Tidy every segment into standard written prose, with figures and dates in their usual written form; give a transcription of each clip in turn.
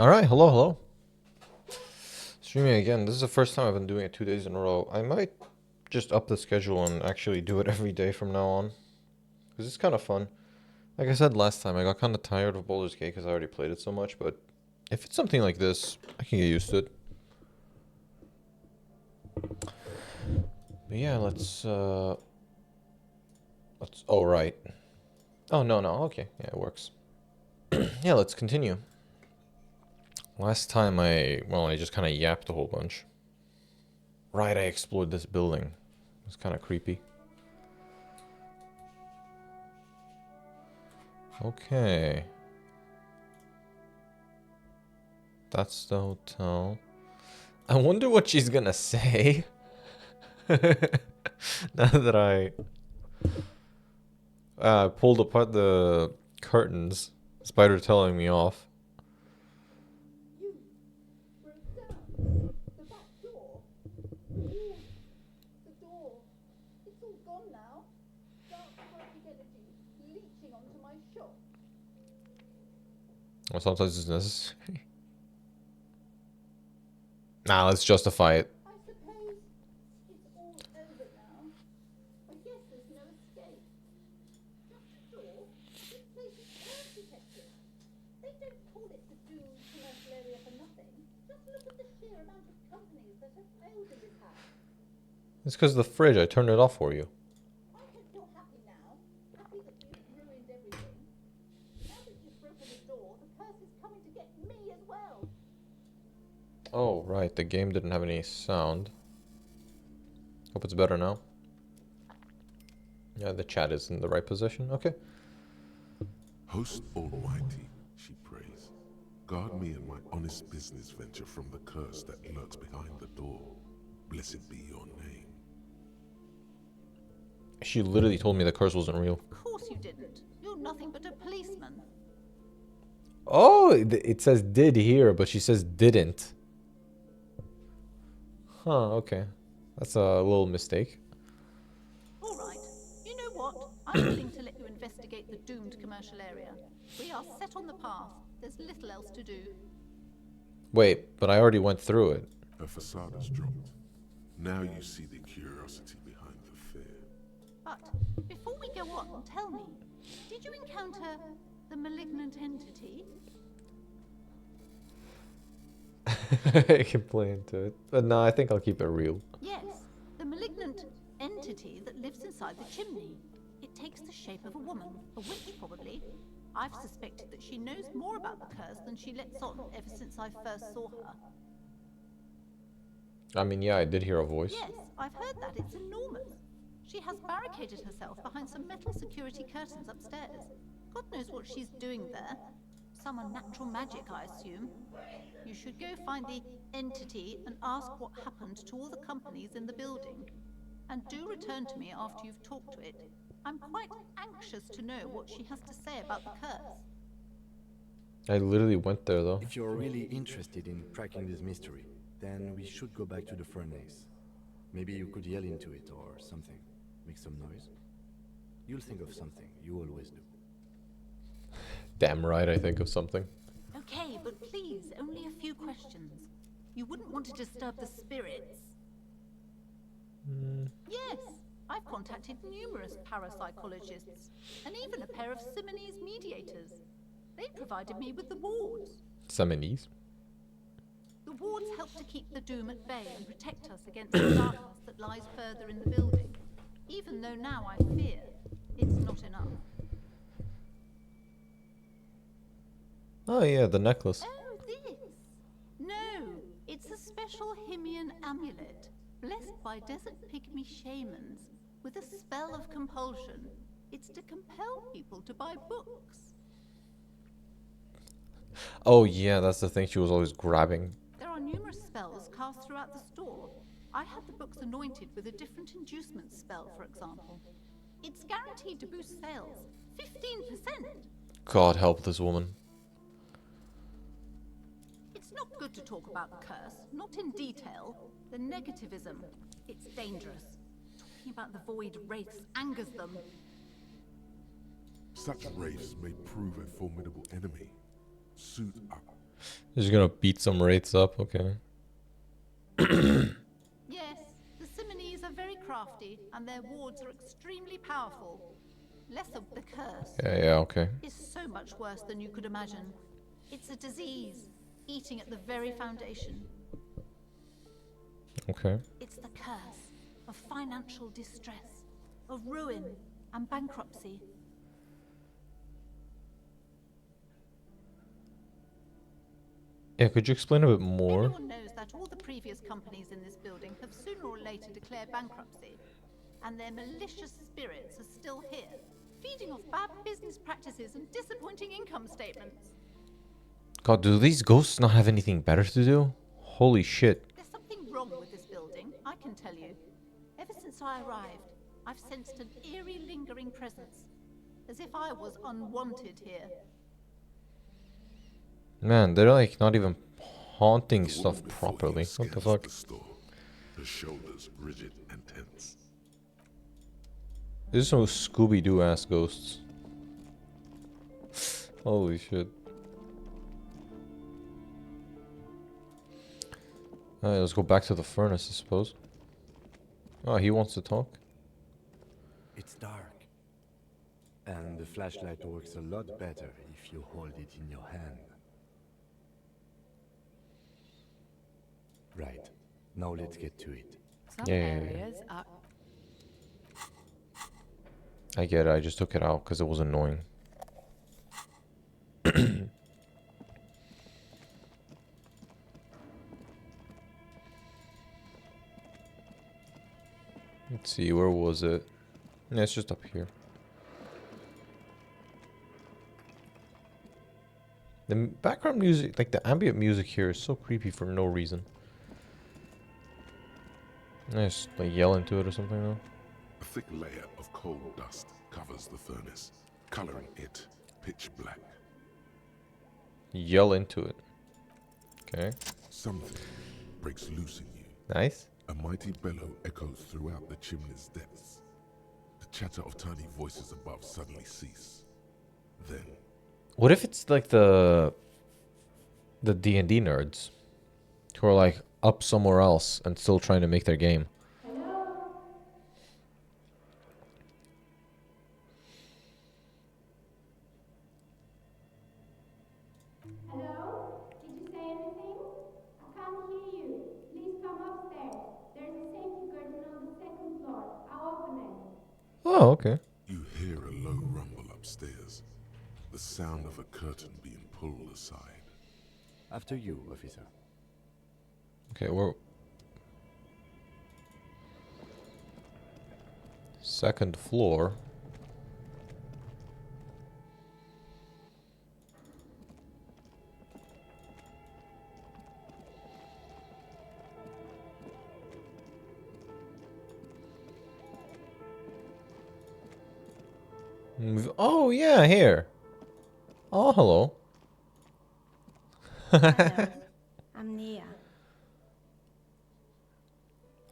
Alright, hello, hello. Streaming again. This is the first time I've been doing it 2 days in a row. I might just up the schedule and actually do it every day from now on. Because it's kind of fun. Like I said last time, I got kind of tired of Baldur's Gate because I already played it so much, but if it's something like this, I can get used to it. But yeah, let's, oh, right. Oh, no, okay. Yeah, it works. Yeah, let's continue. Last time I just kind of yapped a whole bunch. Right, I explored this building. It was kind of creepy. Okay. That's the hotel. I wonder what she's gonna say. Now that I pulled apart the curtains, Spider telling me off. You broke down the back door. The door. It's all gone now. Dark psychic energy leaching onto my shop. Well, sometimes it's necessary. Nah, let's justify it. I suppose it's all over now. I guess there's no escape. Shut the door. This place is curse protected. They don't call it the doomed commercial area for nothing. Just look at the sheer amount of companies that have failed in this house. It's because of the fridge. I turned it off for you. I hope you're happy now. Happy that you've ruined everything. Now that you've broken the door, the curse is coming to get me as well. Oh, right. The game didn't have any sound. Hope it's better now. Yeah, the chat is in the right position. Okay. Host Almighty, she prays, guard me and my honest business venture from the curse that lurks behind the door. Blessed be your name. She literally told me the curse wasn't real. Of course you didn't. You're nothing but a policeman. Oh, it says did here, but she says didn't. Huh, okay. That's a little mistake. All right. You know what? I'm willing to let you investigate the doomed commercial area. We are set on the path. There's little else to do. Wait, but I already went through it. Her facade has dropped. Now you see the curiosity behind the fear. But before we go on, tell me, did you encounter the malignant entity? I can play into it. But no, I think I'll keep it real. Yes, the malignant entity that lives inside the chimney. It takes the shape of a woman, a witch probably. I've suspected that she knows more about the curse than she lets on ever since I first saw her. I mean, yeah, I did hear a voice. Yes, I've heard that. It's enormous. She has barricaded herself behind some metal security curtains upstairs. God knows what she's doing there. Some unnatural magic, I assume. You should go find the entity and ask what happened to all the companies in the building. And do return to me after you've talked to it. I'm quite anxious to know what she has to say about the curse. I literally went there, though. If you're really interested in cracking this mystery, then we should go back to the furnace. Maybe you could yell into it or something. Make some noise. You'll think of something. You always do. Damn right I think of something. Okay, but please, only a few questions. You wouldn't want to disturb the spirits. Yes, I've contacted numerous parapsychologists, and even a pair of Simonese mediators. They provided me with the wards. Simonese? The wards help to keep the doom at bay and protect us against the darkness that lies further in the building. Even though now I fear it's not enough. Oh yeah, the necklace. Oh, this? No, it's a special Himian amulet, blessed by desert pygmy shamans, with a spell of compulsion. It's to compel people to buy books. Oh yeah, that's the thing she was always grabbing. There are numerous spells cast throughout the store. I had the books anointed with a different inducement spell, for example. It's guaranteed to boost sales 15%. God help this woman. It's not good to talk about the curse, not in detail. The negativism, it's dangerous. Talking about the void wraiths angers them. Such wraiths may prove a formidable enemy. Suit up. He's gonna beat some rates up, okay. Yes, the Simonese are very crafty, and their wards are extremely powerful. Less of the curse. Yeah, okay. Is so much worse than you could imagine. It's a disease, eating at the very foundation. Okay. It's the curse of financial distress, of ruin and bankruptcy. Yeah, could you explain a bit more? Everyone knows that all the previous companies in this building have sooner or later declared bankruptcy, and their malicious spirits are still here, feeding off bad business practices and disappointing income statements. God, do these ghosts not have anything better to do? Holy shit. There's something wrong with this building, I can tell you. Ever since I arrived, I've sensed an eerie lingering presence, as if I was unwanted here. Man, they're like not even haunting The stuff woman before properly. you What the scans fuck? the store, her shoulders rigid and tense. These are some Scooby-Doo ass ghosts. Holy shit. Alright, let's go back to the furnace, I suppose. Oh, he wants to talk? It's dark. And the flashlight works a lot better if you hold it in your hand. Right. Now let's get to it. Some Yeah. areas are. I get it, I just took it out because it was annoying. Let's see, where was it? Yeah, it's just up here. The background music, like the ambient music here is so creepy for no reason. I just like yell into it or something though. A thick layer of coal dust covers the furnace, coloring it pitch black. Yell into it. Okay. Something breaks loose in you. Nice. A mighty bellow echoes throughout the chimney's depths. The chatter of tiny voices above suddenly cease. Then, What if it's like the D&D nerds who are like up somewhere else and still trying to make their game? Hello? Did you say anything? I can't hear you. Please come upstairs. There's a safety curtain on the second floor. I'll open it. Oh, okay. you hear a low rumble upstairs. The sound of a curtain being pulled aside. After you, officer. Okay, we're... Second floor. Oh, yeah, here. Oh, hello. Hello. I'm Nia.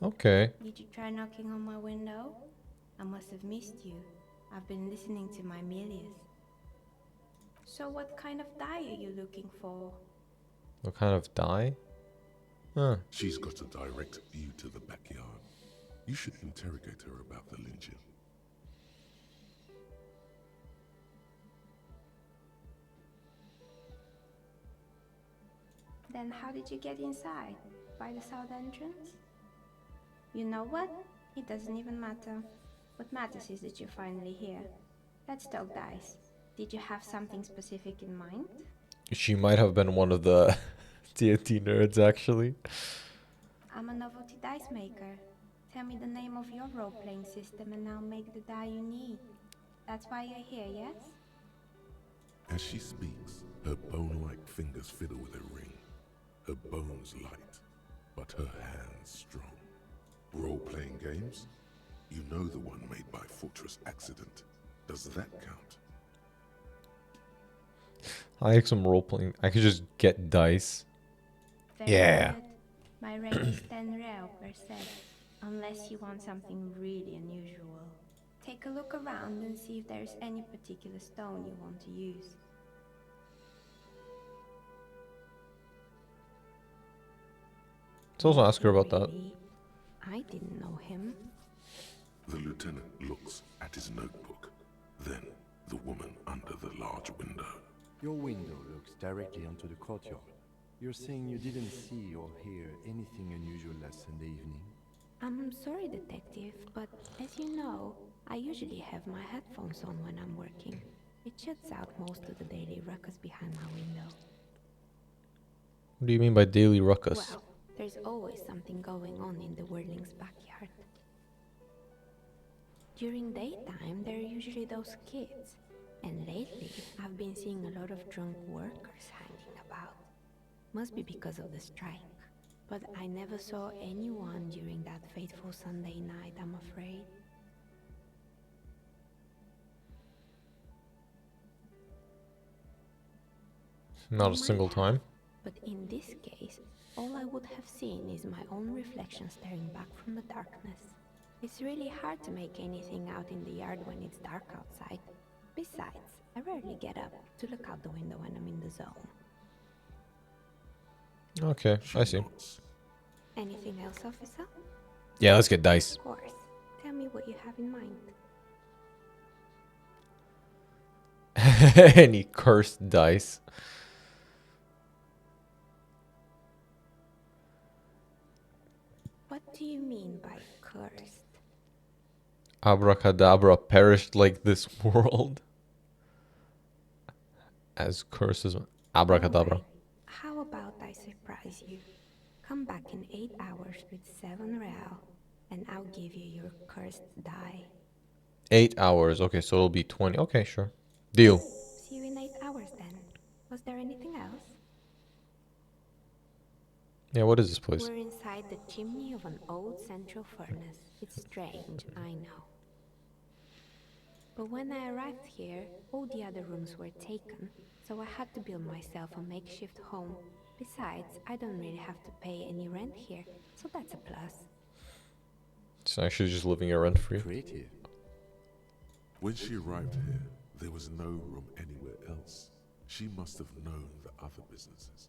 Okay. Did you try knocking on my window? I must have missed you. I've been listening to my Melius. So what kind of dye are you looking for? What kind of dye? Huh. She's got a direct view to the backyard. You should interrogate her about the lynching. Then how did you get inside? By the south entrance? You know what? It doesn't even matter. What matters is that you're finally here. Let's talk dice. Did you have something specific in mind? She might have been one of the D&D nerds, actually. I'm a novelty dice maker. Tell me the name of your role-playing system and I'll make the die you need. That's why you're here, yes? As she speaks, her bone-like fingers fiddle with a ring. Her bones light, but her hands strong. Role-playing games? You know the one made by Fortress Accident. Does that count? I like some role playing. I could just get dice. Very Yeah. good. My rate is 10 real per set, unless you want something really unusual. Take a look around and see if there's any particular stone you want to use. Let's also ask her Not about that. really. I didn't know him. The lieutenant looks at his notebook, then the woman under the large window. Your window looks directly onto the courtyard. You're saying you didn't see or hear anything unusual last Sunday evening? I'm sorry, detective, but as you know, I usually have my headphones on when I'm working. It shuts out most of the daily ruckus behind my window. What do you mean by daily ruckus? Well, there's always something going on in the Whirling's backyard. During daytime, there are usually those kids. And lately, I've been seeing a lot of drunk workers hanging about. Must be because of the strike. But I never saw anyone during that fateful Sunday night, I'm afraid. Not a single time. But in this case, all I would have seen is my own reflection staring back from the darkness. It's really hard to make anything out in the yard when it's dark outside. Besides, I rarely get up to look out the window when I'm in the zone. Okay, I see. Nods. Anything else, officer? Yeah, let's get dice. Of course. Tell me what you have in mind. Any cursed dice. What do you mean by cursed? Abracadabra perished like this world. As curses. Abracadabra. Alright. How about I surprise you? Come back in 8 hours with 7 real, and I'll give you your cursed die. 8 hours. Okay, so it'll be 20. Okay, sure. Deal. See you in 8 hours then. Was there anything else? Yeah, what is this place? We're inside the chimney of an old central furnace. It's strange, I know. But when I arrived here, all the other rooms were taken, so I had to build myself a makeshift home. Besides, I don't really have to pay any rent here, so that's a plus. It's actually just living here rent free. Creative. When she arrived here, there was no room anywhere else. She must have known the other businesses.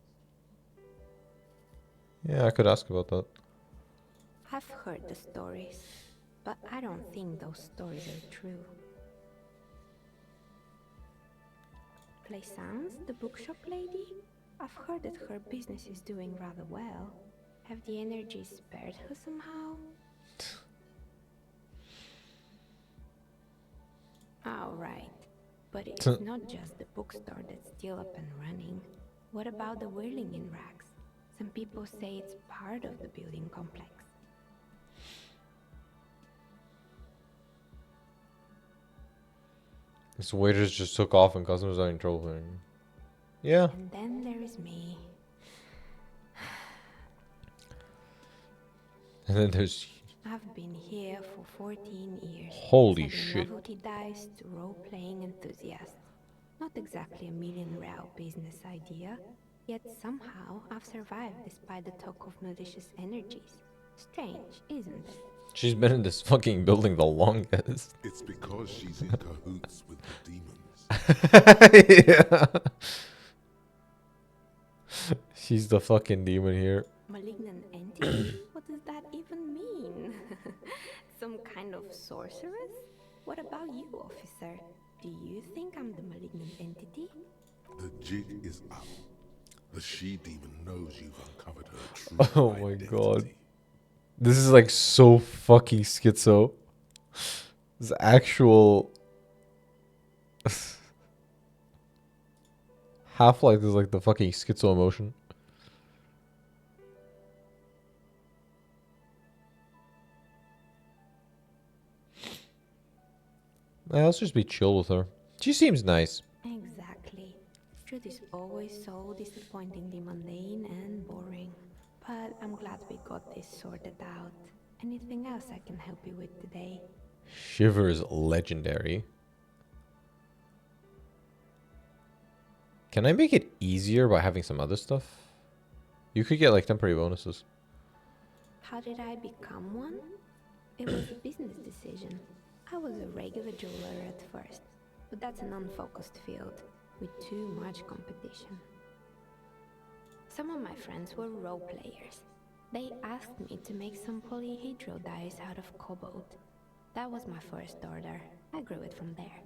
Yeah, I could ask about that. I've heard the stories, but I don't think those stories are true. Plaisance, the bookshop lady? I've heard that her business is doing rather well. Have the energy spared her somehow? Alright, but it's not just the bookstore that's still up and running. What about the Whirling in Rags? Some people say it's part of the building complex. This waiters just took off and customers are in trouble. Yeah. And then there is me. And then there's... I've been here for 14 years. Holy selling shit. novelty dice to role-playing enthusiasts. Not exactly a million real business idea, yet somehow I've survived despite the talk of malicious energies. Strange, isn't it? She's been in this fucking building the longest. It's because she's in cahoots with the demons. Yeah. She's the fucking demon here. Malignant entity? What does that even mean? Some kind of sorceress? What about you, officer? Do you think I'm the malignant entity? The jig is up. The she-demon knows you've uncovered her true Oh my identity. god. This is like so fucking schizo. This actual... Half-Life is like the fucking schizo emotion. Yeah, let's just be chill with her. She seems nice. Exactly. Truth is always so disappointingly mundane and boring. But I'm glad we got this sorted out. Anything else I can help you with today? Shiver's legendary. Can I make it easier by having some other stuff? You could get like temporary bonuses. How did I become one? It was a business decision. I was a regular jeweler at first, but that's an unfocused field with too much competition. Some of my friends were role players. They asked me to make some polyhedral dyes out of cobalt. That was my first order. I grew it from there.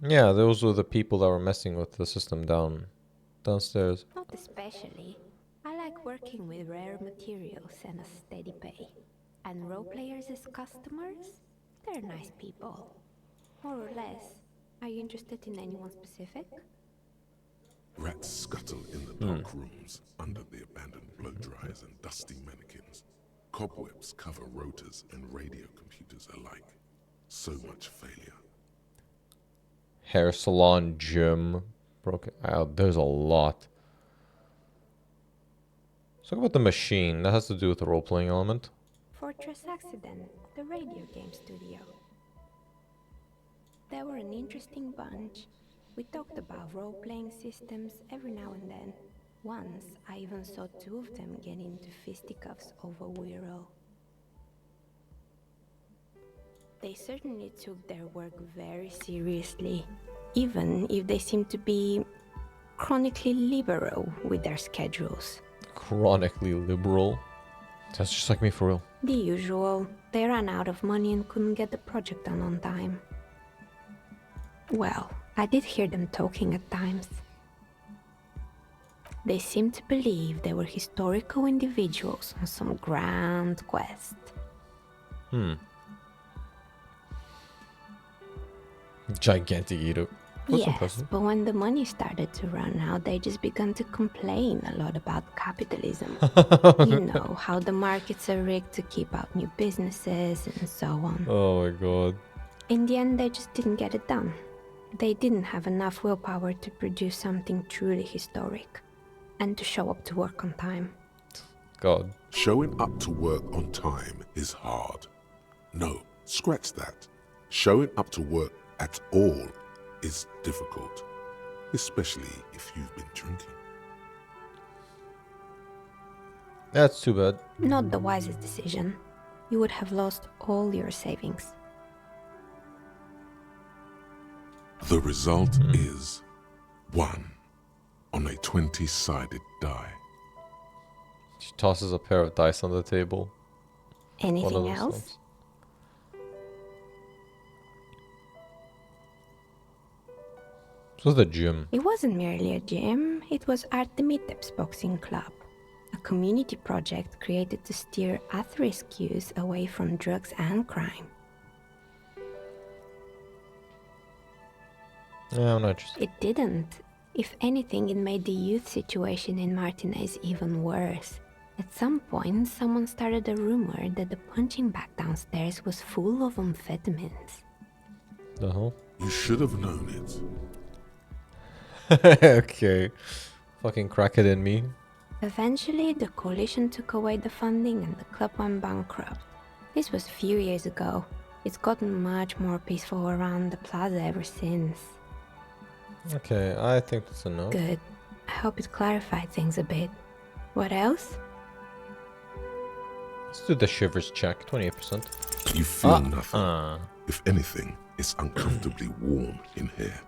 Yeah, those were the people that were messing with the system downstairs. Not especially. I like working with rare materials and a steady pay. And role players as customers? They're nice people. More or less. Are you interested in anyone specific? Rats scuttle in the dark rooms under the abandoned blow dryers and dusty mannequins. Cobwebs cover rotors and radio computers alike. So much failure. Hair salon, gym, broken out. There's a lot. Let's talk about the machine. That has to do with the role-playing element. Fortress Accident, the radio game studio. They were an interesting bunch. We talked about role-playing systems every now and then. Once, I even saw two of them get into fisticuffs over Weirdo. They certainly took their work very seriously, even if they seemed to be chronically liberal with their schedules. Chronically liberal. That's just like me for real. The usual. They ran out of money and couldn't get the project done on time. Well, I did hear them talking at times. They seemed to believe they were historical individuals on some grand quest. Gigantic eater. That's Yes, impressive. but when the money started to run out, they just began to complain a lot about capitalism. You know, how the markets are rigged to keep out new businesses and so on. Oh my god. In the end, they just didn't get it done. They didn't have enough willpower to produce something truly historic, and to show up to work on time. God. Showing up to work on time is hard. No, scratch that. Showing up to work at all is difficult, especially if you've been drinking. That's too bad. Not the wisest decision. You would have lost all your savings. The result is 1 on a 20-sided die. She tosses a pair of dice on the table. One of Anything those else? ones. This was the gym. It wasn't merely a gym, it was Artemitep's boxing club, a community project created to steer at-risk youth away from drugs and crime. Yeah, I'm not interested. It didn't. If anything, it made the youth situation in Martinez even worse. At some point, someone started a rumor that the punching bag downstairs was full of amphetamines. The hell? You should have known it. Okay. Fucking crack it in me. Eventually, the coalition took away the funding and the club went bankrupt. This was a few years ago. It's gotten much more peaceful around the plaza ever since. Okay, I think that's enough. Good. I hope it clarified things a bit. What else? Let's do the shivers check. 28%. You feel nothing. Uh, If anything, it's uncomfortably warm in here.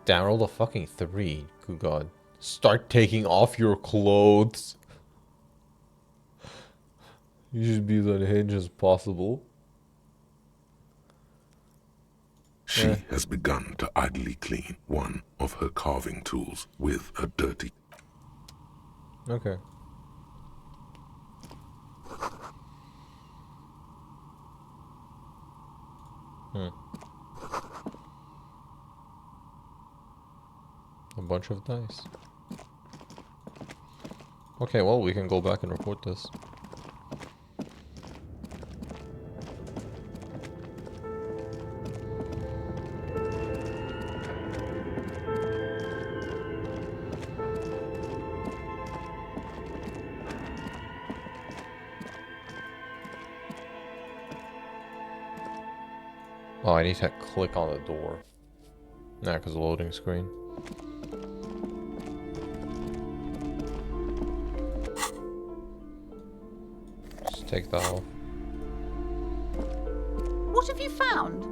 Damn, roll a fucking 3. Good god. Start taking off your clothes. You should be as unhinged as possible. She has begun to idly clean one of her carving tools with a dirty. Okay. A bunch of dice. Okay, well, we can go back and report this. Oh, I need to click on the door. Nah, because loading screen. Just take that off. What have you found?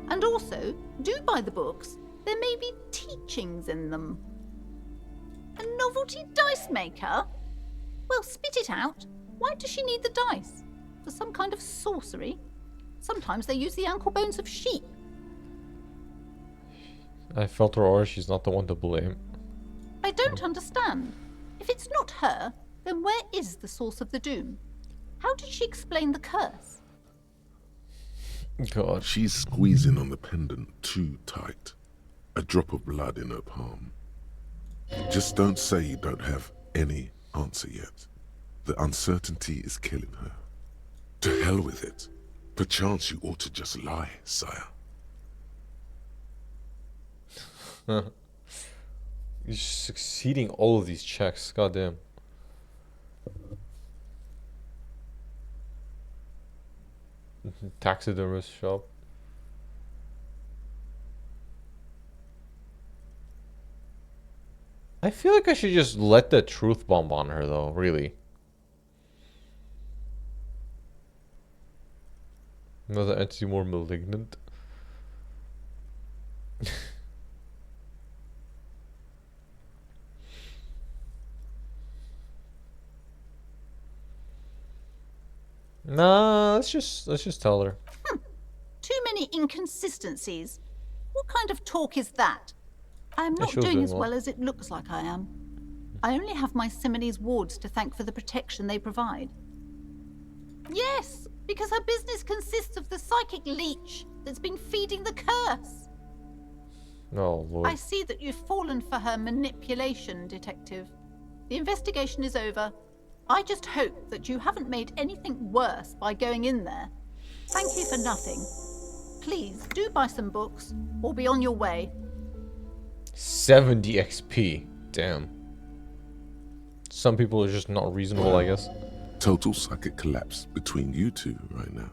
And also, do buy the books. There may be teachings in them. A novelty dice maker? Well, spit it out. Why does she need the dice? For some kind of sorcery? Sometimes they use the ankle bones of sheep. I felt her aura, she's not the one to blame. I don't understand. If it's not her, then where is the source of the doom? How did she explain the curse? God. She's squeezing on the pendant too tight. A drop of blood in her palm. Just don't say you don't have any answer yet. The uncertainty is killing her. To hell with it. Perchance you ought to just lie, sire. You're succeeding all of these checks, goddamn. Taxidermist shop. I feel like I should just let the truth bomb on her though, really. Another entity more malignant. Nah, let's just tell her. Too many inconsistencies. What kind of talk is that? I am Yeah, not she was doing doing as well. well as it looks like I am. I only have my Simone's wards to thank for the protection they provide. Yes, because her business consists of the psychic leech that's been feeding the curse. Oh lord. I see that you've fallen for her manipulation, Detective. The investigation is over. I just hope that you haven't made anything worse by going in there. Thank you for nothing. Please do buy some books or be on your way. 70 XP. Damn. Some people are just not reasonable, I guess. Total psychic collapse between you two right now.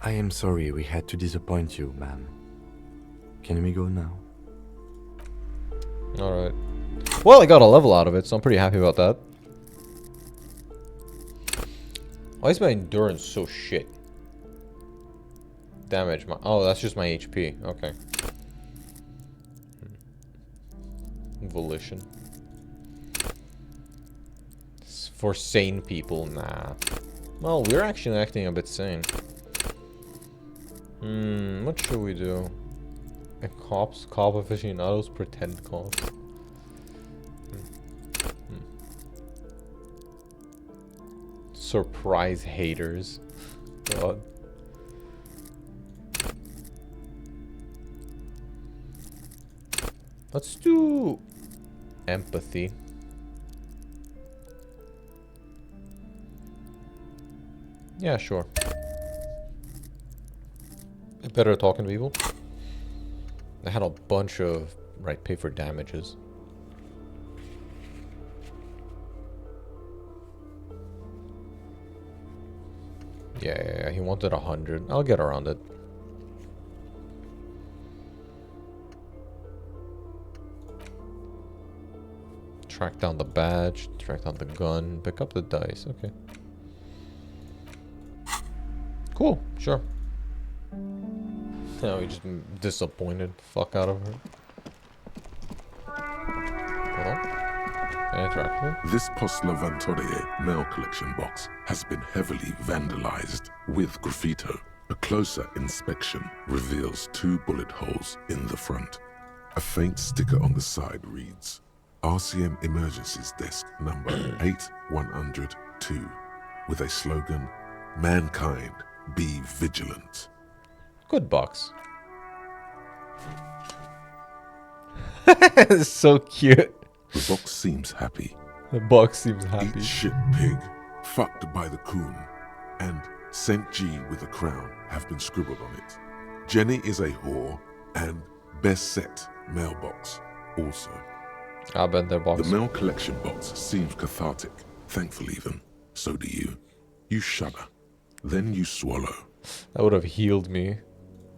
I am sorry we had to disappoint you, ma'am. Can we go now? Alright. Well, I got a level out of it, so I'm pretty happy about that. Why is my endurance so shit? Damage. Oh, that's just my HP. Okay. Volition. For sane people, nah. Well, we're actually acting a bit sane. What should we do? Cop aficionados pretend cops. Surprise haters. God. Let's do empathy. Yeah, sure. Better at talking to people. I had a bunch of pay for damages. Yeah, he wanted 100. I'll get around it. Track down the badge, track down the gun, pick up the dice. Okay. Cool, sure. Now we just disappointed the fuck out of her. Hold on. Can I interact with her? This Post Levantorie mail collection box has been heavily vandalized with graffito. A closer inspection reveals 2 bullet holes in the front. A faint sticker on the side reads, RCM Emergencies Desk number 8102, with a slogan, Mankind, be vigilant. Good box. It's so cute. The box seems happy. The box seems happy. Eat shit pig, fucked by the coon, and St. G with a crown have been scribbled on it. Jenny is a whore, and best set mailbox also. I bet their box. The mail collection box seems cathartic. Thankful even. So do you. You shudder. Then you swallow. That would have healed me.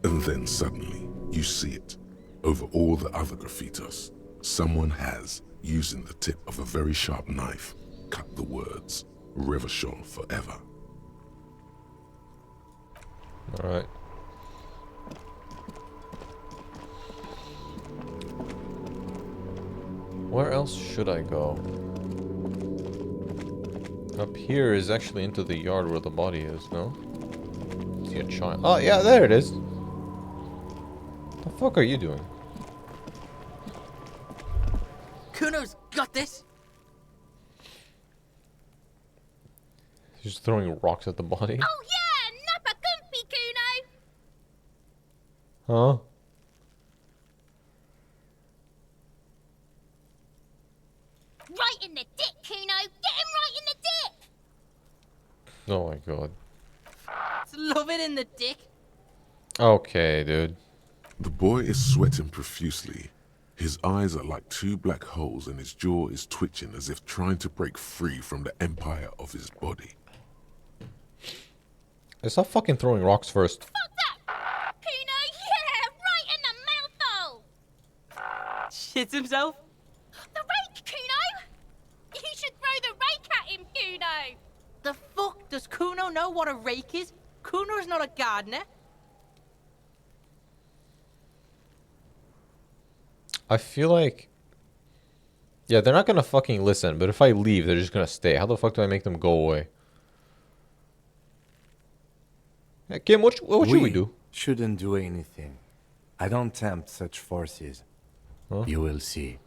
And then suddenly, you see it. Over all the other graffitos, someone has, using the tip of a very sharp knife, cut the words, Revachol forever. Alright. Where else should I go? Up here is actually into the yard where the body is, no? See a child. Oh, yeah, there it is. The fuck are you doing? Kuno's got this. He's just throwing rocks at the body. Oh yeah, nappa gumpy, Kuno. Huh? Right in the dick, Kuno. Get him right in the dick. Oh my god. It's loving in the dick. Okay, dude. The boy is sweating profusely. His eyes are like two black holes and his jaw is twitching as if trying to break free from the empire of his body. Stop fucking throwing rocks first. Fuck that. Kuno, yeah, right in the mouthhole. Shits himself. The rake, Kuno. You should throw the rake at him, Kuno. The fuck does Kuno know what a rake is? Kuno is not a gardener. I feel like... Yeah, they're not gonna fucking listen, but if I leave, they're just gonna stay. How the fuck do I make them go away? Yeah, Kim, what should we do? Shouldn't do anything. I don't tempt such forces. Huh? You will see.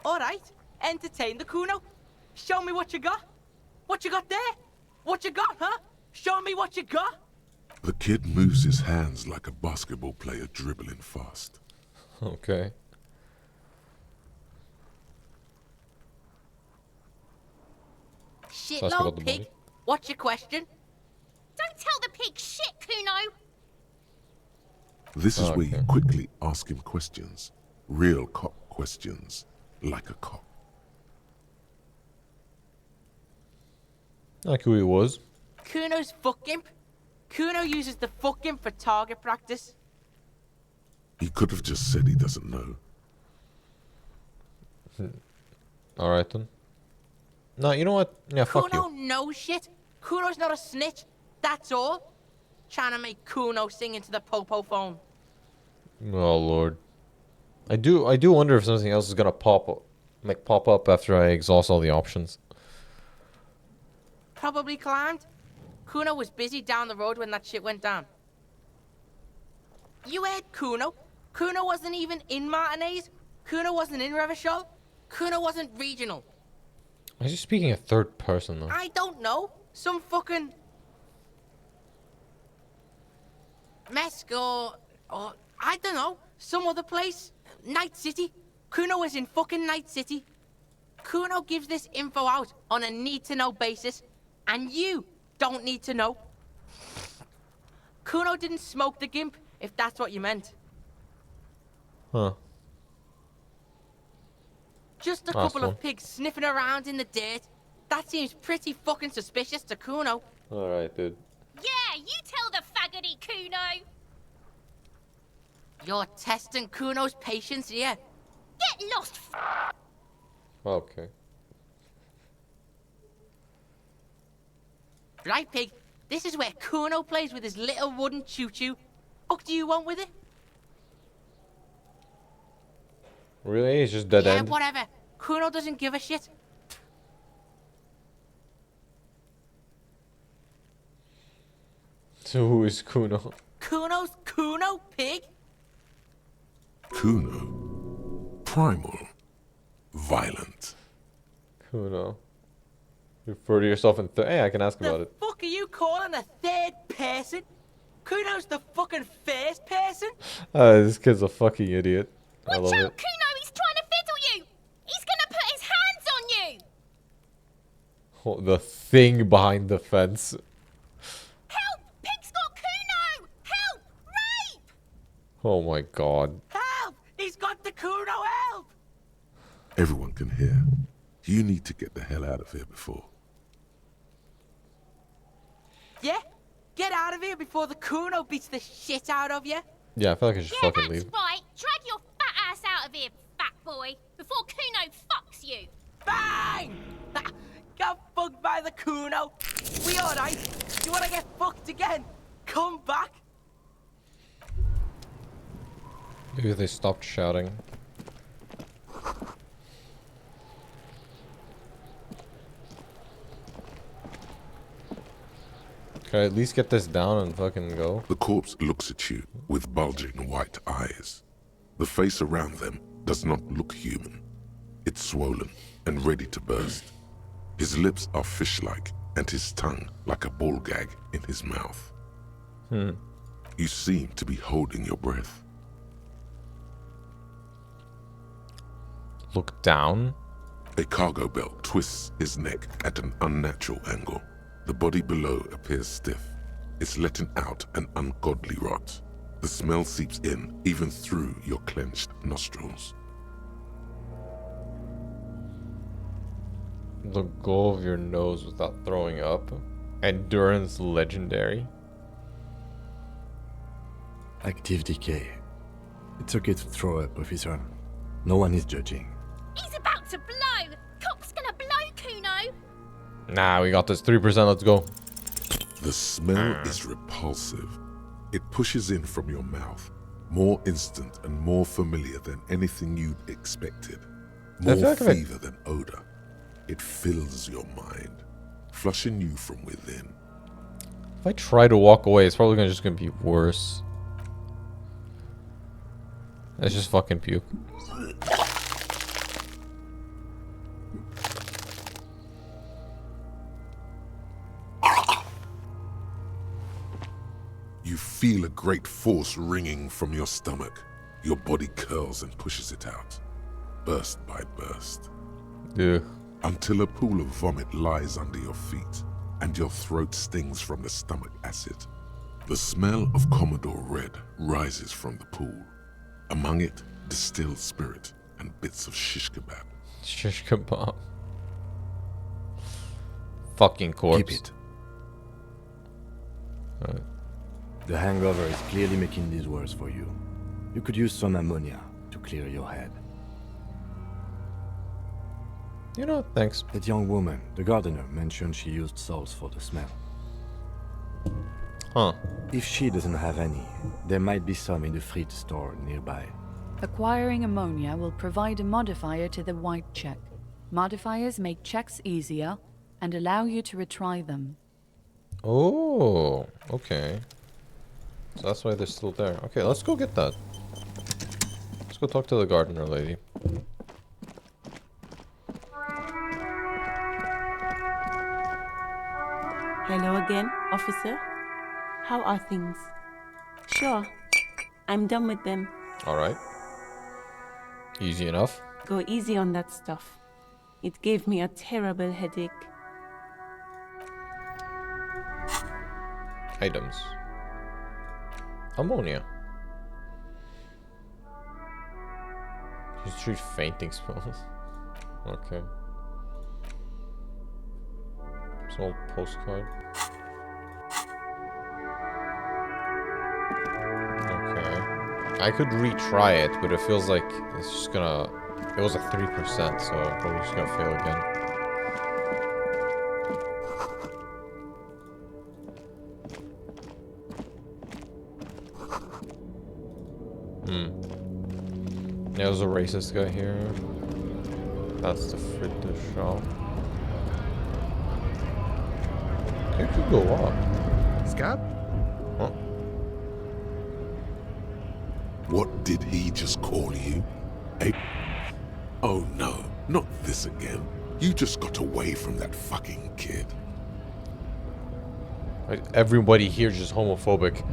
Alright, entertain the Kuno. Show me what you got. What you got there? What you got, huh? Show me what you got. The kid moves his hands like a basketball player dribbling fast. Okay. Ask about Shitload the pig. body. What's your question? Don't tell the pig shit, Kuno. This is where you Okay. quickly ask him questions. Real cop questions. Like a cop. Like who he was. Kuno's fuck imp. Kuno uses the fuck imp for target practice. He could have just said he doesn't know. Alright then. No, you know what? Yeah, fuck Kuno you. knows shit. Kuno's not a snitch. That's all. Trying to make Kuno sing into the popo phone. Oh lord. I do wonder if something else is gonna pop up after I exhaust all the options. Probably climbed. Kuno was busy down the road when that shit went down. You heard Kuno. Kuno wasn't even in Martinez. Kuno wasn't in Revachol. Kuno wasn't regional. Why is he speaking in third person though? I don't know. Some fucking... Mesk or I don't know. Some other place. Night City. Kuno was in fucking Night City. Kuno gives this info out on a need-to-know basis. And you don't need to know. Kuno didn't smoke the gimp, if that's what you meant. Huh. Just a Last couple one. of pigs sniffing around in the dirt. That seems pretty fucking suspicious to Kuno. Alright, dude. Yeah, you tell the faggoty, Kuno. You're testing Kuno's patience here. Get lost, Okay. Right, pig? This is where Kuno plays with his little wooden choo-choo. What do you want with it? Really? It's just dead Yeah, end? whatever. Kuno doesn't give a shit. So who is Kuno? Kuno's Kuno, pig? Kuno. Primal. Violent. Kuno. Refer to yourself in hey, I can ask about The it. fuck are you calling a third person? Kuno's the fucking first person? This kid's a fucking idiot. I Watch love out, it. Kuno, he's trying to fiddle you. He's gonna put his hands on you. Oh, the thing behind the fence. Help! Pig's got Kuno! Help! Rape! Oh my god. Help! He's got the Kuno, help! Everyone can hear. You need to get the hell out of here before. Yeah? Get out of here before the Kuno beats the shit out of you. Yeah, I feel like I should Yeah, fucking that's leave. right. Drag your fat ass out of here, fat boy, before Kuno fucks you. Bang! Got fucked by the Kuno. We alright? You wanna get fucked again? Come back. Maybe if they stopped shouting. Can I at least get this down and fucking go? The corpse looks at you with bulging white eyes. The face around them does not look human. It's swollen and ready to burst. His lips are fish-like and his tongue like a ball gag in his mouth. You seem to be holding your breath. Look down. A cargo belt twists his neck at an unnatural angle. The body below appears stiff. It's letting out an ungodly rot. The smell seeps in even through your clenched nostrils. Let go of your nose without throwing up. Endurance legendary. Active decay. It's okay to throw up, officer. No one is judging. He's about to blow. Cock's gonna blow, Kuno. Nah, we got this. 3%, let's go. The smell is repulsive. It pushes in from your mouth, more instant and more familiar than anything you'd expected. I feel More like if I- fever than odor. It fills your mind, flushing you from within. If I try to walk away, it's probably just gonna be worse. Let's just fucking puke. You feel a great force ringing from your stomach. Your body curls and pushes it out, burst by burst, Ugh. until a pool of vomit lies under your feet and your throat stings from the stomach acid. The smell of Commodore Red rises from the pool. Among it, distilled spirit and bits of shish kebab. Shish kebab. Fucking corpse. Keep it. The hangover is clearly making this worse for you. You could use some ammonia to clear your head. You know, thanks. That young woman, the gardener, mentioned she used salts for the smell. Huh. If she doesn't have any, there might be some in the fridge store nearby. Acquiring ammonia will provide a modifier to the white check. Modifiers make checks easier and allow you to retry them. Oh, okay. So that's why they're still there. Okay, let's go get that. Let's go talk to the gardener lady. Hello again, officer. How are things? Sure, I'm done with them. Alright. Easy enough. Go easy on that stuff. It gave me a terrible headache. Items. Ammonia. Just treat fainting spells. Okay. Small postcard. Okay. I could retry it, but it feels like it's just gonna... It was a 3%, so I'm probably just gonna fail again. Yeah, there's a racist guy here. That's the Fritte shop. It could go up. Scab? Huh? What did he just call you? Oh no, not this again. You just got away from that fucking kid. Like, everybody here is just homophobic.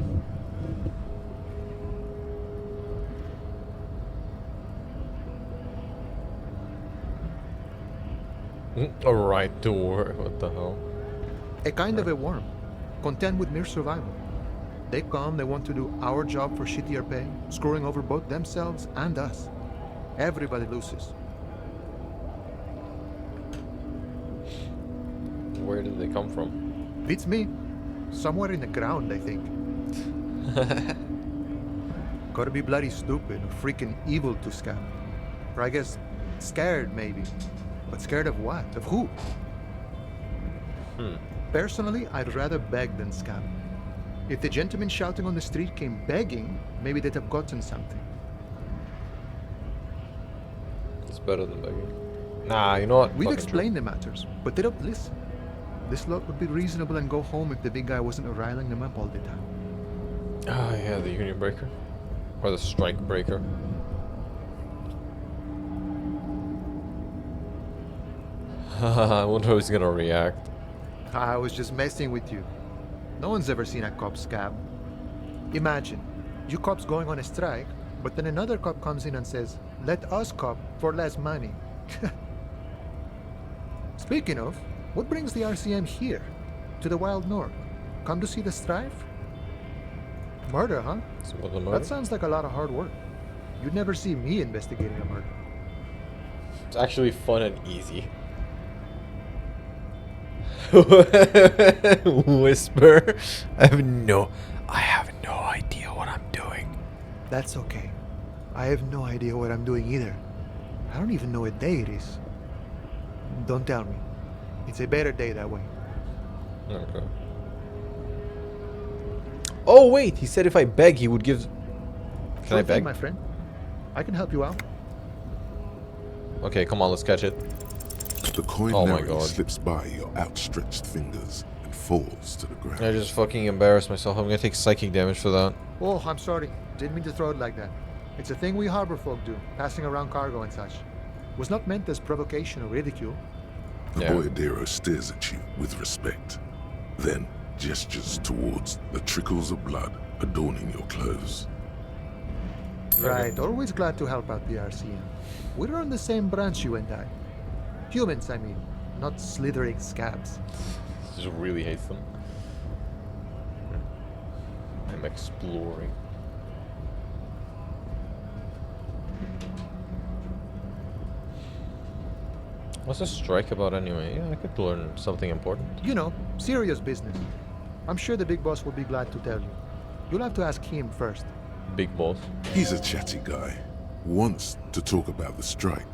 A right to war, what the hell? A kind of a worm, content with mere survival. They come, they want to do our job for shittier pay, screwing over both themselves and us. Everybody loses. Where did they come from? Beats me. Somewhere in the ground, I think. Gotta be bloody stupid or freaking evil to Scab. Or I guess scared, maybe. But scared of what? Of who? Personally, I'd rather beg than scab. If the gentleman shouting on the street came begging, maybe they'd have gotten something. It's better than begging. Nah, you know what? We'd Fucking explain the matters, but they don't listen. This lot would be reasonable and go home if the big guy wasn't riling them up all the time. Ah, yeah, the union breaker. Or the strike breaker. I wonder how he's gonna react. I was just messing with you. No one's ever seen a cop scab. Imagine, you cops going on a strike, but then another cop comes in and says, let us cop for less money. Speaking of, what brings the RCM here? To the Wild North? Come to see the strife? Murder, huh? So what the murder? That sounds like a lot of hard work. You'd never see me investigating a murder. It's actually fun and easy. Whisper. I have no idea what I'm doing. That's okay. I have no idea what I'm doing either. I don't even know what day it is. Don't tell me. It's a better day that way. Okay. Oh wait, he said if I beg, he would give. Can I Sure thing, beg? my friend? I can help you out. Okay, come on, let's catch it. The coin Oh my narrowly God. slips by your outstretched fingers and falls to the ground. I just fucking embarrassed myself. I'm gonna take psychic damage for that. Oh, I'm sorry. Didn't mean to throw it like that. It's a thing we harbor folk do, passing around cargo and such. Was not meant as provocation or ridicule. The Yeah. boyardero stares at you with respect, then gestures towards the trickles of blood adorning your clothes. Right, always glad to help out the RCM. We're on the same branch, you and I. Humans, I mean, not slithering scabs. Just really hates them. I'm exploring. What's a strike about anyway? Yeah, I could learn something important. You know, serious business. I'm sure the big boss will be glad to tell you. You'll have to ask him first. Big boss. He's a chatty guy, wants to talk about the strike.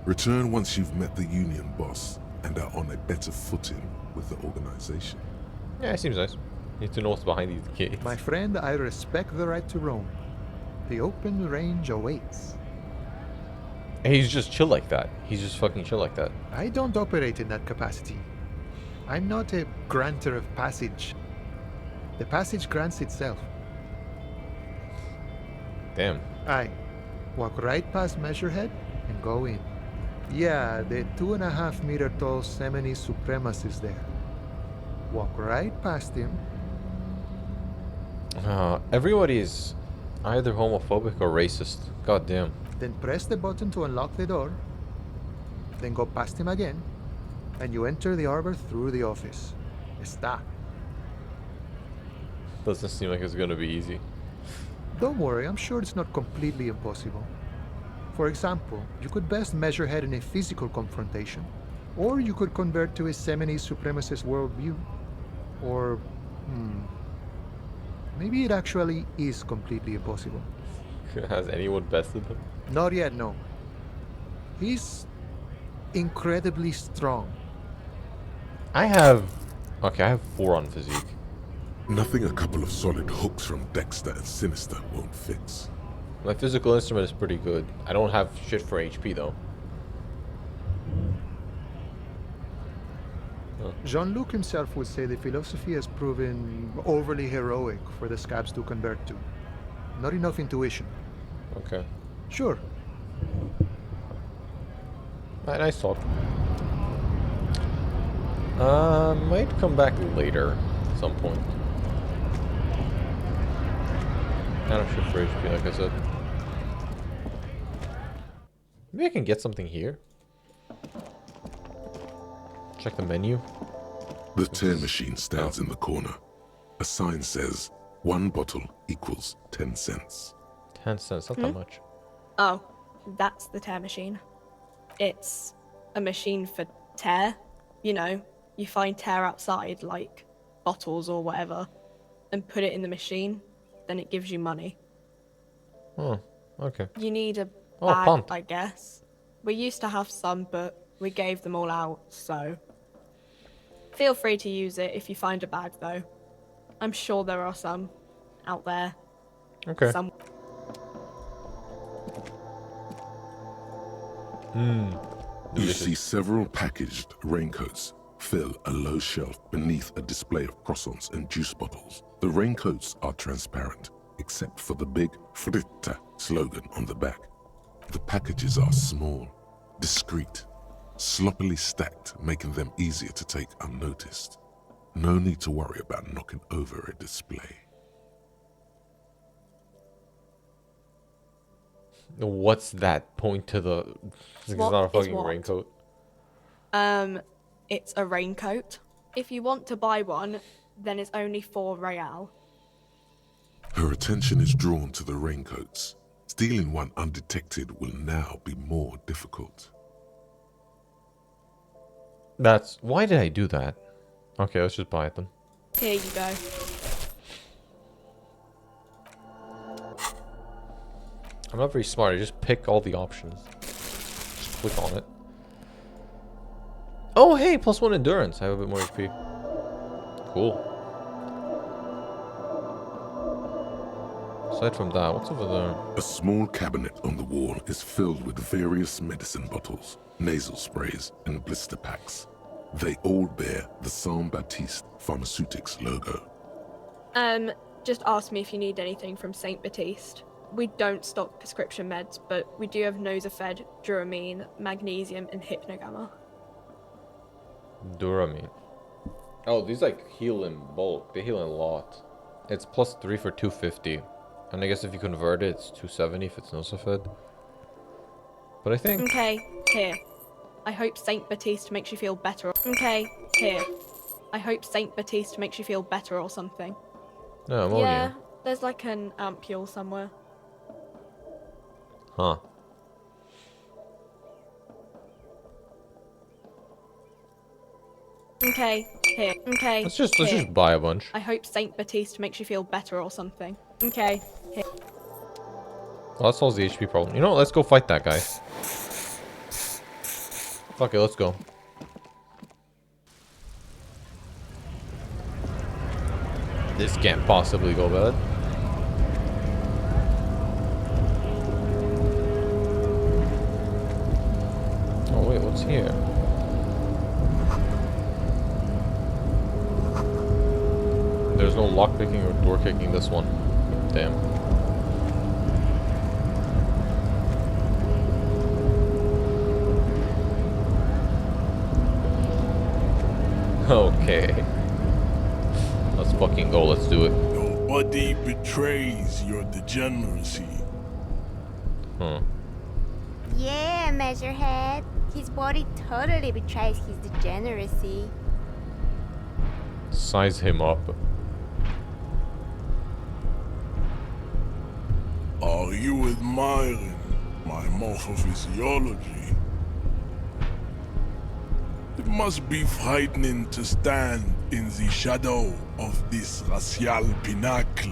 Return once you've met the union boss and are on a better footing with the organization. Yeah, it seems nice. Need to know what's behind these gates. My friend, I respect the right to roam. The open range awaits. And he's just chill like that. He's just fucking chill like that. I don't operate in that capacity. I'm not a granter of passage. The passage grants itself. Damn. I walk right past Measurehead and go in. Yeah, the 2.5 meter tall Semini Supremus is there. Walk right past him. Everybody is either homophobic or racist. God damn. Then press the button to unlock the door. Then go past him again. And you enter the arbor through the office. Está. Doesn't seem like it's gonna be easy. Don't worry, I'm sure it's not completely impossible. For example, you could best measure head in a physical confrontation. Or you could convert to a Semini supremacist worldview. Or, maybe it actually is completely impossible. Has anyone bested him? Not yet, no. He's incredibly strong. I have 4 on physique. Nothing a couple of solid hooks from Dexter and Sinister won't fix. My physical instrument is pretty good. I don't have shit for HP though. Jean-Luc himself would say the philosophy has proven overly heroic for the scabs to convert to. Not enough intuition. Okay. Sure. Nice talk. Might come back later at some point. I don't shit for HP like I said. Maybe I can get something here. Check the menu. The tin machine stands in the corner. A sign says, 1 bottle equals 10 cents. 10 cents, not that much. Oh, that's the tear machine. It's a machine for tear. You know, you find tear outside, like bottles or whatever, and put it in the machine, then it gives you money. Oh, okay. You need a Oh, bag, pumped. I guess. We used to have some, but we gave them all out, so... Feel free to use it if you find a bag, though. I'm sure there are some out there. Okay. Some... You see several packaged raincoats fill a low shelf beneath a display of croissants and juice bottles. The raincoats are transparent, except for the big Fritta slogan on the back. The packages are small, discreet, sloppily stacked, making them easier to take unnoticed. No need to worry about knocking over a display. What's that point to the... It's What not a is fucking what? raincoat. It's a raincoat. If you want to buy one, then it's only 4 real. Her attention is drawn to the raincoats. Stealing one undetected will now be more difficult. That's... Why did I do that? Okay, let's just buy it then. Here you go. I'm not very smart. I just pick all the options. Just click on it. Oh, hey, +1 endurance. I have a bit more HP. Cool. Aside from that, what's over there? A small cabinet on the wall is filled with various medicine bottles, nasal sprays, and blister packs. They all bear the Saint Baptiste Pharmaceutics logo. Just ask me if you need anything from Saint Baptiste. We don't stock prescription meds, but we do have Nosafed, Duramine, Magnesium, and Hypnogamma. Duramine. Oh, these like heal in bulk. They heal in a lot. It's +3 for 250. And I guess if you convert it, it's 270 if it's Nosafed. But I think... Okay, here. I hope Saint Baptiste makes you feel better. Okay, here. I hope Saint Baptiste makes you feel better or something. No, ammonia. Yeah, there's like an ampule somewhere. Huh. Okay, here. Okay, Let's just here. buy a bunch. I hope Saint Baptiste makes you feel better or something. Okay, here. Well, that solves the HP problem. You know what? Let's go fight that guy. Fuck it, let's go. This can't possibly go bad. Oh wait, what's here? There's no lockpicking or door kicking this one. Damn. Okay. Let's fucking go, let's do it. Nobody betrays your degeneracy. Huh. Yeah, Measurehead. His body totally betrays his degeneracy. Size him up. Are you admiring my morphophysiology? It must be frightening to stand in the shadow of this racial pinnacle.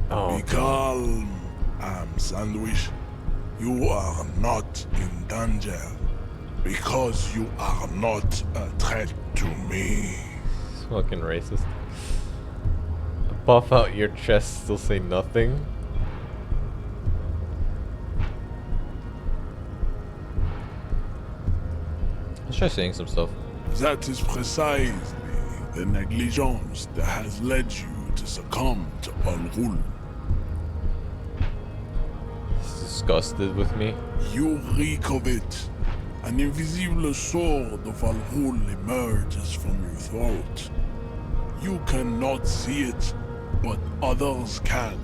Oh, be calm, Sandwich. You are not in danger because you are not a threat to me. It's fucking racist. Buff out your chest, still say nothing. Let's try saying some stuff. That is precisely the negligence that has led you to succumb to Al-Ghul. He's disgusted with me. You reek of it. An invisible sword of Al-Ghul emerges from your throat. You cannot see it, but others can.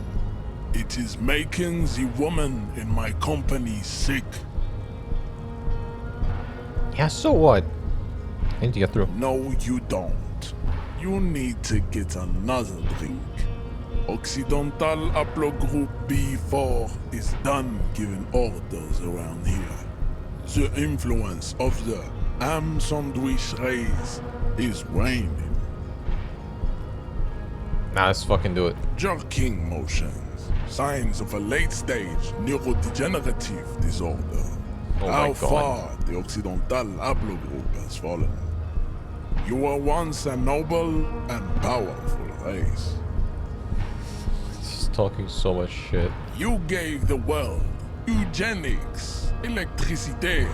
It is making the woman in my company sick. Yeah, so what? I need to get through. No, you don't. You need to get another drink. Occidental Haplogroup B4 is done giving orders around here. The influence of the Ham Sandwich race is waning. Nah, let's fucking do it. Jerking motions. Signs of a late-stage neurodegenerative disorder. Oh How my God. far the Occidental Haplogroup has fallen. You were once a noble and powerful race. He's talking so much shit. You gave the world eugenics, electricité,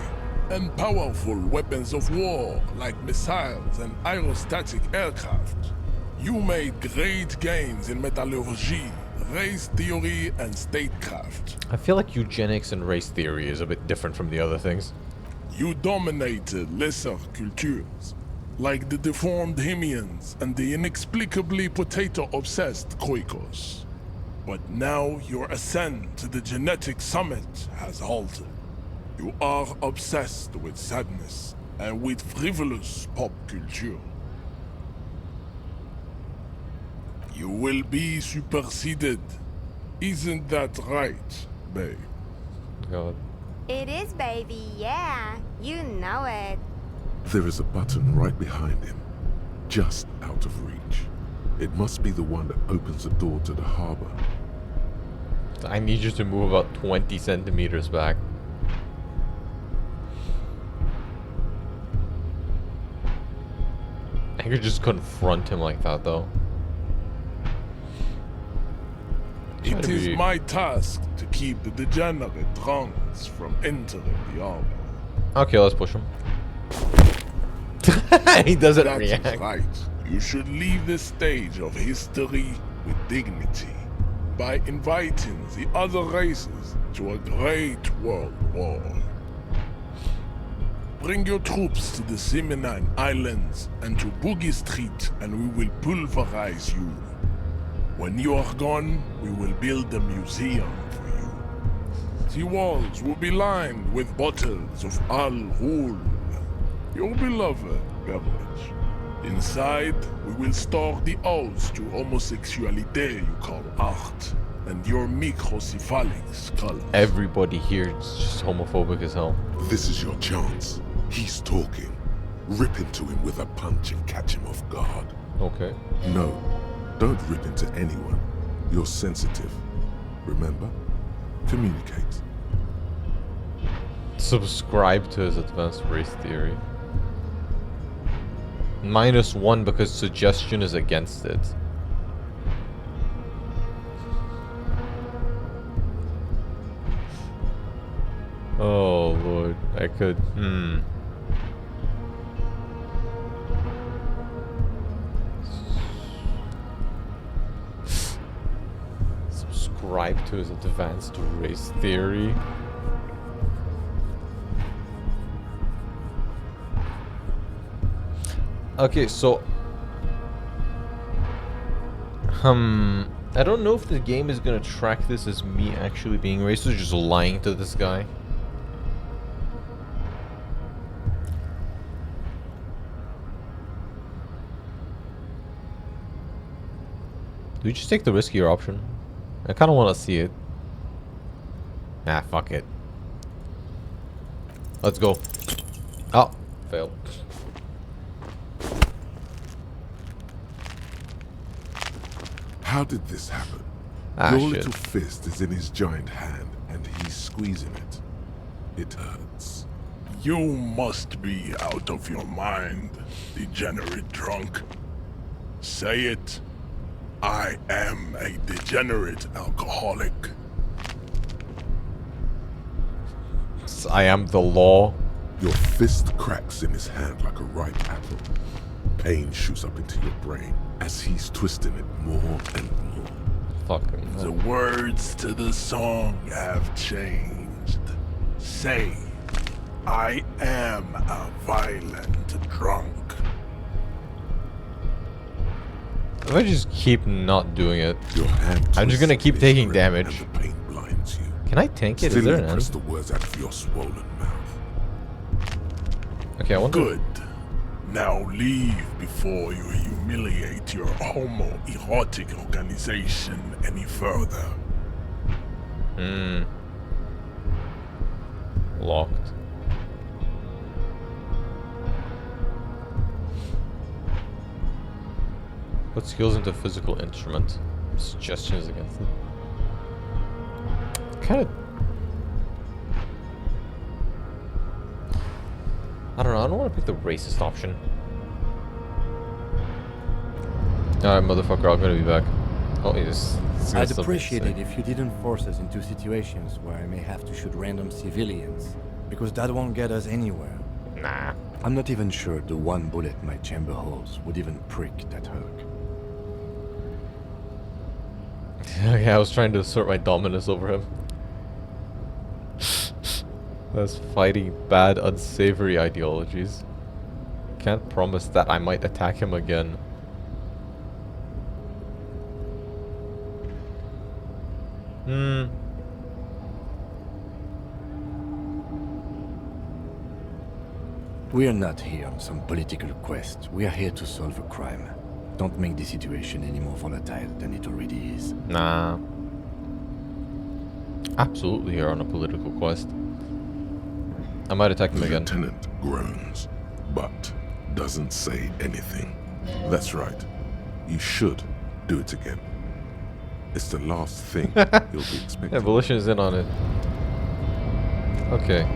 and powerful weapons of war like missiles and aerostatic aircraft. You made great gains in metallurgy, race theory, and statecraft. I feel like eugenics and race theory is a bit different from the other things. You dominated lesser cultures, like the deformed Himians and the inexplicably potato-obsessed Khoikos. But now your ascent to the genetic summit has halted. You are obsessed with sadness and with frivolous pop culture. You will be superseded. Isn't that right, babe? God. It is, baby, yeah. You know it. There is a button right behind him, just out of reach. It must be the one that opens the door to the harbor. I need you to move about 20 centimeters back. I could just confront him like that, though. It is my task to keep the degenerate drunks from entering the harbor. Okay, let's push him. He doesn't That react. is right. You should leave the stage of history with dignity by inviting the other races to a great world war. Bring your troops to the Seminine Islands and to Boogie Street, and we will pulverize you. When you are gone, we will build a museum for you. The walls will be lined with bottles of Al Ghul, your beloved beverage. Inside, we will store the odes to homosexuality you call art, and your microcephalic skull. Everybody here is just homophobic as hell. This is your chance. He's talking. Rip into him with a punch and catch him off guard. Okay. No, don't rip into anyone. You're sensitive. Remember? Communicate. Subscribe to his advanced race theory. -1 because suggestion is against it. Oh lord, I could. Subscribe to his advanced race theory. Okay, so I don't know if the game is gonna track this as me actually being racist or just lying to this guy. Do we just take the riskier option? I kind of want to see it. Ah, fuck it. Let's go. Oh, failed. How did this happen? Ah, Your shit. little fist is in his giant hand, and he's squeezing it. It hurts. You must be out of your mind, degenerate drunk. Say it. I am a degenerate alcoholic. I am the law. Your fist cracks in his hand like a ripe apple. Pain shoots up into your brain as he's twisting it more and more. Fucking hell. The words to the song have changed. Say, I am a violent drunk. If I just keep not doing it, Your hand I'm just gonna twists keep in his taking grip damage. and the pain blinds you. Can I tank it? Is Still there you an press end? the words out of your swollen mouth. Okay, I wonder. Good. Now leave before you humiliate your homoerotic organization any further. Locked. Put skills into physical instrument. Suggestions against it. Kind of. I don't know. I don't want to pick the racist option. Alright, motherfucker. I'm gonna be back. Oh, he's. I'd appreciate it if you didn't force us into situations where I may have to shoot random civilians because that won't get us anywhere. Nah. I'm not even sure the one bullet my chamber holds would even prick that Herc. Yeah, I was trying to assert my dominance over him. That's fighting bad, unsavory ideologies. Can't promise that I might attack him again. We are not here on some political quest. We are here to solve a crime. Don't make the situation any more volatile than it already is. Nah. Absolutely here on a political quest. I might attack him The again. lieutenant groans, but doesn't say anything. That's right. You should do it again. It's the last thing you'll be expecting. Evolution is in on it. Okay.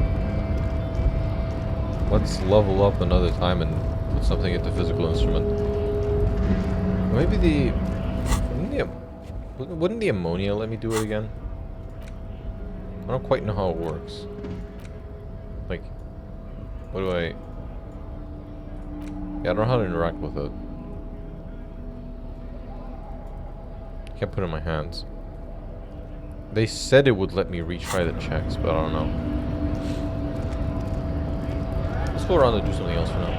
Let's level up another time and put something into physical instrument. Maybe wouldn't the ammonia let me do it again? I don't quite know how it works. Like, what do I... Yeah, I don't know how to interact with it. Can't put it in my hands. They said it would let me retry the checks, but I don't know. Let's go around and do something else for now.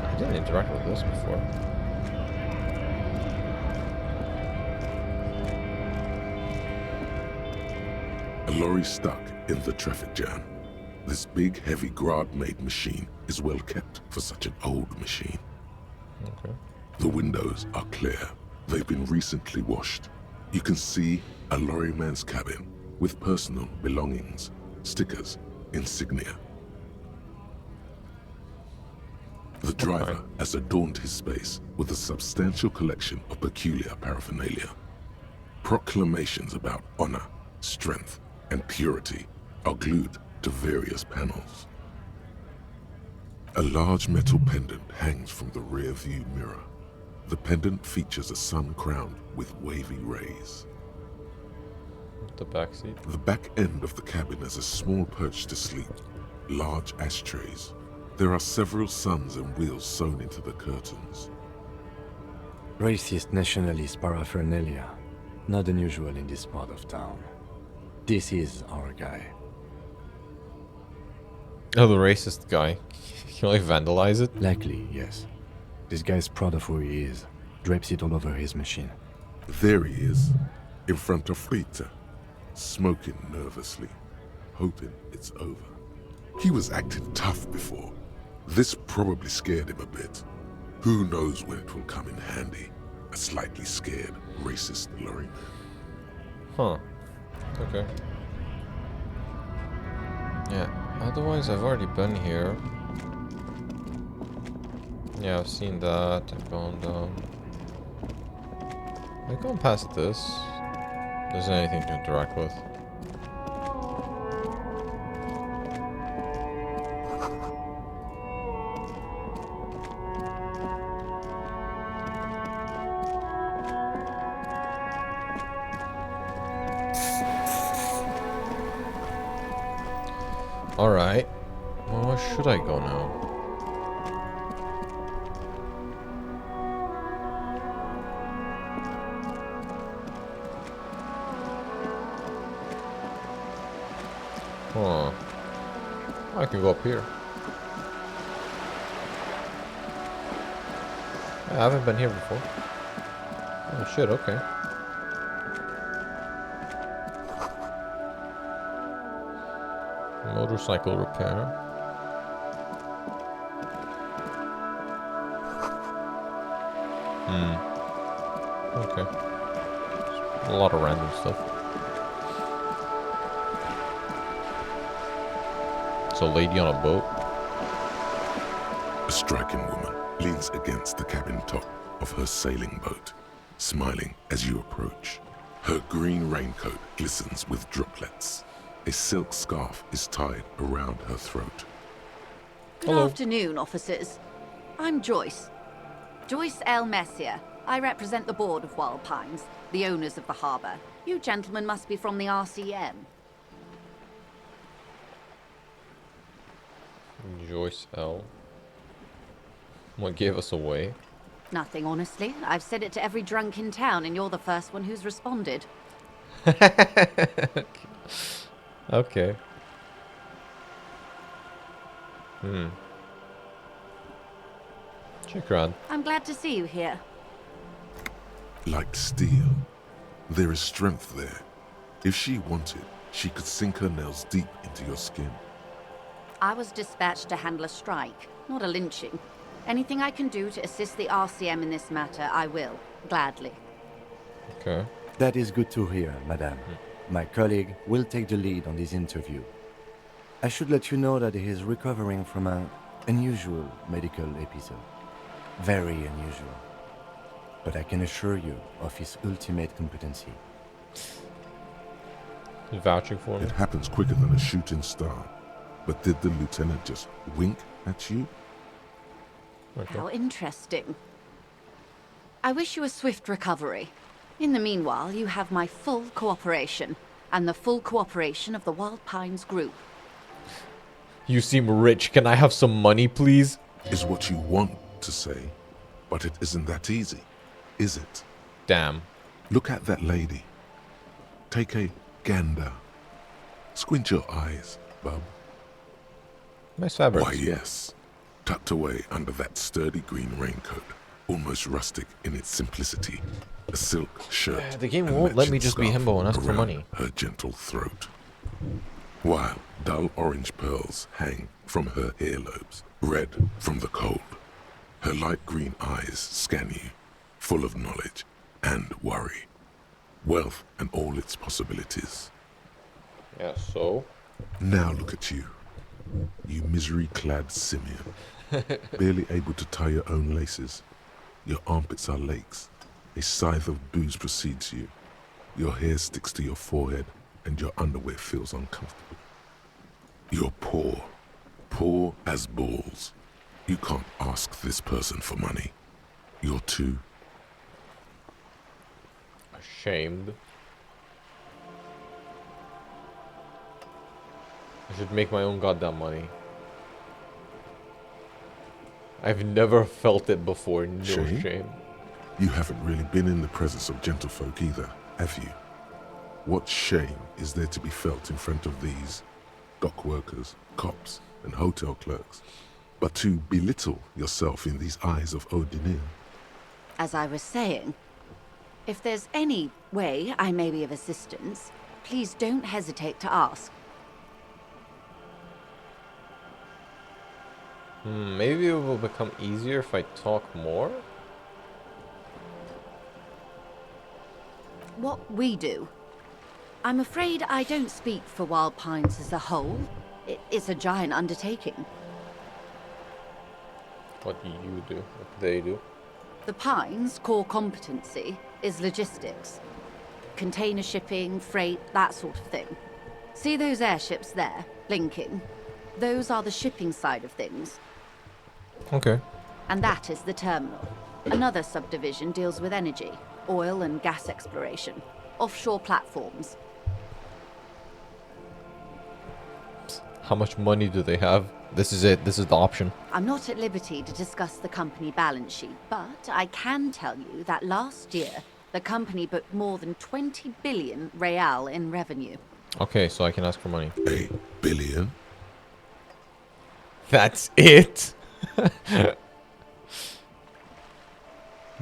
I didn't interact with this before. A lorry stuck in the traffic jam. This big, heavy Grad-made machine is well kept for such an old machine. Okay. The windows are clear. They've been recently washed. You can see a lorryman's cabin with personal belongings, stickers, insignia. The driver has adorned his space with a substantial collection of peculiar paraphernalia. Proclamations about honor, strength, and purity are glued to various panels. A large metal pendant hangs from the rear view mirror. The pendant features a sun crowned with wavy rays. The back seat. The back end of the cabin has a small perch to sleep, large ashtrays. There are several suns and wheels sewn into the curtains. Racist nationalist paraphernalia. Not unusual in this part of town. This is our guy. Oh, the racist guy. Can I vandalize it? Likely, yes. This guy's proud of who he is. Drapes it all over his machine. There he is, in front of Rita, smoking nervously, hoping it's over. He was acting tough before. This probably scared him a bit. Who knows when it will come in handy? A slightly scared, racist lorryman. Huh. Okay. Yeah, otherwise I've already been here. Yeah, I've seen that. I've gone down. I've gone past this. There's anything to interact with. Alright. Well, where should I go now? Huh. I can go up here. I haven't been here before. Oh shit, okay. Motorcycle repair. Okay. A lot of random stuff. It's a lady on a boat. A striking woman leans against the cabin top of her sailing boat, smiling as you approach. Her green raincoat glistens with droplets. A silk scarf is tied around her throat. Good afternoon, officers. I'm Joyce. Joyce L. Messier. I represent the board of Wild Pines, the owners of the harbour. You gentlemen must be from the RCM. Joyce L. What gave us away? Nothing, honestly. I've said it to every drunk in town, and you're the first one who's responded. Okay. Check around. I'm glad to see you here. Like steel, there is strength there. If she wanted, she could sink her nails deep into your skin. I was dispatched to handle a strike, not a lynching. Anything I can do to assist the RCM in this matter, I will. Gladly. Okay. That is good to hear, madame. My colleague will take the lead on this interview. I should let you know that he is recovering from an unusual medical episode. Very unusual. But I can assure you of his ultimate competency. You're vouching for me? It happens quicker than a shooting star. But did the lieutenant just wink at you? Okay. How interesting. I wish you a swift recovery. In the meanwhile, you have my full cooperation, and the full cooperation of the Wild Pines Group. You seem rich. Can I have some money, please? Is what you want to say, but it isn't that easy, is it? Damn. Look at that lady. Take a gander. Squint your eyes, bub. Nice fabric. Why, yes. Tucked away under that sturdy green raincoat, almost rustic in its simplicity, a silk shirt. The game and won't let me matching just be scarf Himbo and ask for around money. her gentle throat. While dull orange pearls hang from her earlobes, red from the cold. Her light green eyes scan you, full of knowledge and worry. Wealth and all its possibilities. Yeah, so? Now look at you. You misery-clad simian. Barely able to tie your own laces. Your armpits are lakes. A scythe of booze precedes you. Your hair sticks to your forehead, and your underwear feels uncomfortable. You're poor. Poor as balls. You can't ask this person for money. You're too... ashamed. I should make my own goddamn money. I've never felt it before. No shame. You haven't really been in the presence of gentlefolk either, have you? What shame is there to be felt in front of these dock workers, cops, and hotel clerks, but to belittle yourself in these eyes of Odinir? As I was saying, if there's any way I may be of assistance, please don't hesitate to ask. Maybe it will become easier if I talk more? What we do. I'm afraid I don't speak for Wild Pines as a whole. It's a giant undertaking. What do you do? What do they do? The Pines' core competency is logistics. Container shipping, freight, that sort of thing. See those airships there, blinking? Those are the shipping side of things. Okay. And that is the terminal. Another subdivision deals with energy, oil and gas exploration, offshore platforms. How much money do they have? This is it. This is the option. I'm not at liberty to discuss the company balance sheet, but I can tell you that last year, the company booked more than 20 billion real in revenue. Okay, so I can ask for money. A billion? That's it? The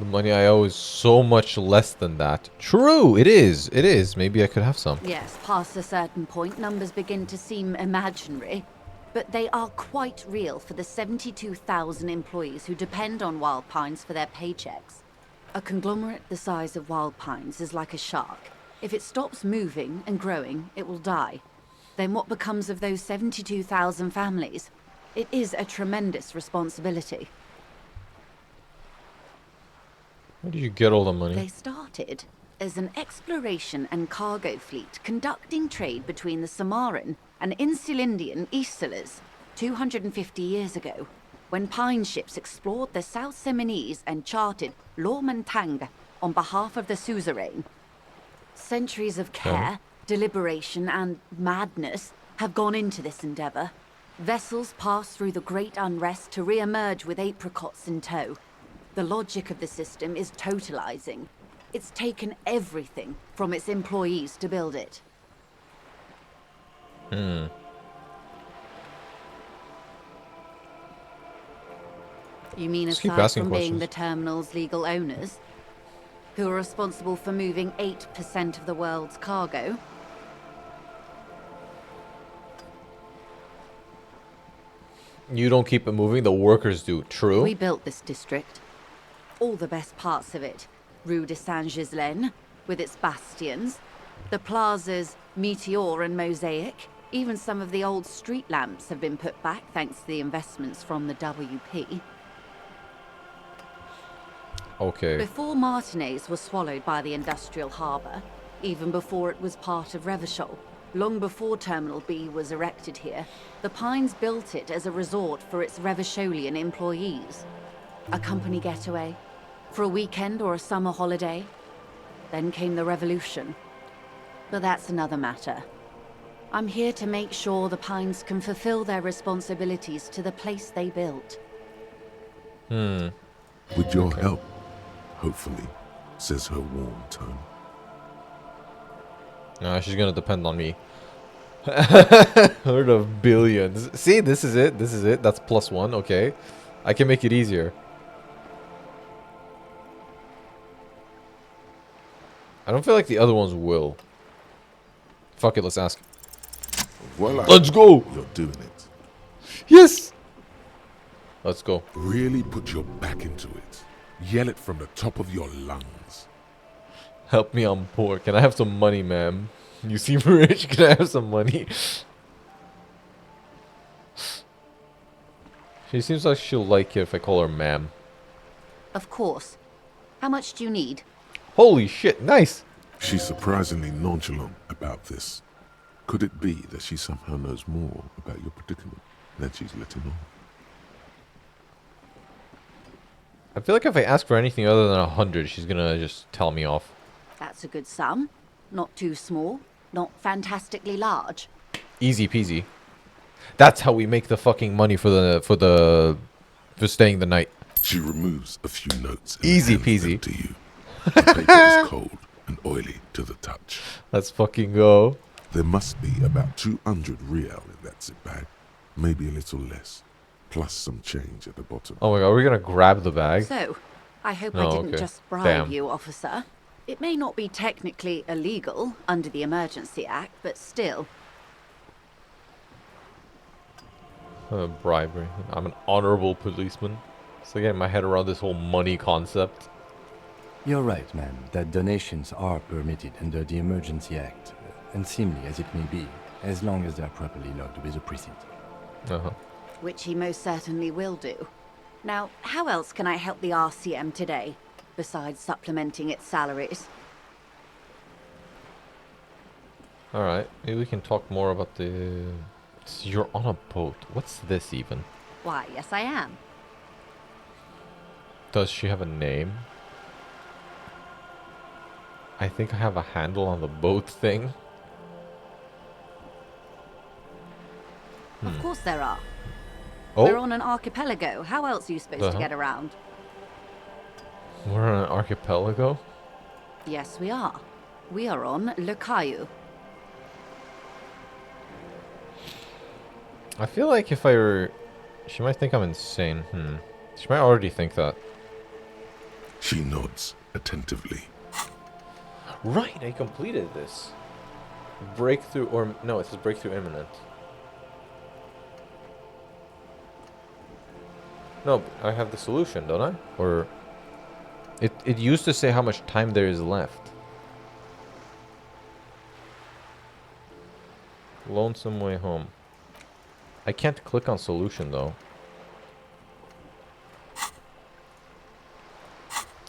money I owe is so much less than that. True, it is. It is. Maybe I could have some. Yes, past a certain point, numbers begin to seem imaginary. But they are quite real for the 72,000 employees who depend on Wild Pines for their paychecks. A conglomerate the size of Wild Pines is like a shark. If it stops moving and growing, it will die. Then what becomes of those 72,000 families? It is a tremendous responsibility. Where did you get all the money? They started as an exploration and cargo fleet conducting trade between the Samaran and Insulindian Isolas 250 years ago, when pine ships explored the South Seminese and charted Lomantang on behalf of the suzerain. Centuries of care, deliberation, and madness have gone into this endeavor. Vessels pass through the great unrest to re-emerge with apricots in tow. The logic of the system is totalizing. It's taken everything from its employees to build it. You mean Just keep aside asking from being questions. the terminal's legal owners, who are responsible for moving 8% of the world's cargo? You don't keep it moving, the workers do. True. We built this district. All the best parts of it. Rue de Saint-Ghislain, with its bastions. The plazas Meteor and Mosaic. Even some of the old street lamps have been put back thanks to the investments from the WP. Okay. Before Martinez was swallowed by the industrial harbour, even before it was part of Revachol, long before Terminal B was erected here, the Pines built it as a resort for its Revacholian employees. A company getaway, for a weekend or a summer holiday. Then came the revolution. But that's another matter. I'm here to make sure the Pines can fulfill their responsibilities to the place they built. With your help, hopefully, says her warm tone. Nah, she's gonna depend on me. Heard of billions. See, this is it. This is it. That's +1. Okay. I can make it easier. I don't feel like the other ones will. Fuck it, let's ask. Voila. Let's go! You're doing it. Yes! Let's go. Really put your back into it. Yell it from the top of your lungs. Help me, I'm poor. Can I have some money, ma'am? You seem rich. Can I have some money? She seems like she'll like it if I call her ma'am. Of course. How much do you need? Holy shit, nice! She's surprisingly nonchalant about this. Could it be that she somehow knows more about your predicament than she's letting on? I feel like if I ask for anything other than 100, she's gonna just tell me off. That's a good sum. Not too small, not fantastically large. Easy peasy. That's how we make the fucking money for staying the night. She removes a few notes and Easy hands them peasy. to you. The paper is cold and oily to the touch. Let's fucking go. There must be about 200 real in that zip bag. Maybe a little less. Plus some change at the bottom. Oh my god, we're gonna grab the bag. So, I hope Oh, I didn't okay. just bribe Damn. you, officer. It may not be technically illegal under the Emergency Act, but still. Bribery. I'm an honorable policeman. So getting my head around this whole money concept. You're right, ma'am, that donations are permitted under the Emergency Act, unseemly as it may be, as long as they are properly logged with the precinct. Uh-huh. Which he most certainly will do. Now, how else can I help the RCM today, besides supplementing its salaries? Alright, maybe we can talk more about the... You're on a boat. What's this even? Why, yes I am. Does she have a name? I think I have a handle on the boat thing. Of course there are. Oh, We're on an archipelago. How else are you supposed to Uh-huh. get around? we're on an archipelago? Yes, we are. We are on Le Caillou. I feel like if I were... She might think I'm insane. She might already think that. She nods attentively. Right, I completed this. Breakthrough, or no, it says breakthrough imminent. No, I have the solution, don't I? Or... It used to say how much time there is left. Lonesome way home. I can't click on solution though.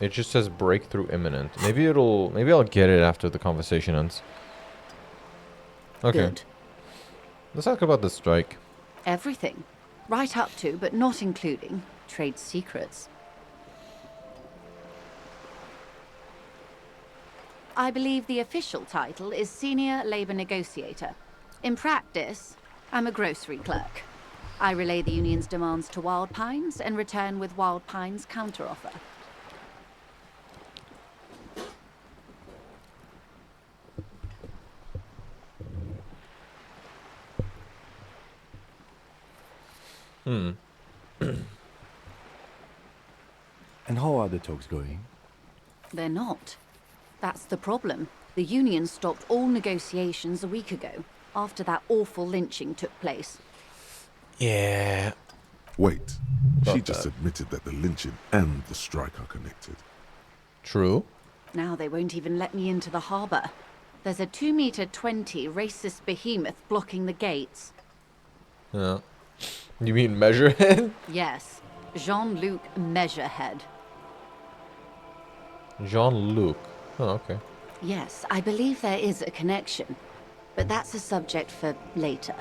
It just says breakthrough imminent. Maybe I'll get it after the conversation ends. Okay. Good. Let's talk about the strike. Everything. Right up to, but not including, trade secrets. I believe the official title is Senior Labor Negotiator. In practice, I'm a grocery clerk. I relay the union's demands to Wild Pines and return with Wild Pines' counteroffer. And how are the talks going? They're not. That's the problem. The union stopped all negotiations a week ago, after that awful lynching took place. Yeah. Wait, she Not just that. admitted that the lynching and the strike are connected. True. Now they won't even let me into the harbour. There's a 2-meter-20 racist behemoth blocking the gates. Yeah. You mean Measurehead? Yes, Jean-Luc Measurehead. Jean-Luc. Oh, okay. Yes, I believe there is a connection, but that's a subject for later.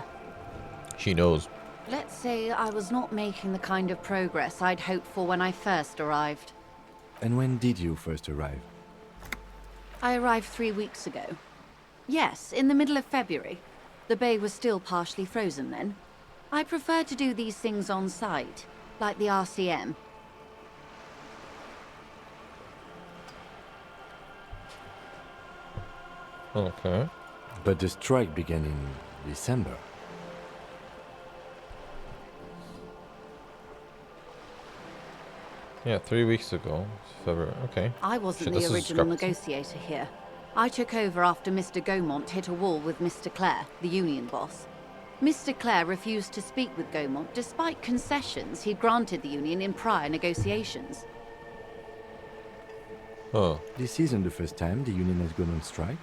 She knows. Let's say I was not making the kind of progress I'd hoped for when I first arrived. And when did you first arrive? I arrived 3 weeks ago. Yes, in the middle of February. The bay was still partially frozen then. I prefer to do these things on site, like the RCM. Okay. But the strike began in December. Yeah, 3 weeks ago. February. Okay. I wasn't Shit, the this is original discrepancy. negotiator here. I took over after Mr. Gaumont hit a wall with Mr. Clare, the union boss. Mr. Clare refused to speak with Gaumont despite concessions he'd granted the union in prior negotiations. Oh. This isn't the first time the union has gone on strike.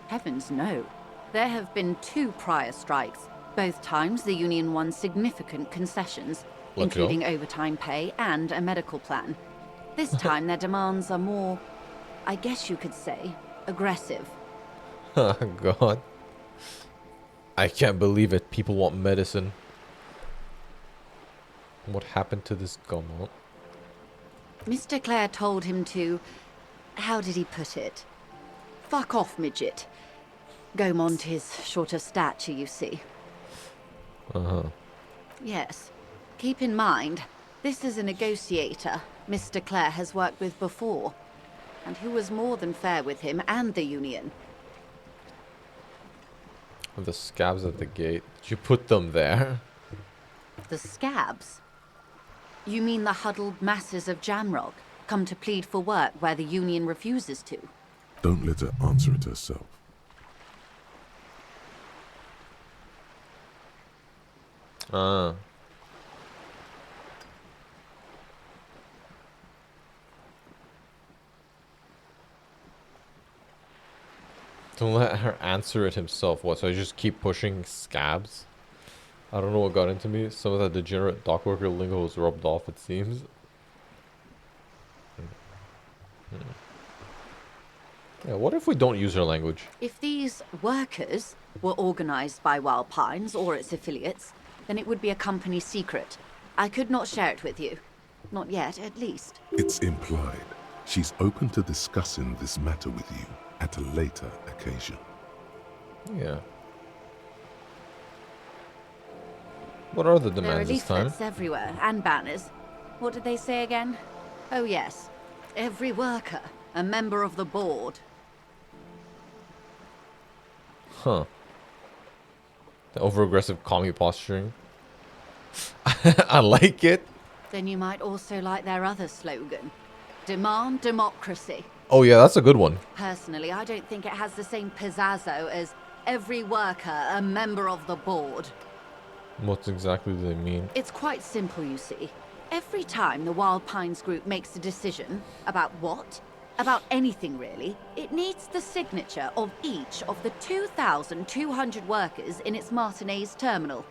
Heavens no. There have been 2 prior strikes. Both times the union won significant concessions, Let's go. including overtime pay and a medical plan. This time their demands are more, I guess you could say, aggressive. Oh, God. I can't believe it. People want medicine. What happened to this Gaumont? Mr. Clare told him to, how did he put it? Fuck off, midget. Gaumont is short of stature, you see. Uh-huh. Yes. Keep in mind, this is a negotiator Mr. Clare has worked with before, and who was more than fair with him and the union. The scabs at the gate. Did you put them there? The scabs? You mean the huddled masses of Jamrock, come to plead for work where the union refuses to? Don't let her answer it herself. Ah. Don't let her answer it himself. What, so I just keep pushing scabs? I don't know what got into me. Some of that degenerate dockworker lingo was rubbed off, it seems. Yeah, what if we don't use her language? If these workers were organized by Wild Pines or its affiliates, then it would be a company secret. I could not share it with you. Not yet, at least. It's implied. She's open to discussing this matter with you at a later occasion. Yeah. What are the There are demands this time? leaflets everywhere, and banners. What did they say again? Oh yes. Every worker, a member of the board. Huh. The over-aggressive commie posturing. I like it. Then you might also like their other slogan. Demand democracy. Oh yeah, that's a good one. Personally, I don't think it has the same pizzazzo as every worker, a member of the board. What exactly do they mean? It's quite simple, you see. Every time the Wild Pines group makes a decision about what? About anything really, it needs the signature of each of the 2,200 workers in its Martinez terminal.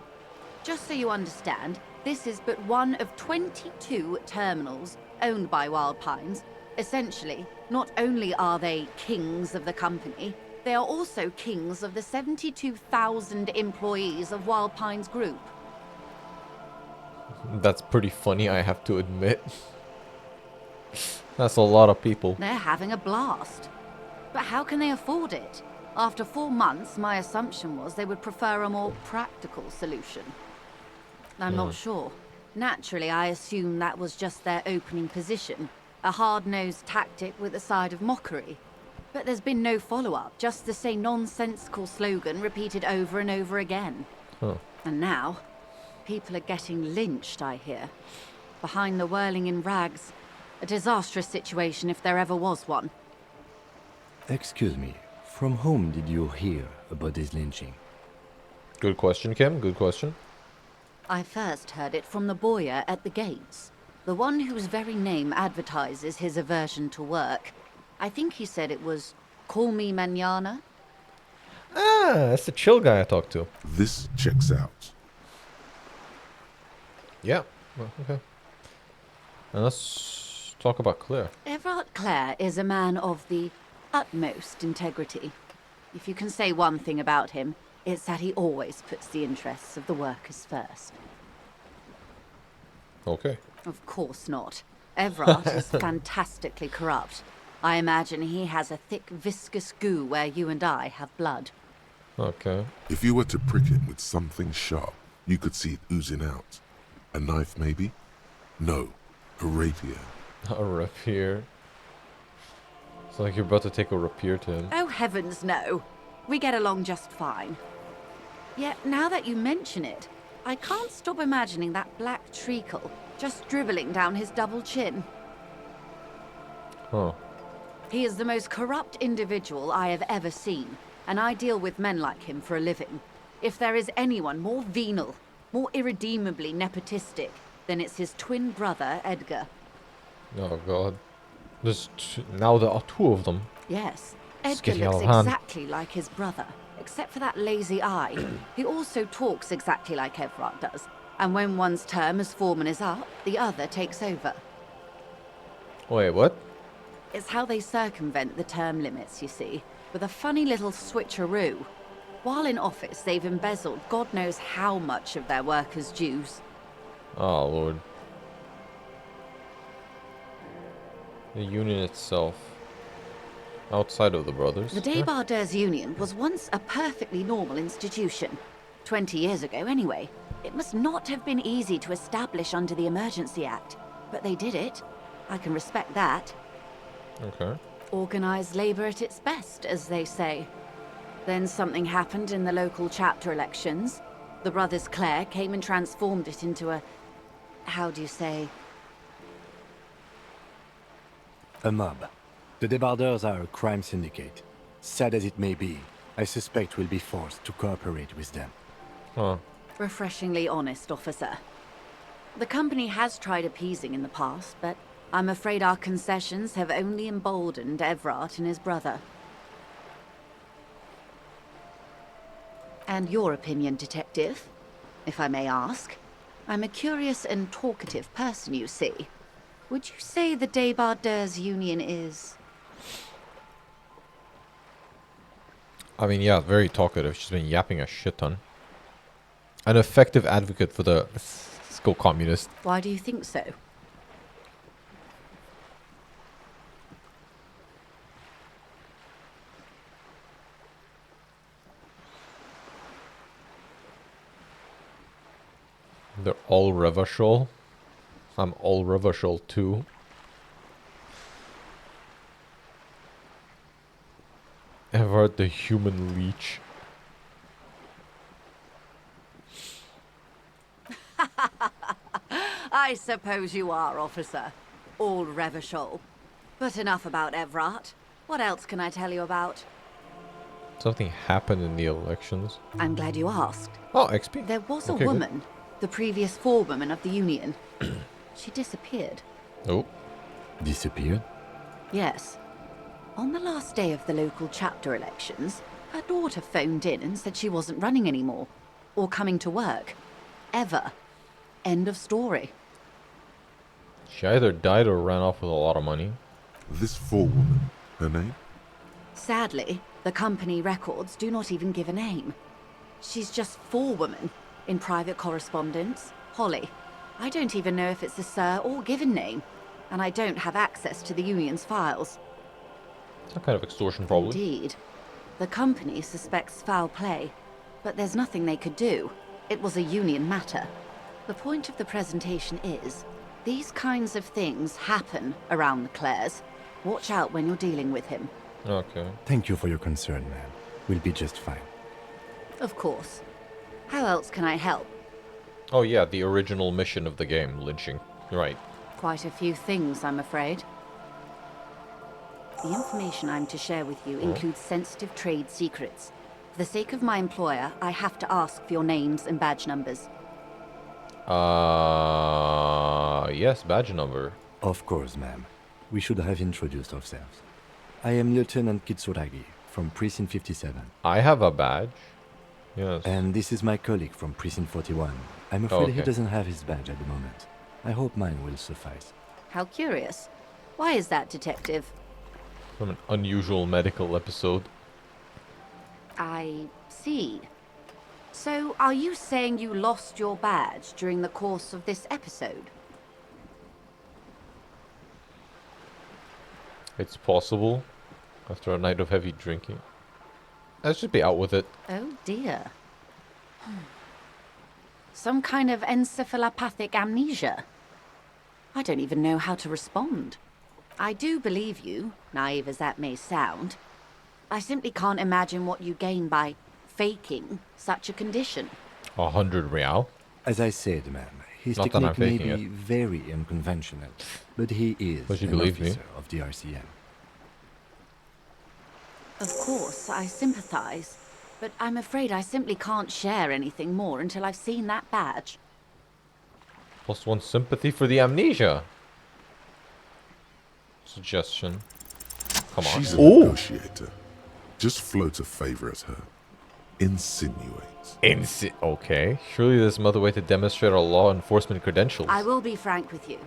Just so you understand, this is but one of 22 terminals owned by Wild Pines. Essentially, not only are they kings of the company, they are also kings of the 72,000 employees of Wild Pines Group. That's pretty funny, I have to admit. That's a lot of people. They're having a blast. But how can they afford it? After 4 months, my assumption was they would prefer a more practical solution. I'm not sure. Naturally, I assume that was just their opening position. A hard-nosed tactic with a side of mockery. But there's been no follow-up, just the same nonsensical slogan repeated over and over again. Huh. And now, people are getting lynched, I hear. Behind the whirling in rags. A disastrous situation if there ever was one. Excuse me, from whom did you hear about this lynching? Good question, Kim. Good question. I first heard it from the bowyer at the gates. The one whose very name advertises his aversion to work. I think he said it was, "Call me mañana." Ah, that's the chill guy I talked to. This checks out. Yeah. Well, okay. And let's talk about Claire. Everard Clare is a man of the utmost integrity. If you can say one thing about him, it's that he always puts the interests of the workers first. Okay. Of course not. Everard is fantastically corrupt. I imagine he has a thick, viscous goo where you and I have blood. Okay. If you were to prick him with something sharp, you could see it oozing out. A knife, maybe? No, a rapier. A rapier. It's like you're about to take a rapier to him. Oh, heavens no. We get along just fine. Yet, now that you mention it, I can't stop imagining that black treacle just dribbling down his double chin. Huh. He is the most corrupt individual I have ever seen, and I deal with men like him for a living. If there is anyone more venal, more irredeemably nepotistic, then it's his twin brother, Edgar. Oh, God. Now there are two of them. Yes, It's Edgar getting out looks of hand. exactly like his brother, except for that lazy eye. He also talks exactly like Everard does, and when one's term as foreman is up, the other takes over. Wait, what? It's how they circumvent the term limits, you see, with a funny little switcheroo. While in office, they've embezzled God knows how much of their workers' dues. Oh, Lord. The union itself. Outside of the brothers. The Débardeurs Union was once a perfectly normal institution. 20 years ago, anyway. It must not have been easy to establish under the Emergency Act, but they did it. I can respect that. Okay. Organized labor at its best, as they say. Then something happened in the local chapter elections. The brothers Clare came and transformed it into a... how do you say? A mob. The Débardeurs are a crime syndicate. Sad as it may be, I suspect we'll be forced to cooperate with them. Huh. Refreshingly honest, officer. The company has tried appeasing in the past, but I'm afraid our concessions have only emboldened Everard and his brother. And your opinion, detective, if I may ask? I'm a curious and talkative person, you see. Would you say the Débardeurs Union is... I mean, yeah, very talkative. She's been yapping a shit ton. An effective advocate for the fiscal communist. Why do you think so? They're all Revachol. I'm all Revachol too. Everard the human leech. I suppose you are, officer. All Revachol. But enough about Everard. What else can I tell you about? Something happened in the elections. I'm glad you asked. Oh, XP. There was Okay, a good. woman, the previous forewoman of the Union. She disappeared. Oh. Disappeared? Yes. On the last day of the local chapter elections, her daughter phoned in and said she wasn't running anymore. Or coming to work. Ever. End of story. She either died or ran off with a lot of money. This forewoman, her name? Sadly, the company records do not even give a name. She's just forewoman in private correspondence. Holly. I don't even know if it's a sir or given name. And I don't have access to the Union's files. Some kind of extortion, probably. Indeed. The company suspects foul play, but there's nothing they could do. It was a Union matter. The point of the presentation is, these kinds of things happen around the Clares. Watch out when you're dealing with him. Okay. Thank you for your concern, ma'am. We'll be just fine. Of course. How else can I help? Oh yeah, the original mission of the game, lynching. Right. Quite a few things, I'm afraid. The information I'm to share with you includes sensitive trade secrets. For the sake of my employer, I have to ask for your names and badge numbers. Yes, badge number. Of course, ma'am. We should have introduced ourselves. I am Lieutenant Kitsuragi from Precinct 57. I have a badge. Yes. And this is my colleague from Precinct 41. I'm afraid he okay. doesn't have his badge at the moment. I hope mine will suffice. How curious. Why is that, Detective? From an unusual medical episode. I see. So, are you saying you lost your badge during the course of this episode? It's possible. After a night of heavy drinking. Let's just be out with it. Oh dear. Some kind of encephalopathic amnesia. I don't even know how to respond. I do believe you, naive as that may sound. I simply can't imagine what you gain by faking such a condition. 100 real. As I said, ma'am, his Not that I'm technique may faking be very unconventional, but he is But you an believe me? officer of the RCM. Of course, I sympathize, but I'm afraid I simply can't share anything more until I've seen that badge. +1 sympathy for the amnesia. Suggestion. Come on. She's a negotiator. Just float a favor at her. Insinuates. Okay. Surely there's some other way to demonstrate our law enforcement credentials. I will be frank with you.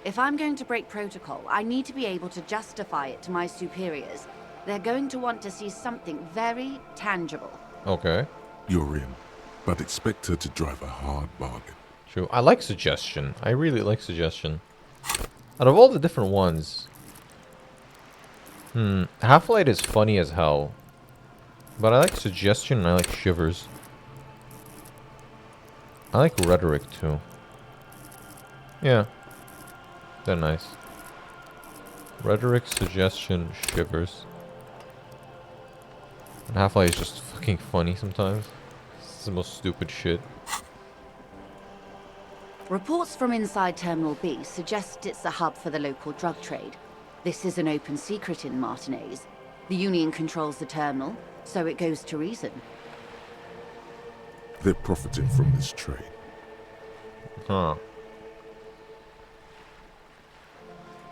If I'm going to break protocol, I need to be able to justify it to my superiors. They're going to want to see something very tangible. Okay. You're in, but expect her to drive a hard bargain. True. I like suggestion. I really like suggestion. Out of all the different ones... Half-Light is funny as hell. But I like suggestion and I like shivers. I like rhetoric too. Yeah. They're nice. Rhetoric, suggestion, shivers. And Half-Life is just fucking funny sometimes. It's the most stupid shit. Reports from inside Terminal B suggest it's a hub for the local drug trade. This is an open secret in Martinez. The Union controls the terminal, so it goes to reason. They're profiting from this trade. Huh.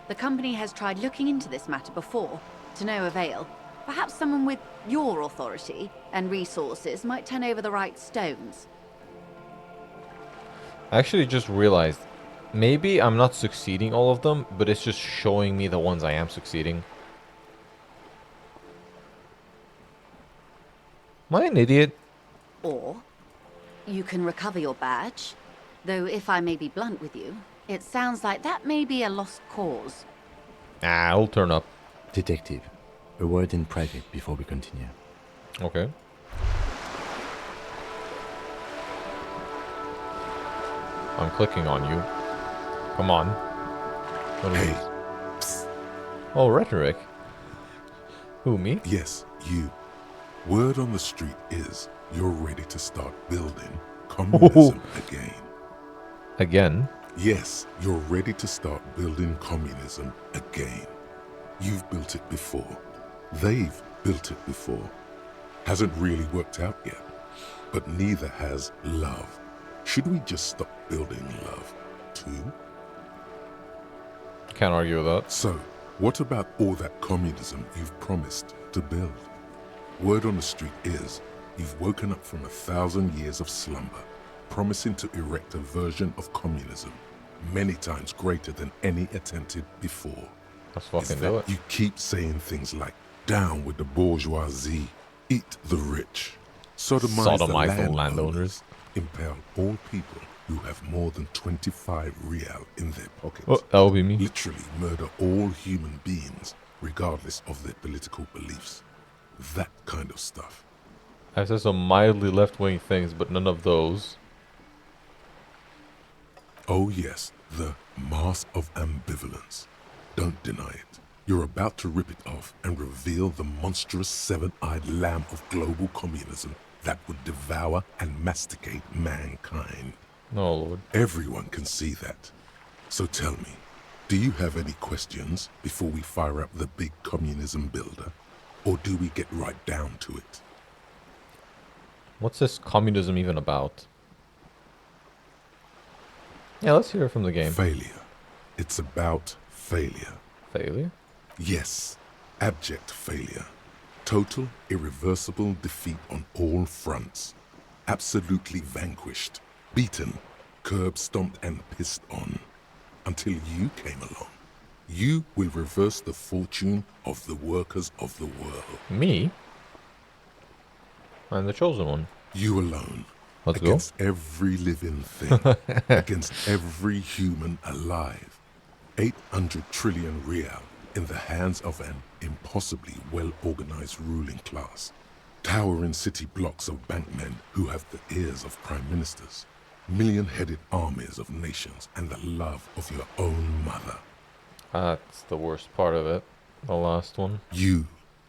The company has tried looking into this matter before, to no avail. Perhaps someone with your authority and resources might turn over the right stones. I actually just realized, maybe I'm not succeeding all of them, but it's just showing me the ones I am succeeding. Am I an idiot? Or, you can recover your badge. Though if I may be blunt with you, it sounds like that may be a lost cause. Ah, I'll turn up. Detective, a word in private before we continue. Okay. I'm clicking on you. Come on. What is this? Oh, rhetoric. Who, me? Yes, you. Word on the street is you're ready to start building communism again. Again? Yes, you're ready to start building communism again. You've built it before. They've built it before. Hasn't really worked out yet. But neither has love. Should we just stop building love, too? Can't argue with that. So, what about all that communism you've promised to build? Word on the street is you've woken up from 1,000 years of slumber, promising to erect a version of communism many times greater than any attempted before. Let's fucking do it. You keep saying things like, down with the bourgeoisie, eat the rich, sodomize the landowners, impale all people who have more than 25 real in their pockets. Oh, that will be me. Literally murder all human beings, regardless of their political beliefs. That kind of stuff. I said some mildly left-wing things, but none of those. Oh yes, the mask of ambivalence. Don't deny it. You're about to rip it off and reveal the monstrous seven-eyed lamb of global communism that would devour and masticate mankind. No, Lord. Everyone can see that. So tell me, do you have any questions before we fire up the big communism builder? Or do we get right down to it? What's this communism even about? Yeah, let's hear it from the game. Failure. It's about failure. Failure? Yes, abject failure. Total, irreversible defeat on all fronts. Absolutely vanquished, beaten, curb-stomped and pissed on. Until you came along. You will reverse the fortune of the workers of the world. Me? I'm the chosen one. You alone. Let's against every living thing. Against every human alive. 800 trillion real in the hands of an impossibly well-organized ruling class. Towering city blocks of bankmen who have the ears of prime ministers. Million-headed armies of nations and the love of your own mother. That's the worst part of it. The last one. You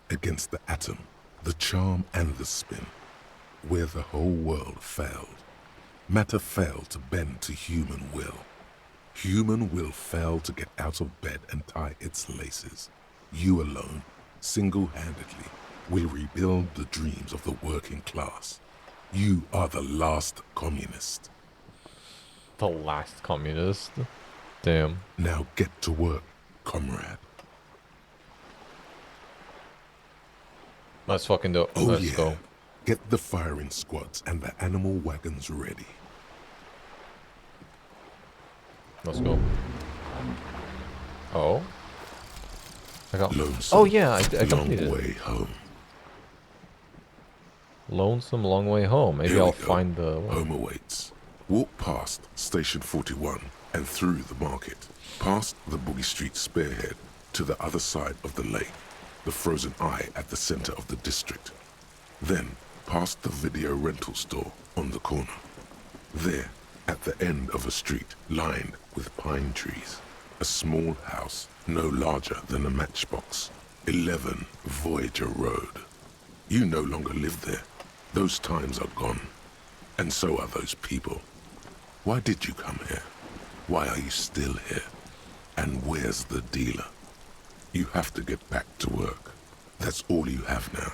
against the atom, the charm and the spin. Where the whole world failed. Matter failed to bend to human will. Human will failed to get out of bed and tie its laces. You alone, single-handedly, will rebuild the dreams of the working class. You are the last communist. The last communist? Damn. Now get to work, comrade. Let's fucking do it. Oh, Let's yeah. go. Get the firing squads and the animal wagons ready. Let's go. Oh? I got... Lonesome, oh yeah, I completed long it. way home. Lonesome long way home. Maybe Here I'll we go. find the... Home awaits. Walk past Station 41 and through the market, past the Boogie Street spearhead to the other side of the lake, the frozen eye at the center of the district. Then, past the video rental store on the corner. There, at the end of a street lined with pine trees, a small house no larger than a matchbox. 11 Voyager Road. You no longer live there. Those times are gone. And so are those people. Why did you come here? Why are you still here? And where's the dealer? You have to get back to work. That's all you have now.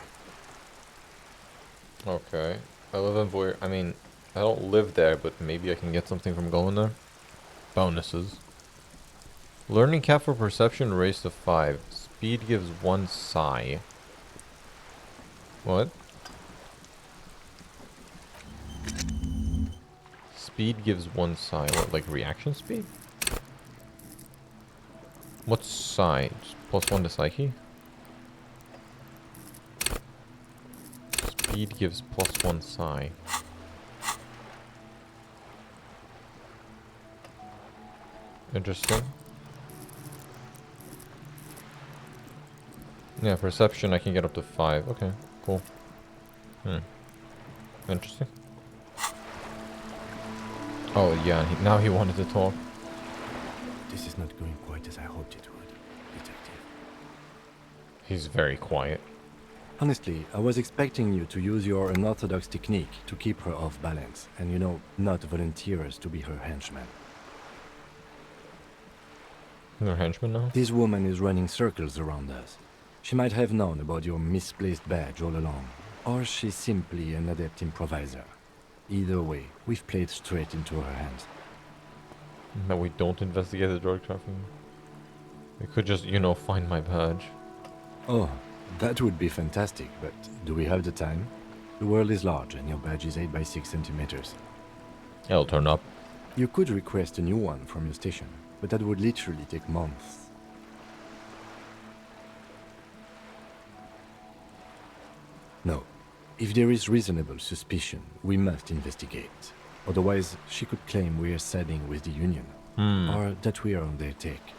Okay. I live in Voyager. I mean, I don't live there, but maybe I can get something from going there. Bonuses. Learning cap for perception raised to 5. Speed gives 1 psi. What? Speed gives 1 psi. What, like reaction speed? What's psi? Just +1 to psyche? Speed gives +1 psi. Interesting. Yeah, perception I can get up to 5. Okay, cool. Interesting. Oh yeah, now he wanted to talk. This is not going quite as I hoped it would, Detective. He's very quiet. Honestly, I was expecting you to use your unorthodox technique to keep her off balance, and you know, not volunteer us to be her henchman. Her henchman now? This woman is running circles around us. She might have known about your misplaced badge all along, or she's simply an adept improviser. Either way, we've played straight into her hands. That we don't investigate the drug trafficking. We could just, you know, find my badge. Oh, that would be fantastic, but do we have the time? The world is large and your badge is 8 by 6 centimeters. It'll turn up. You could request a new one from your station, but that would literally take months. No. If there is reasonable suspicion, we must investigate. Otherwise, she could claim we are siding with the Union, or that we are on their take.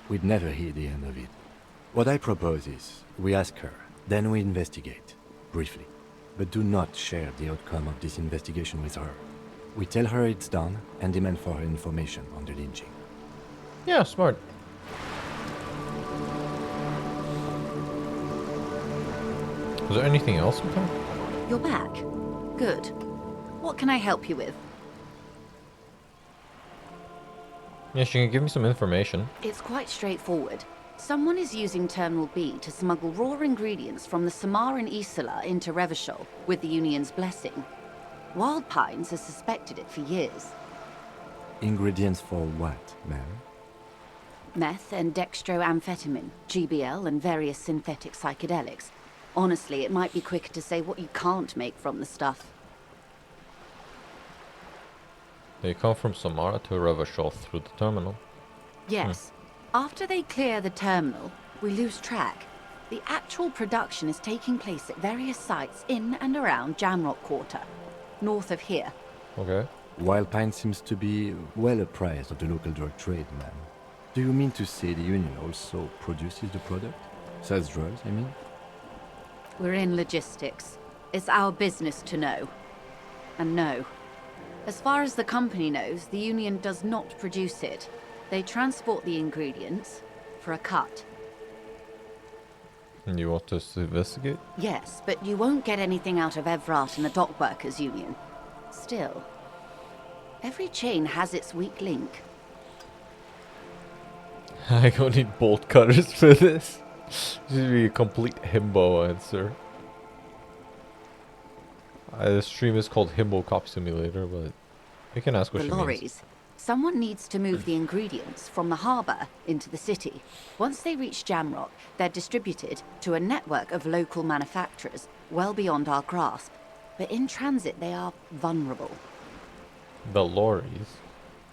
We'd never hear the end of it. What I propose is, we ask her, then we investigate, briefly. But do not share the outcome of this investigation with her. We tell her it's done and demand for her information on the lynching. Yeah, smart. Was there anything else with her? You're back. Good. What can I help you with? Yeah, she can give me some information. It's quite straightforward. Someone is using Terminal B to smuggle raw ingredients from the Samar and Isola into Revachol with the Union's blessing. Wild Pines has suspected it for years. Ingredients for what, ma'am? Meth and dextroamphetamine, GBL, and various synthetic psychedelics. Honestly, it might be quicker to say what you can't make from the stuff. They come from Samara to Revachol through the terminal. Yes. After they clear the terminal, we lose track. The actual production is taking place at various sites in and around Jamrock Quarter, north of here. Okay. Wild Pine seems to be well apprised of the local drug trade, ma'am. Do you mean to say the Union also produces the product? Sells drugs, I mean? We're in logistics. It's our business to know. And no. As far as the company knows, the Union does not produce it. They transport the ingredients for a cut. And you want us to investigate? Yes, but you won't get anything out of Evrat and the Dock Workers Union. Still, every chain has its weak link. I don't need bolt cutters for this. This would be a complete Himbo answer. The stream is called Himbo Cop Simulator, but you can ask what The she means. lorries. Someone needs to move the ingredients from the harbour into the city. Once they reach Jamrock, they're distributed to a network of local manufacturers, well beyond our grasp. But in transit, they are vulnerable. The lorries?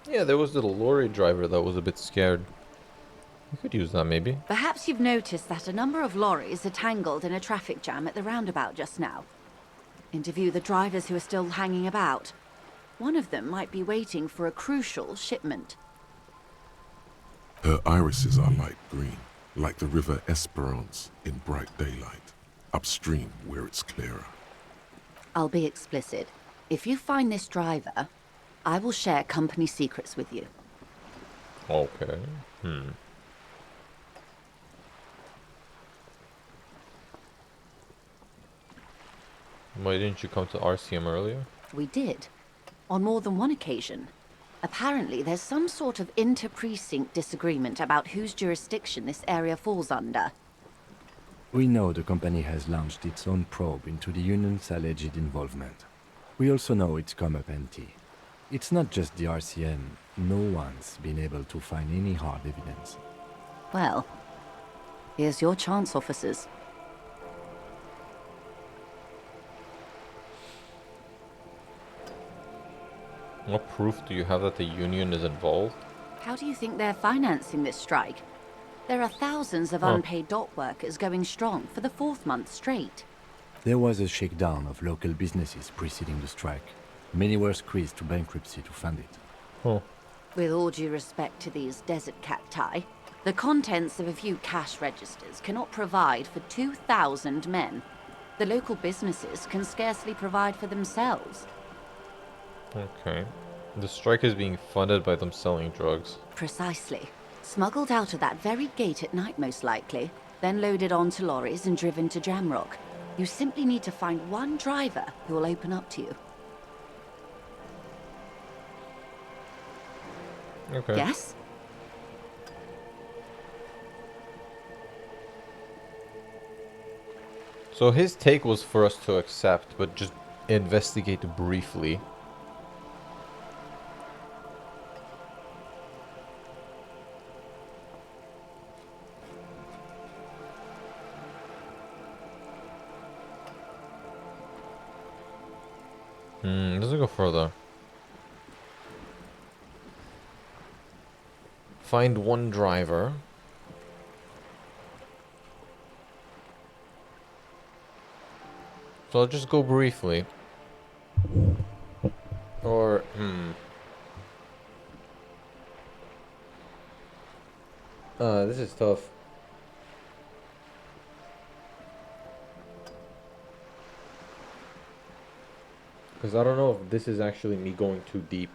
Yeah, there was the lorry driver that was a bit scared. You could use that, maybe. Perhaps you've noticed that a number of lorries are tangled in a traffic jam at the roundabout just now. Interview the drivers who are still hanging about. One of them might be waiting for a crucial shipment. Her irises are light green, like the river Esperance in bright daylight, upstream where it's clearer. I'll be explicit. If you find this driver, I will share company secrets with you. Okay. Why didn't you come to RCM earlier? We did. On more than one occasion. Apparently, there's some sort of inter-precinct disagreement about whose jurisdiction this area falls under. We know the company has launched its own probe into the Union's alleged involvement. We also know it's come up empty. It's not just the RCM. No one's been able to find any hard evidence. Well, here's your chance, officers. What proof do you have that the Union is involved? How do you think they're financing this strike? There are thousands of unpaid dock workers going strong for the 4th month straight. There was a shakedown of local businesses preceding the strike. Many were squeezed to bankruptcy to fund it. With all due respect to these desert cacti, the contents of a few cash registers cannot provide for 2,000 men. The local businesses can scarcely provide for themselves. Okay. The strike is being funded by them selling drugs. Precisely. Smuggled out of that very gate at night, most likely, then loaded onto lorries and driven to Jamrock. You simply need to find one driver who will open up to you. Okay. Yes? So his take was for us to accept, but just investigate briefly. Let's go further. Find one driver. So I'll just go briefly. Or, this is tough. Because I don't know if this is actually me going too deep.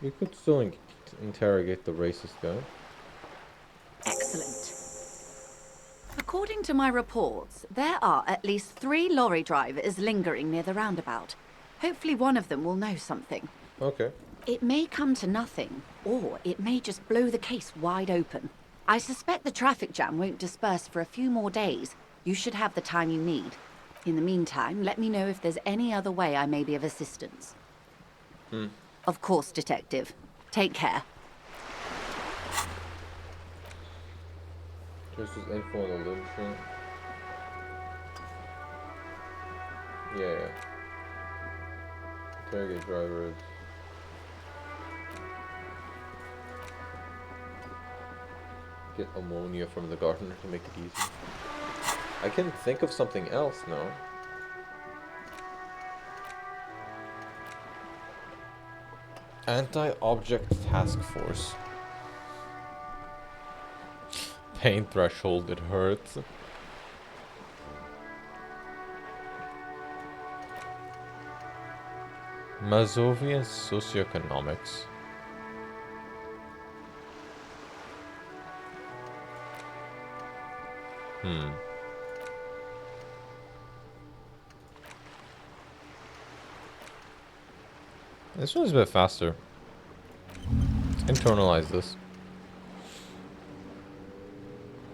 You could still interrogate the racist guy. Excellent. According to my reports, there are at least 3 lorry drivers lingering near the roundabout. Hopefully one of them will know something. Okay. It may come to nothing, or it may just blow the case wide open. I suspect the traffic jam won't disperse for a few more days. You should have the time you need. In the meantime, let me know if there's any other way I may be of assistance. Of course, Detective. Take care. Just as info on the limb thing. Yeah. Interrogate drivers. Get ammonia from the gardener to make it easy. I can think of something else now. Anti-object task force. Pain threshold, it hurts. Mazovian socioeconomics. This one's a bit faster. Let's internalize this.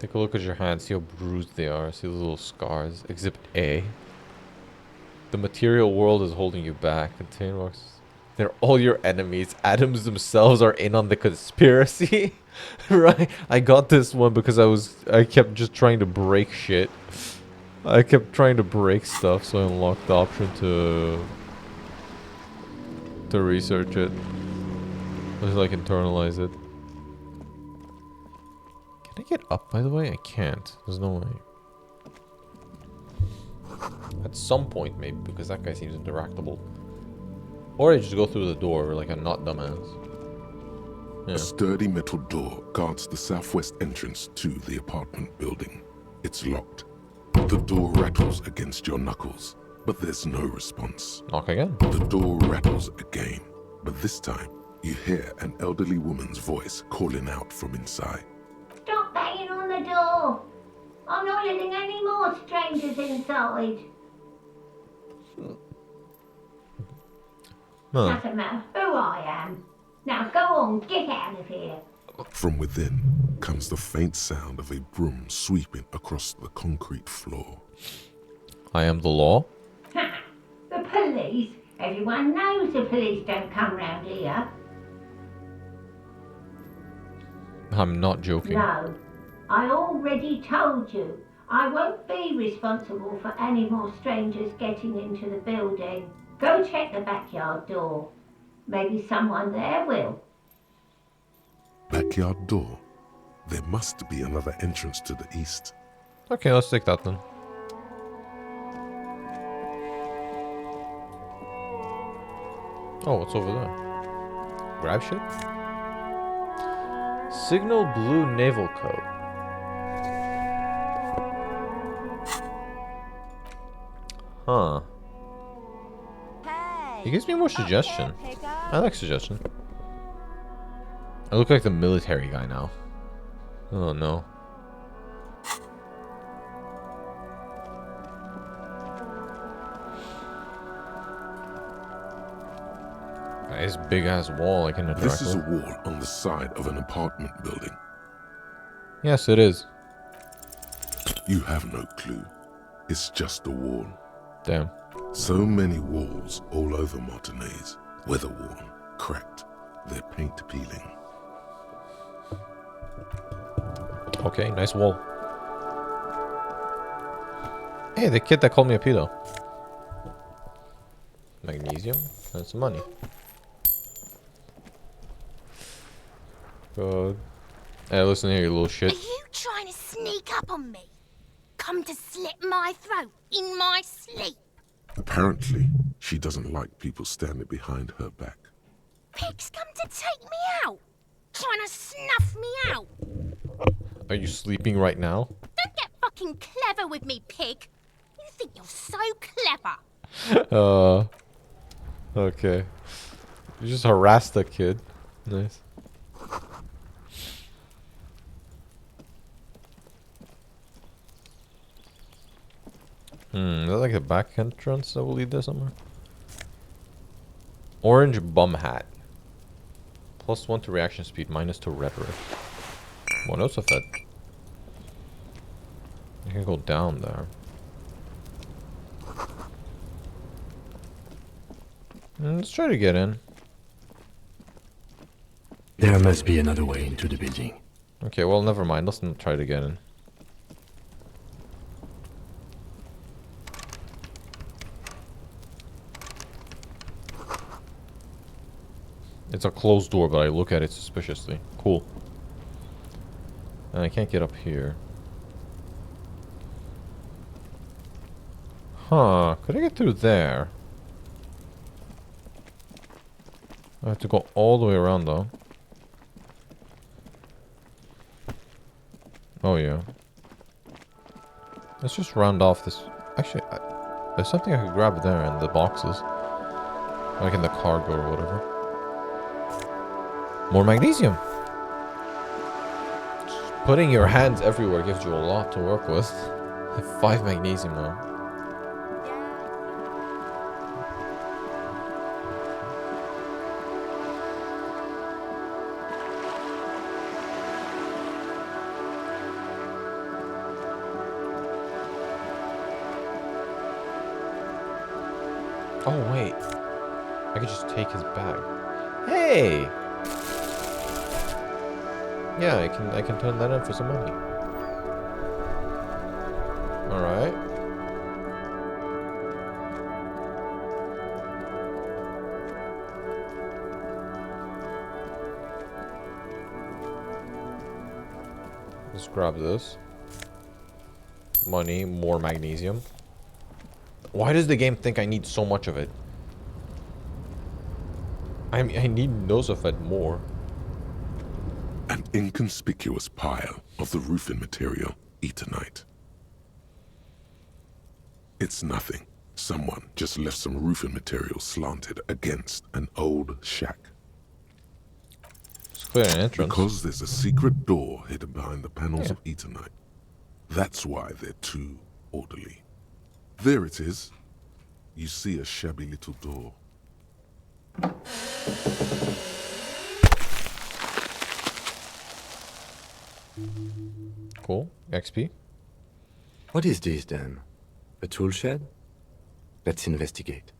Take a look at your hands, see how bruised they are, see those little scars. Exhibit A. The material world is holding you back. Contain marks. They're all your enemies. Atoms themselves are in on the conspiracy. Right? I got this one because I kept just trying to break shit. I kept trying to break stuff, so I unlocked the option to research it. Let's like internalize it. Can I get up, by the way? I can't. There's no way. At some point, maybe, because that guy seems interactable. Or I just go through the door like a not dumbass. Yeah. A sturdy metal door guards the southwest entrance to the apartment building. It's locked. The door rattles against your knuckles, but there's no response. Knock again. The door rattles again, but this time you hear an elderly woman's voice calling out from inside. Stop banging on the door! I'm not letting any more strangers inside. Doesn't matter who I am. Now go on, get out of here. From within comes the faint sound of a broom sweeping across the concrete floor. I am the law. Ha! The police? Everyone knows the police don't come round here. I'm not joking. No, I already told you. I won't be responsible for any more strangers getting into the building. Go check the backyard door. Maybe someone there will. Backyard door? There must be another entrance to the east. Okay, let's take that then. Oh, what's over there? Grab shit? Signal blue naval coat. Huh. He gives me more suggestion. I like suggestion. I look like the military guy now. Oh no. Nice big ass wall I can interact with. This is a wall on the side of an apartment building. Yes, it is. You have no clue. It's just a wall. Damn. So many walls all over Martinez. Weather-worn, cracked, their paint peeling. Okay, nice wall. Hey, the kid that called me a pedo. Magnesium? That's money. God. Hey, listen here, you little shit. Are you trying to sneak up on me? Come to slit my throat in my sleep? Apparently, she doesn't like people standing behind her back. Pigs come to take me out? Trying to snuff me out? Are you sleeping right now? Don't get fucking fucking clever with me, pig. You think you're so clever. Okay. You just harassed the kid. Nice. Is that like a back entrance that will lead there somewhere? Orange bum hat. +1 to reaction speed, -2 rhetoric. Well, no so fed. You can go down there. Let's try to get in. There must be another way into the building. Okay, well, never mind. Let's not try to get in. It's a closed door, but I look at it suspiciously. Cool. And I can't get up here. Huh. Could I get through there? I have to go all the way around, though. Oh, yeah. Let's just round off this. Actually, there's something I could grab there in the boxes. Like in the cargo or whatever. More magnesium. Just putting your hands everywhere gives you a lot to work with. I have 5 magnesium now. Oh wait, I could just take his bag. Hey! Yeah, I can turn that in for some money. All right. Let's grab this. Money, more magnesium. Why does the game think I need so much of it? I need Nosophed more. An inconspicuous pile of the roofing material, Eternite. It's nothing. Someone just left some roofing material slanted against an old shack. It's clear an entrance. Because there's a secret door hidden behind the panels Yeah. of Eternite. That's why they're too orderly. There it is. You see a shabby little door. Cool. XP. What is this then? A tool shed? Let's investigate.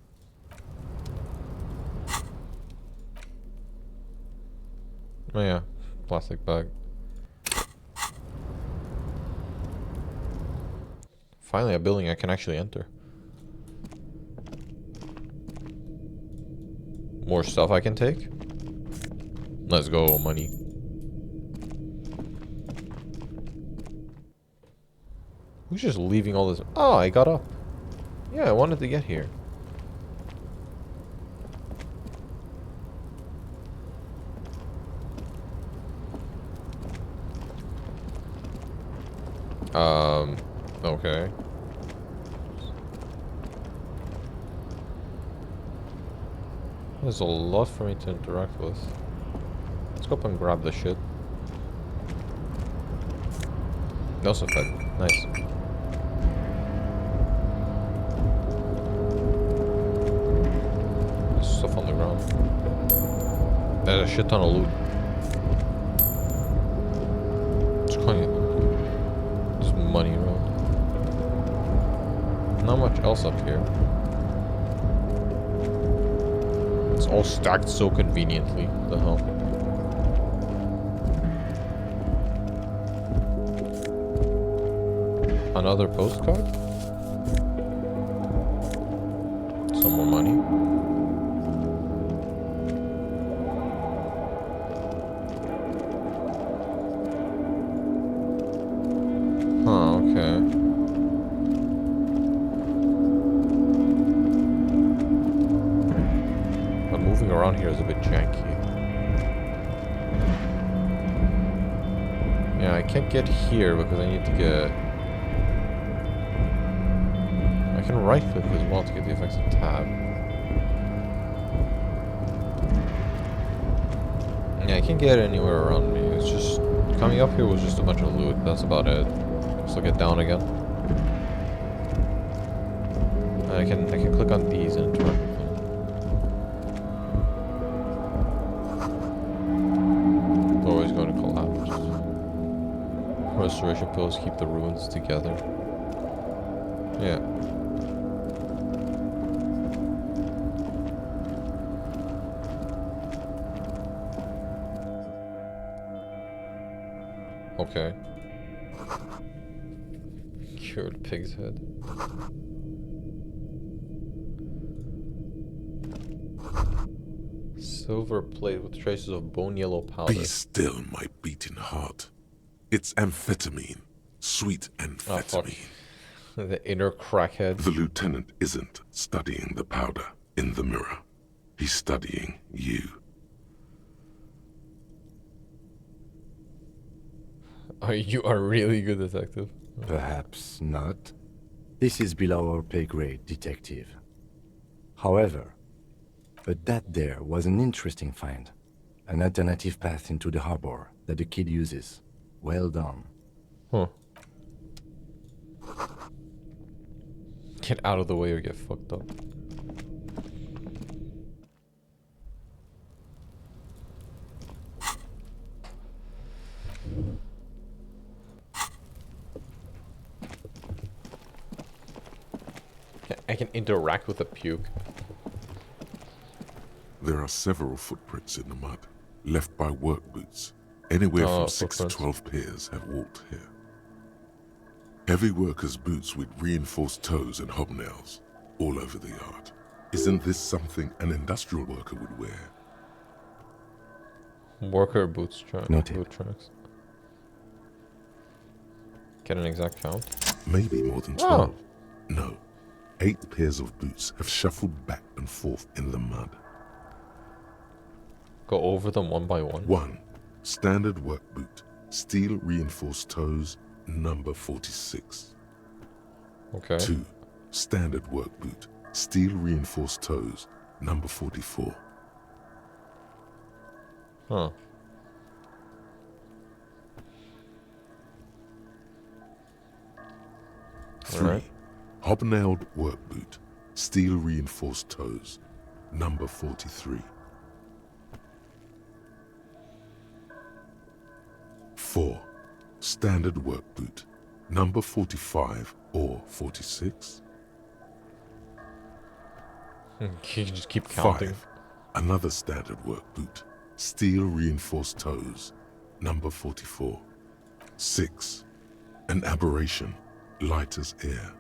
Oh yeah, plastic bag. Finally a building I can actually enter. More stuff I can take. Let's go, money. Who's just leaving all this? Oh, I got up. Yeah, I wanted to get here. Okay. There's a lot for me to interact with. Let's go up and grab the shit. Also fed. Nice. There's stuff on the ground. There's a shit ton of loot. It's kind of... There's money around. Not much else up here. It's all stacked so conveniently. The hell? Another postcard? Some more money. Huh, okay. But moving around here is a bit janky. Yeah, I can't get here because I need to get can right click as well to get the effects of tab. Yeah, I can't get anywhere around me. It's just coming up here was just a bunch of loot. That's about it. So get down again. And I can click on these and interact with them. It's always going to collapse. Restoration pills keep the ruins together. Yeah. Okay. Cured pig's head. Silver plate with traces of bone yellow powder. Be still, my beating heart. It's amphetamine. Sweet amphetamine. The inner crackhead. The lieutenant isn't studying the powder in the mirror. He's studying you. You are really good detective. Perhaps not. This is below our pay grade, detective. However, that there was an interesting find. An alternative path into the harbor that the kid uses. Well done. Huh. Get out of the way or get fucked up. I can interact with the puke. There are several footprints in the mud, left by work boots. Anywhere from 6 to 12 pairs have walked here. Heavy workers' boots with reinforced toes and hobnails, all over the yard. Isn't this something an industrial worker would wear? Worker boots Noted. boot tracks. Get an exact count? Maybe more than 12. No. 8 pairs of boots have shuffled back and forth in the mud. Go over them one by one. 1. Standard work boot. Steel reinforced toes, number 46. Okay. 2. Standard work boot. Steel reinforced toes, number 44. Huh. Three. Hobnailed work boot. Steel reinforced toes, number 43. 4. Standard work boot. Number 45 or 46. You can just keep counting. 5. Another standard work boot. Steel reinforced toes. Number 44. 6. An aberration. Light as air.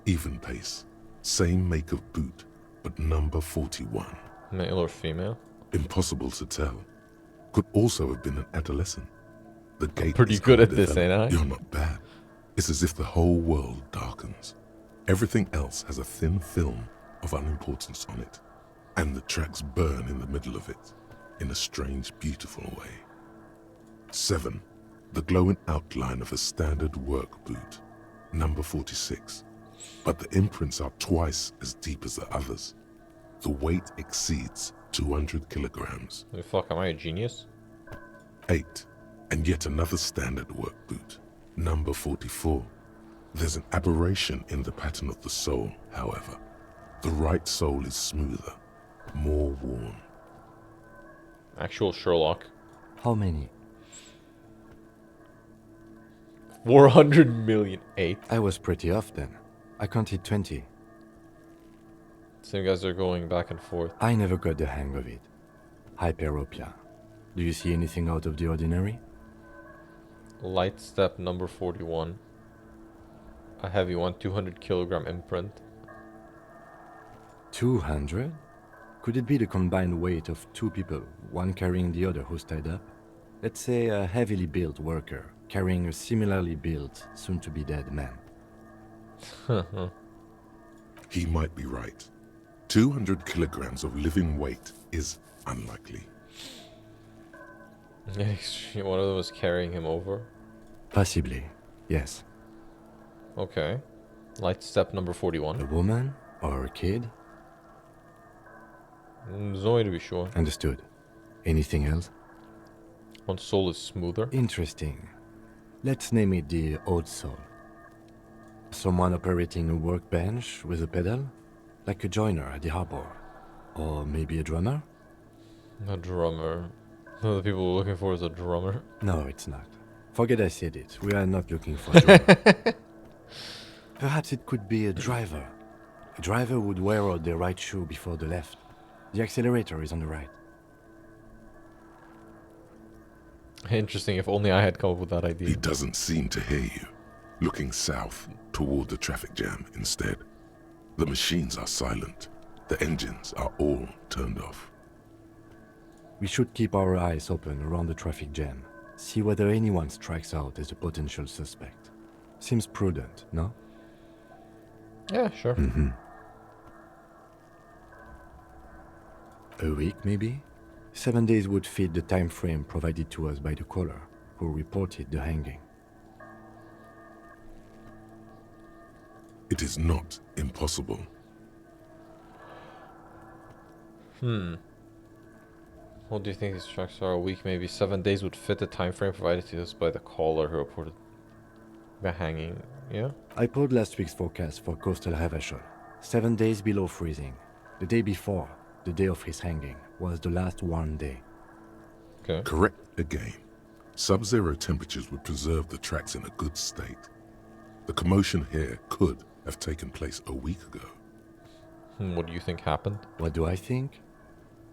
Even pace. Same make of boot, but number 41. Male or female? Impossible to tell. Could also have been an adolescent. The gate Pretty is good at this, undeveloped. ain't I? You're not bad. It's as if the whole world darkens. Everything else has a thin film of unimportance on it, and the tracks burn in the middle of it, in a strange, beautiful way. 7. The glowing outline of a standard work boot, number 46. But the imprints are twice as deep as the others. The weight exceeds 200 kilograms. The fuck, am I a genius? 8. And yet another standard work boot, number 44. There's an aberration in the pattern of the sole, however. The right sole is smoother, more worn. Actual Sherlock. How many? 400 million. 8. I was pretty off then. I counted 20. Same guys are going back and forth. I never got the hang of it. Hyperopia. Do you see anything out of the ordinary? Light step number 41. A heavy one, 200 kilogram imprint. 200? Could it be the combined weight of 2 people, one carrying the other who's tied up? Let's say a heavily built worker carrying a similarly built, soon-to-be-dead man. He might be right. 200 kilograms of living weight is unlikely. One of them was carrying him over? Possibly, yes. Okay. Light step number 41. A woman or a kid? Zoe to be sure. Understood. Anything else? One soul is smoother. Interesting. Let's name it the old soul. Someone operating a workbench with a pedal? Like a joiner at the harbor. Or maybe a drummer? A drummer. The people we're looking for is a drummer. No, it's not. Forget I said it. We are not looking for a drummer. Perhaps it could be a driver. A driver would wear out the right shoe before the left. The accelerator is on the right. Interesting, if only I had come up with that idea. He doesn't seem to hear you. Looking south toward the traffic jam instead. The machines are silent. The engines are all turned off. We should keep our eyes open around the traffic jam. See whether anyone strikes out as a potential suspect. Seems prudent, no? Yeah, sure. A week, maybe? 7 days would fit the time frame provided to us by the caller, who reported the hanging. It is not impossible. What do you think these tracks are? A week, maybe 7 days would fit the time frame provided to us by the caller who reported the hanging. Yeah? I pulled last week's forecast for coastal Havashol. 7 days below freezing. The day before, the day of his hanging, was the last warm day. Okay. Correct again. Sub-zero temperatures would preserve the tracks in a good state. The commotion here could have taken place a week ago. What do you think happened? What do I think?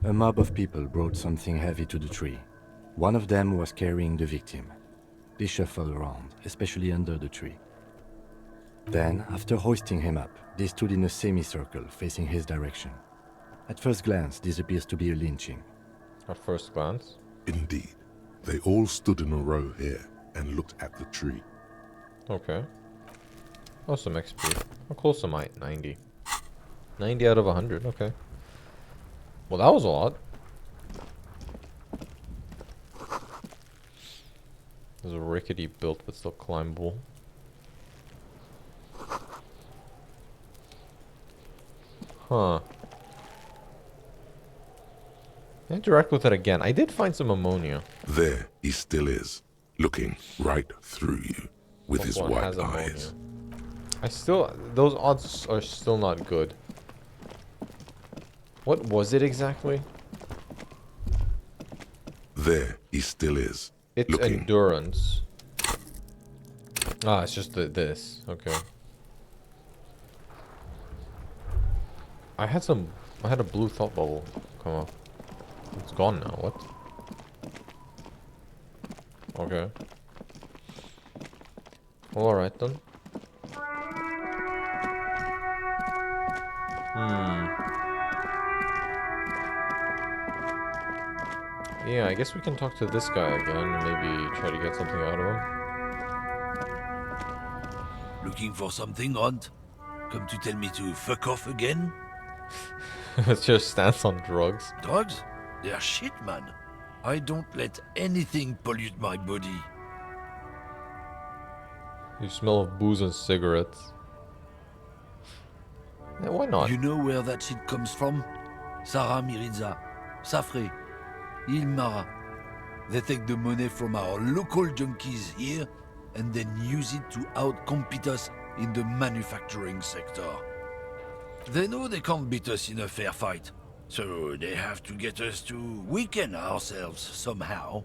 A mob of people brought something heavy to the tree. One of them was carrying the victim. They shuffled around, especially under the tree. Then, after hoisting him up, they stood in a semicircle facing his direction. At first glance, this appears to be a lynching. At first glance? Indeed. They all stood in a row here and looked at the tree. Okay. Oh, some XP. How close am I? 90. 90 out of 100, okay. Well, that was a lot. There's a rickety built but still climbable. Huh. Interact with it again. I did find some ammonia. There he still is, looking right through you with his One white has ammonia. eyes. Those odds are still not good. What was it exactly? There he still is, It's looking. endurance. Ah, it's just this. Okay. I had a blue thought bubble come up. It's gone now. What? Okay. Well, alright then. Yeah, I guess we can talk to this guy again and maybe try to get something out of him. Looking for something, Hunt? Come to tell me to fuck off again? It's your stance on drugs. Drugs? They're shit, man. I don't let anything pollute my body. You smell of booze and cigarettes. Yeah, why not? You know where that shit comes from? Sarah Miriza, Safre, Ilmara. They take the money from our local junkies here and then use it to outcompete us in the manufacturing sector. They know they can't beat us in a fair fight, so they have to get us to weaken ourselves somehow.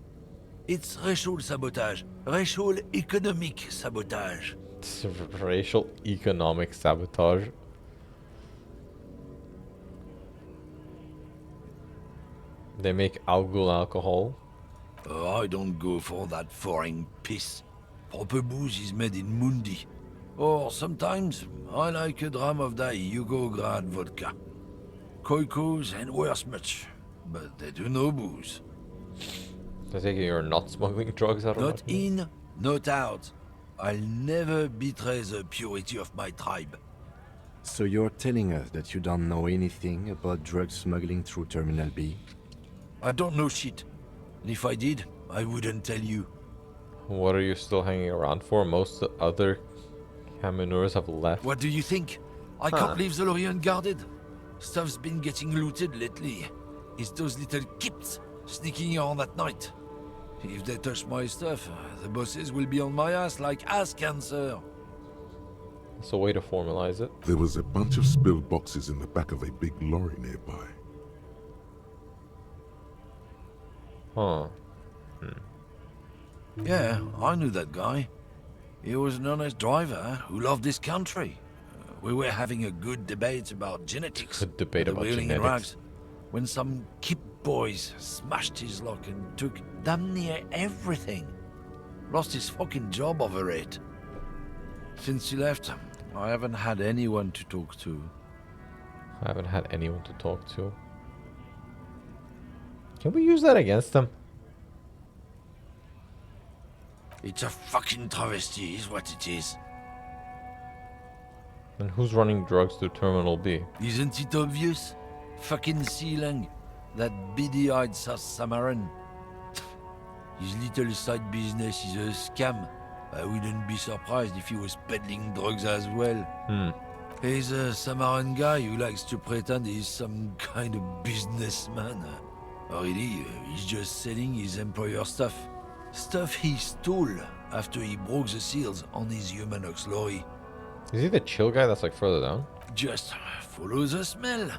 It's racial sabotage, racial economic sabotage. It's racial economic sabotage. They make algal alcohol. I don't go for that foreign piss. Proper booze is made in Mundi. Or sometimes, I like a dram of that Yugograd vodka. Koikos and worse much, but they do no booze. I take it you're not smuggling drugs out of Not in, not out. I'll never betray the purity of my tribe. So you're telling us that you don't know anything about drug smuggling through Terminal B? I don't know shit. And if I did, I wouldn't tell you. What are you still hanging around for? Most other Camineurs have left. What do you think? I can't leave the lorry unguarded. Stuff's been getting looted lately. It's those little kips sneaking around at night. If they touch my stuff, the bosses will be on my ass like ass cancer. That's a way to formalize it. There was a bunch of spilled boxes in the back of a big lorry nearby. Huh. Yeah, I knew that guy. He was an honest driver who loved this country. We were having a good debate about genetics. Good debate at the about Wheeling and genetics. Rags, when some kip boys smashed his lock and took damn near everything. Lost his fucking job over it. Since he left, I haven't had anyone to talk to. I haven't had anyone to talk to. Can we use that against them? It's a fucking travesty, is what it is. And who's running drugs through Terminal B? Isn't it obvious? Fucking Sealang, that beady-eyed South Samaran. His little side business is a scam. I wouldn't be surprised if he was peddling drugs as well. He's a Samaran guy who likes to pretend he's some kind of businessman. Really, he's just selling his employer stuff. Stuff he stole after he broke the seals on his Humanox lorry. Is he the chill guy that's like further down? Just follow the smell.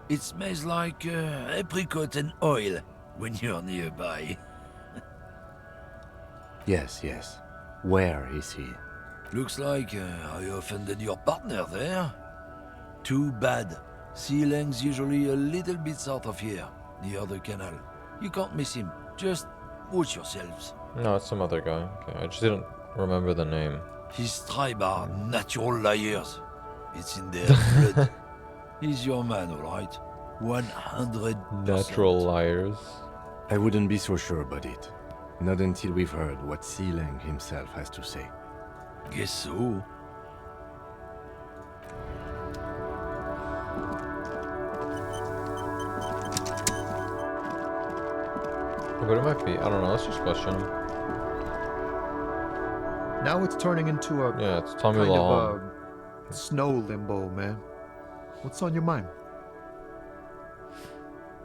It smells like apricot and oil when you're nearby. Yes, yes. Where is he? Looks like I offended your partner there. Too bad. Sealang's usually a little bit south of here, near the canal. You can't miss him. Just watch yourselves. No, it's some other guy. Okay, I just didn't remember the name. His tribe are natural liars. It's in their blood. He's your man, alright? 100%. Natural liars. I wouldn't be so sure about it. Not until we've heard what Sealang himself has to say. Guess so. But it might be. I don't know. Let's just question him. Now it's turning into a Yeah, it's Tommy kind Long. of a snow limbo, man. What's on your mind?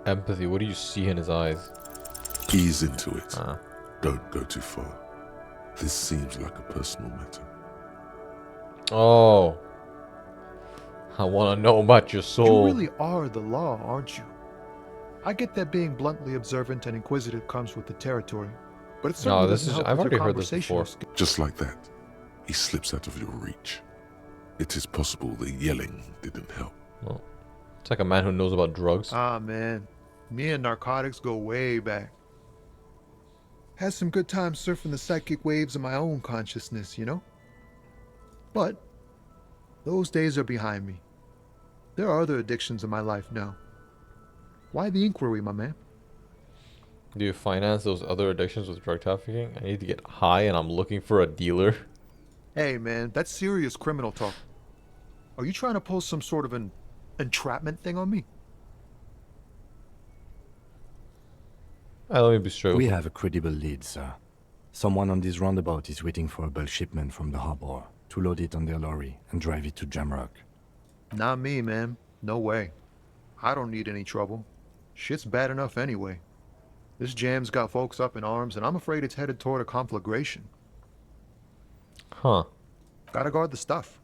Empathy. What do you see in his eyes? Ease into it. Don't go too far. This seems like a personal matter. Oh. I want to know about your soul. You really are the law, aren't you? I get that being bluntly observant and inquisitive comes with the territory, but it certainly doesn't help I've with already your heard this conversational before. skills. Just like that, he slips out of your reach. It is possible the yelling didn't help. Well, it's like a man who knows about drugs. Ah, man. Me and narcotics go way back. Had some good times surfing the psychic waves of my own consciousness, you know? But those days are behind me. There are other addictions in my life now. Why the inquiry, my man? Do you finance those other addictions with drug trafficking? I need to get high and I'm looking for a dealer. Hey, man, that's serious criminal talk. Are you trying to pull some sort of an entrapment thing on me? Let me be straight. We have a credible lead, sir. Someone on this roundabout is waiting for a bulk shipment from the harbor to load it on their lorry and drive it to Jamrock. Not me, man. No way. I don't need any trouble. Shit's bad enough anyway. This jam's got folks up in arms, and I'm afraid it's headed toward a conflagration. Huh. Gotta guard the stuff.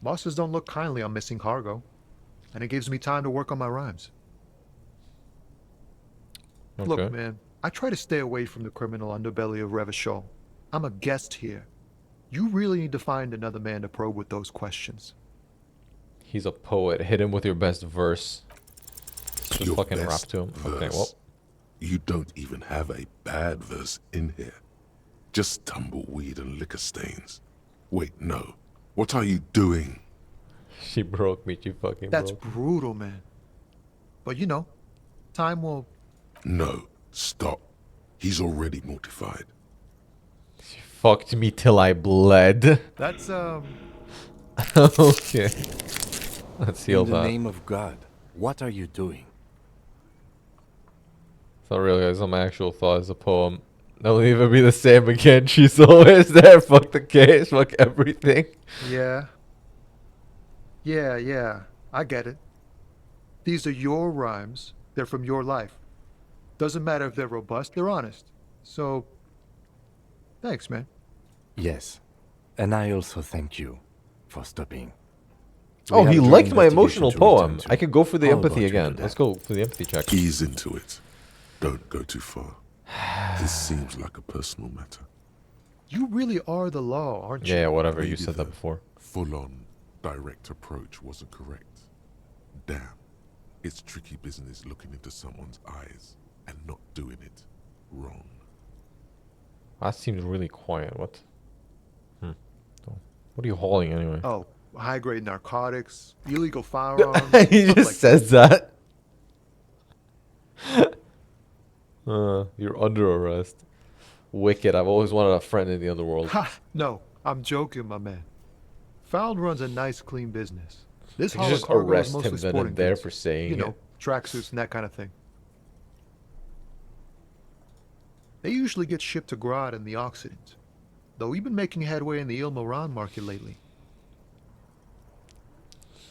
Bosses don't look kindly on missing cargo, and it gives me time to work on my rhymes. Okay. Look, man, I try to stay away from the criminal underbelly of Revachol. I'm a guest here. You really need to find another man to probe with those questions. He's a poet. Hit him with your best verse. Just Your fucking rap best to him. Okay, verse? well. You don't even have a bad verse in here. Just tumbleweed and liquor stains. Wait, no. What are you doing? She broke me. She fucking That's broke. brutal, man. But you know, time will... No, stop. He's already mortified. She fucked me till I bled. That's, Okay. Let's heal In the that. name of God, what are you doing? It's not really, it's not my actual thought. It's a poem. They'll never be the same again. She's always there. Fuck the case. Fuck everything. Yeah. Yeah. I get it. These are your rhymes. They're from your life. Doesn't matter if they're robust, they're honest. So, thanks, man. Yes. And I also thank you for stopping. Oh, We he have a liked my investigation emotional to return poem. to. I could go for the How empathy about you again. do Let's that? go for the empathy check. Ease into it. Don't go too far. This seems like a personal matter. You really are the law, aren't you? Yeah, whatever. You Maybe said that the before. Full-on, direct approach wasn't correct. Damn. It's tricky business looking into someone's eyes and not doing it wrong. That seems really quiet. What? Oh. What are you hauling anyway? Oh, high-grade narcotics, illegal firearms. He stuff just like says that. You're under arrest. Wicked. I've always wanted a friend in the underworld. Ha! No, I'm joking, my man. Found runs a nice, clean business. This You haul just of cargo is arrest him mostly then sporting and there goods. for saying You know, it. tracksuits and that kind of thing. They usually get shipped to Grad and the Occident, though we've been making headway in the Ilmoran market lately.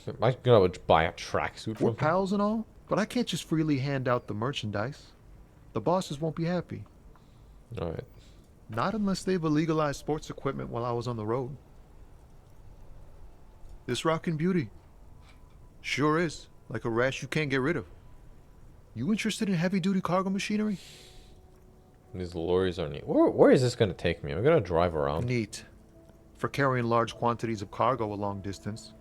Am I gonna buy a tracksuit from We're him? pals and all, but I can't just freely hand out the merchandise. The bosses won't be happy. Alright. Not unless they've illegalized sports equipment while I was on the road. This rockin' beauty. Sure is. Like a rash you can't get rid of. You interested in heavy-duty cargo machinery? These lorries are neat. Where is this gonna take me? I'm gonna drive around. Neat. For carrying large quantities of cargo a long distance.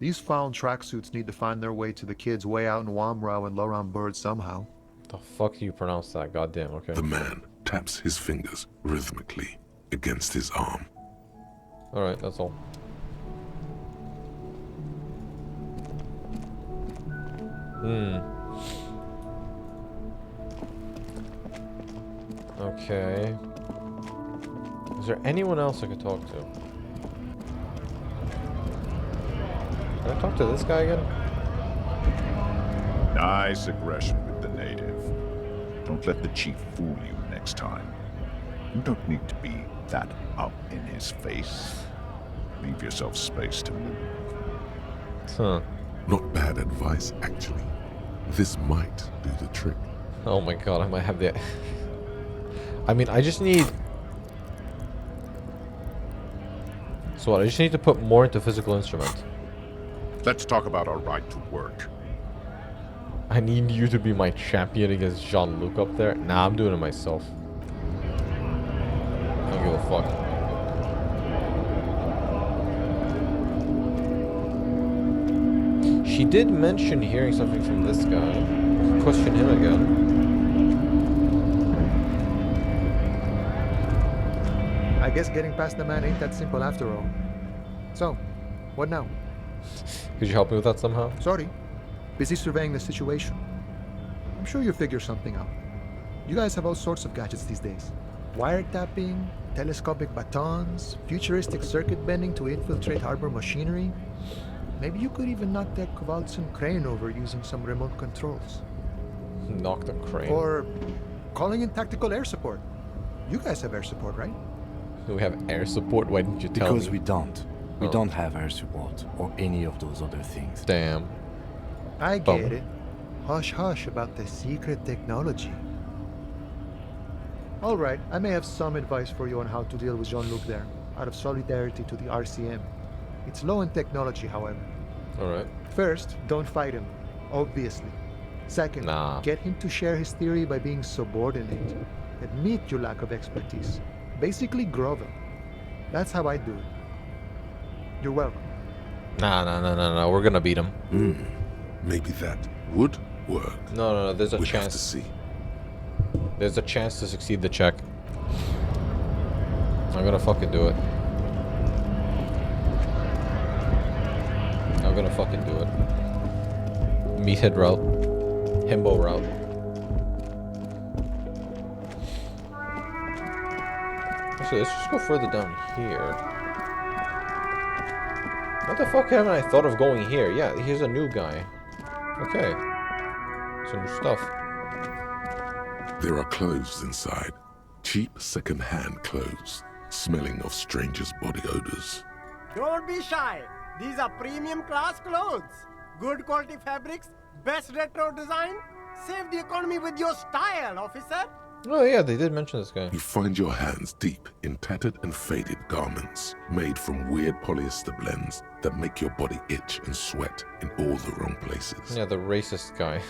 These found tracksuits need to find their way to the kids way out in Wamrau and Loran Bird somehow. The fuck do you pronounce that? Goddamn, okay. The man taps his fingers rhythmically against his arm. Alright, that's all. Okay. Is there anyone else I could talk to? Can I talk to this guy again? Nice aggression with the native. Don't let the chief fool you next time. You don't need to be that up in his face. Leave yourself space to move. Huh. Not bad advice, actually. This might do the trick. Oh my god, I might have the... I mean, I just need... So what, I just need to put more into physical instrument. Let's talk about our right to work. I need you to be my champion against Jean-Luc up there. Nah, I'm doing it myself. I don't give a fuck. She did mention hearing something from this guy. Question him again. I guess getting past the man ain't that simple after all. So, what now? Could you help me with that somehow? Sorry. Busy surveying the situation. I'm sure you'll figure something out. You guys have all sorts of gadgets these days. Wiretapping, telescopic batons, futuristic circuit bending to infiltrate harbor machinery. Maybe you could even knock that Kowalczyk crane over using some remote controls. Knock the crane. Or calling in tactical air support. You guys have air support, right? Do we have air support? Why didn't you tell me? Because we don't. We don't have air support or any of those other things. Damn. I get it. Hush hush about the secret technology. Alright, I may have some advice for you on how to deal with Jean-Luc there, out of solidarity to the RCM. It's low in technology, however. Alright. First, don't fight him, obviously. Second, get him to share his theory by being subordinate. Admit your lack of expertise. Basically grovel. That's how I do it. You're welcome. Nah. We're gonna beat him. Maybe that would work. No. There's a We'd chance. have to see. There's a chance to succeed the check. I'm gonna fucking do it. I'm gonna fucking do it. Meathead route. Himbo route. Actually, let's just go further down here. What the fuck haven't I thought of going here? Yeah, here's a new guy. Okay. Some new stuff. There are clothes inside. Cheap second-hand clothes, smelling of strangers' body odors. Don't be shy. These are premium class clothes. Good quality fabrics, best retro design. Save the economy with your style, officer. Oh yeah, they did mention this guy. You find your hands deep in tattered and faded garments made from weird polyester blends that make your body itch and sweat in all the wrong places. Yeah, the racist guy.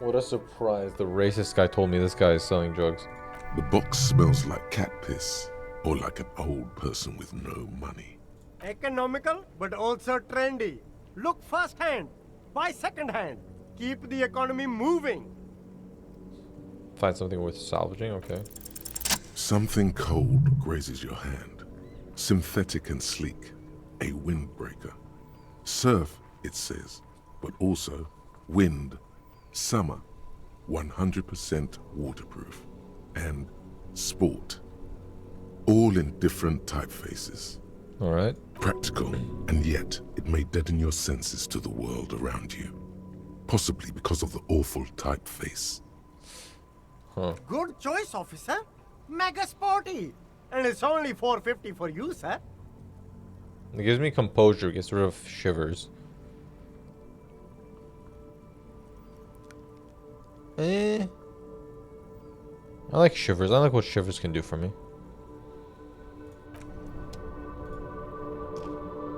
What a surprise. The racist guy told me this guy is selling drugs. The box smells like cat piss or like an old person with no money. Economical, but also trendy. Look first-hand, buy second-hand. Keep the economy moving. Find something worth salvaging, okay. Something cold grazes your hand. Synthetic and sleek. A windbreaker. Surf, it says, but also wind, summer, 100% waterproof, and sport. All in different typefaces. Alright. Practical, and yet it may deaden your senses to the world around you. Possibly because of the awful typeface. Huh. Good choice, officer. Mega sporty. And it's only $4.50 for you, sir. It gives me composure, gets rid of shivers. I like shivers. I like what shivers can do for me.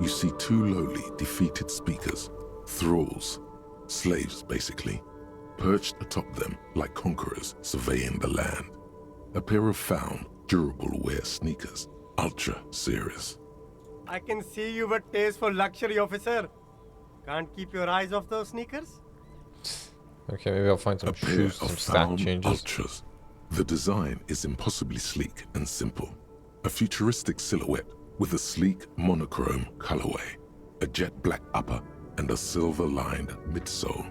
You see two lowly, defeated speakers, thralls, slaves basically, perched atop them like conquerors surveying the land. A pair of found, durable wear sneakers, ultra serious. I can see you've a taste for luxury, officer. Can't keep your eyes off those sneakers? Okay, maybe I'll find some shoes, some stat changes. Ultras. The design is impossibly sleek and simple. A futuristic silhouette with a sleek monochrome colorway, a jet black upper, and a silver-lined midsole.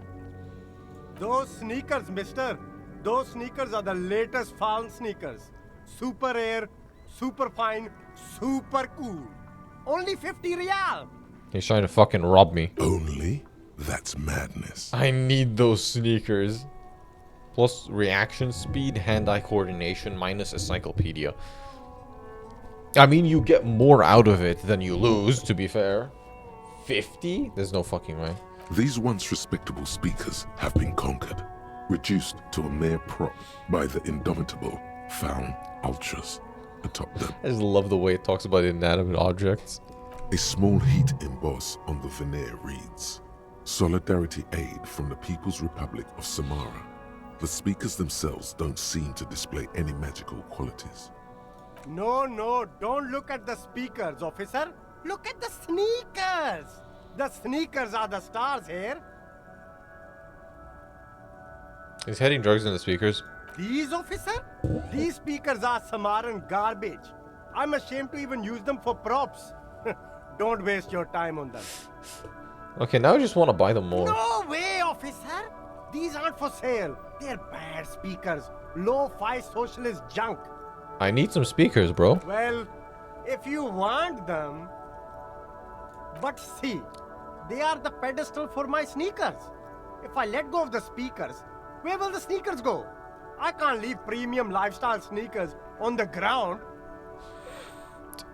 Those sneakers, mister. Those sneakers are the latest found sneakers. Super air, super fine, super cool. Only 50 real. He's trying to fucking rob me. Only? That's madness. I need those sneakers. Plus reaction speed, hand-eye coordination, minus encyclopedia. I mean, you get more out of it than you lose, to be fair. 50? There's no fucking way. These once respectable speakers have been conquered, reduced to a mere prop by the indomitable found ultras atop them. I just love the way it talks about inanimate objects. A small heat emboss on the veneer reads, Solidarity Aid from the People's Republic of Samara. The speakers themselves don't seem to display any magical qualities. No, don't look at the speakers, officer. Look at the sneakers. The sneakers are the stars here. He's hiding drugs in the speakers. These, officer? These speakers are Samaran garbage. I'm ashamed to even use them for props. Don't waste your time on them. Okay, now I just want to buy them more. No way, officer. These aren't for sale. They're bad speakers. Low-fi socialist junk. I need some speakers, bro. Well, if you want them... But see, they are the pedestal for my sneakers. If I let go of the speakers, where will the sneakers go? I can't leave premium lifestyle sneakers on the ground.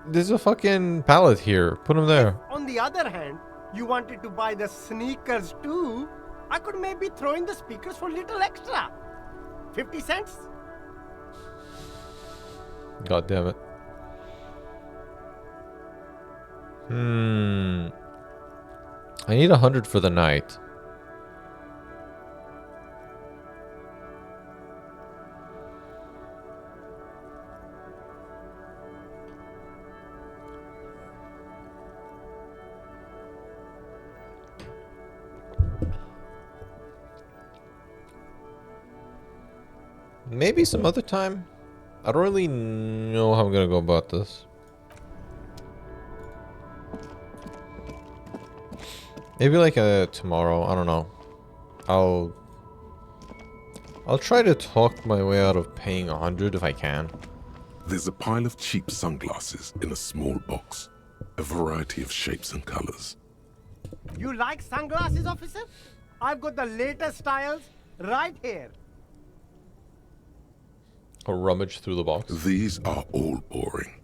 There's a fucking pallet here. Put them there. On the other hand, you wanted to buy the sneakers too, I could maybe throw in the speakers for little extra. 50 cents? God damn it. I need 100 for the night. Maybe some other time. I don't really know how I'm gonna go about this. Maybe like tomorrow. I don't know. I'll try to talk my way out of paying 100 if I can. There's a pile of cheap sunglasses in a small box, a variety of shapes and colors. You like sunglasses, officer? I've got the latest styles right here. Or rummage through the box. These are all boring.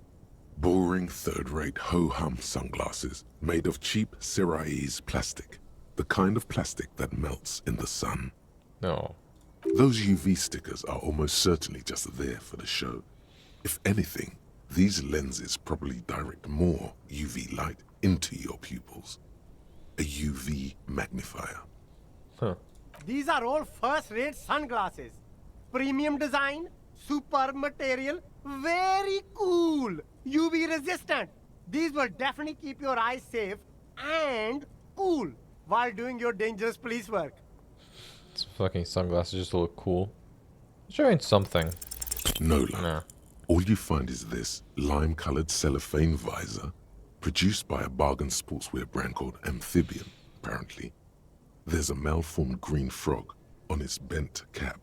Boring third-rate ho-hum sunglasses made of cheap Syrahese plastic. The kind of plastic that melts in the sun. No. Those UV stickers are almost certainly just there for the show. If anything, these lenses probably direct more UV light into your pupils. A UV magnifier. Huh. These are all first-rate sunglasses. Premium design, superb material, very cool. UV resistant. These will definitely keep your eyes safe and cool while doing your dangerous police work. These fucking sunglasses just look cool. Showing something. No luck. Nah. All you find is this lime-colored cellophane visor, produced by a bargain sportswear brand called Amphibian, apparently. There's a malformed green frog on its bent cap.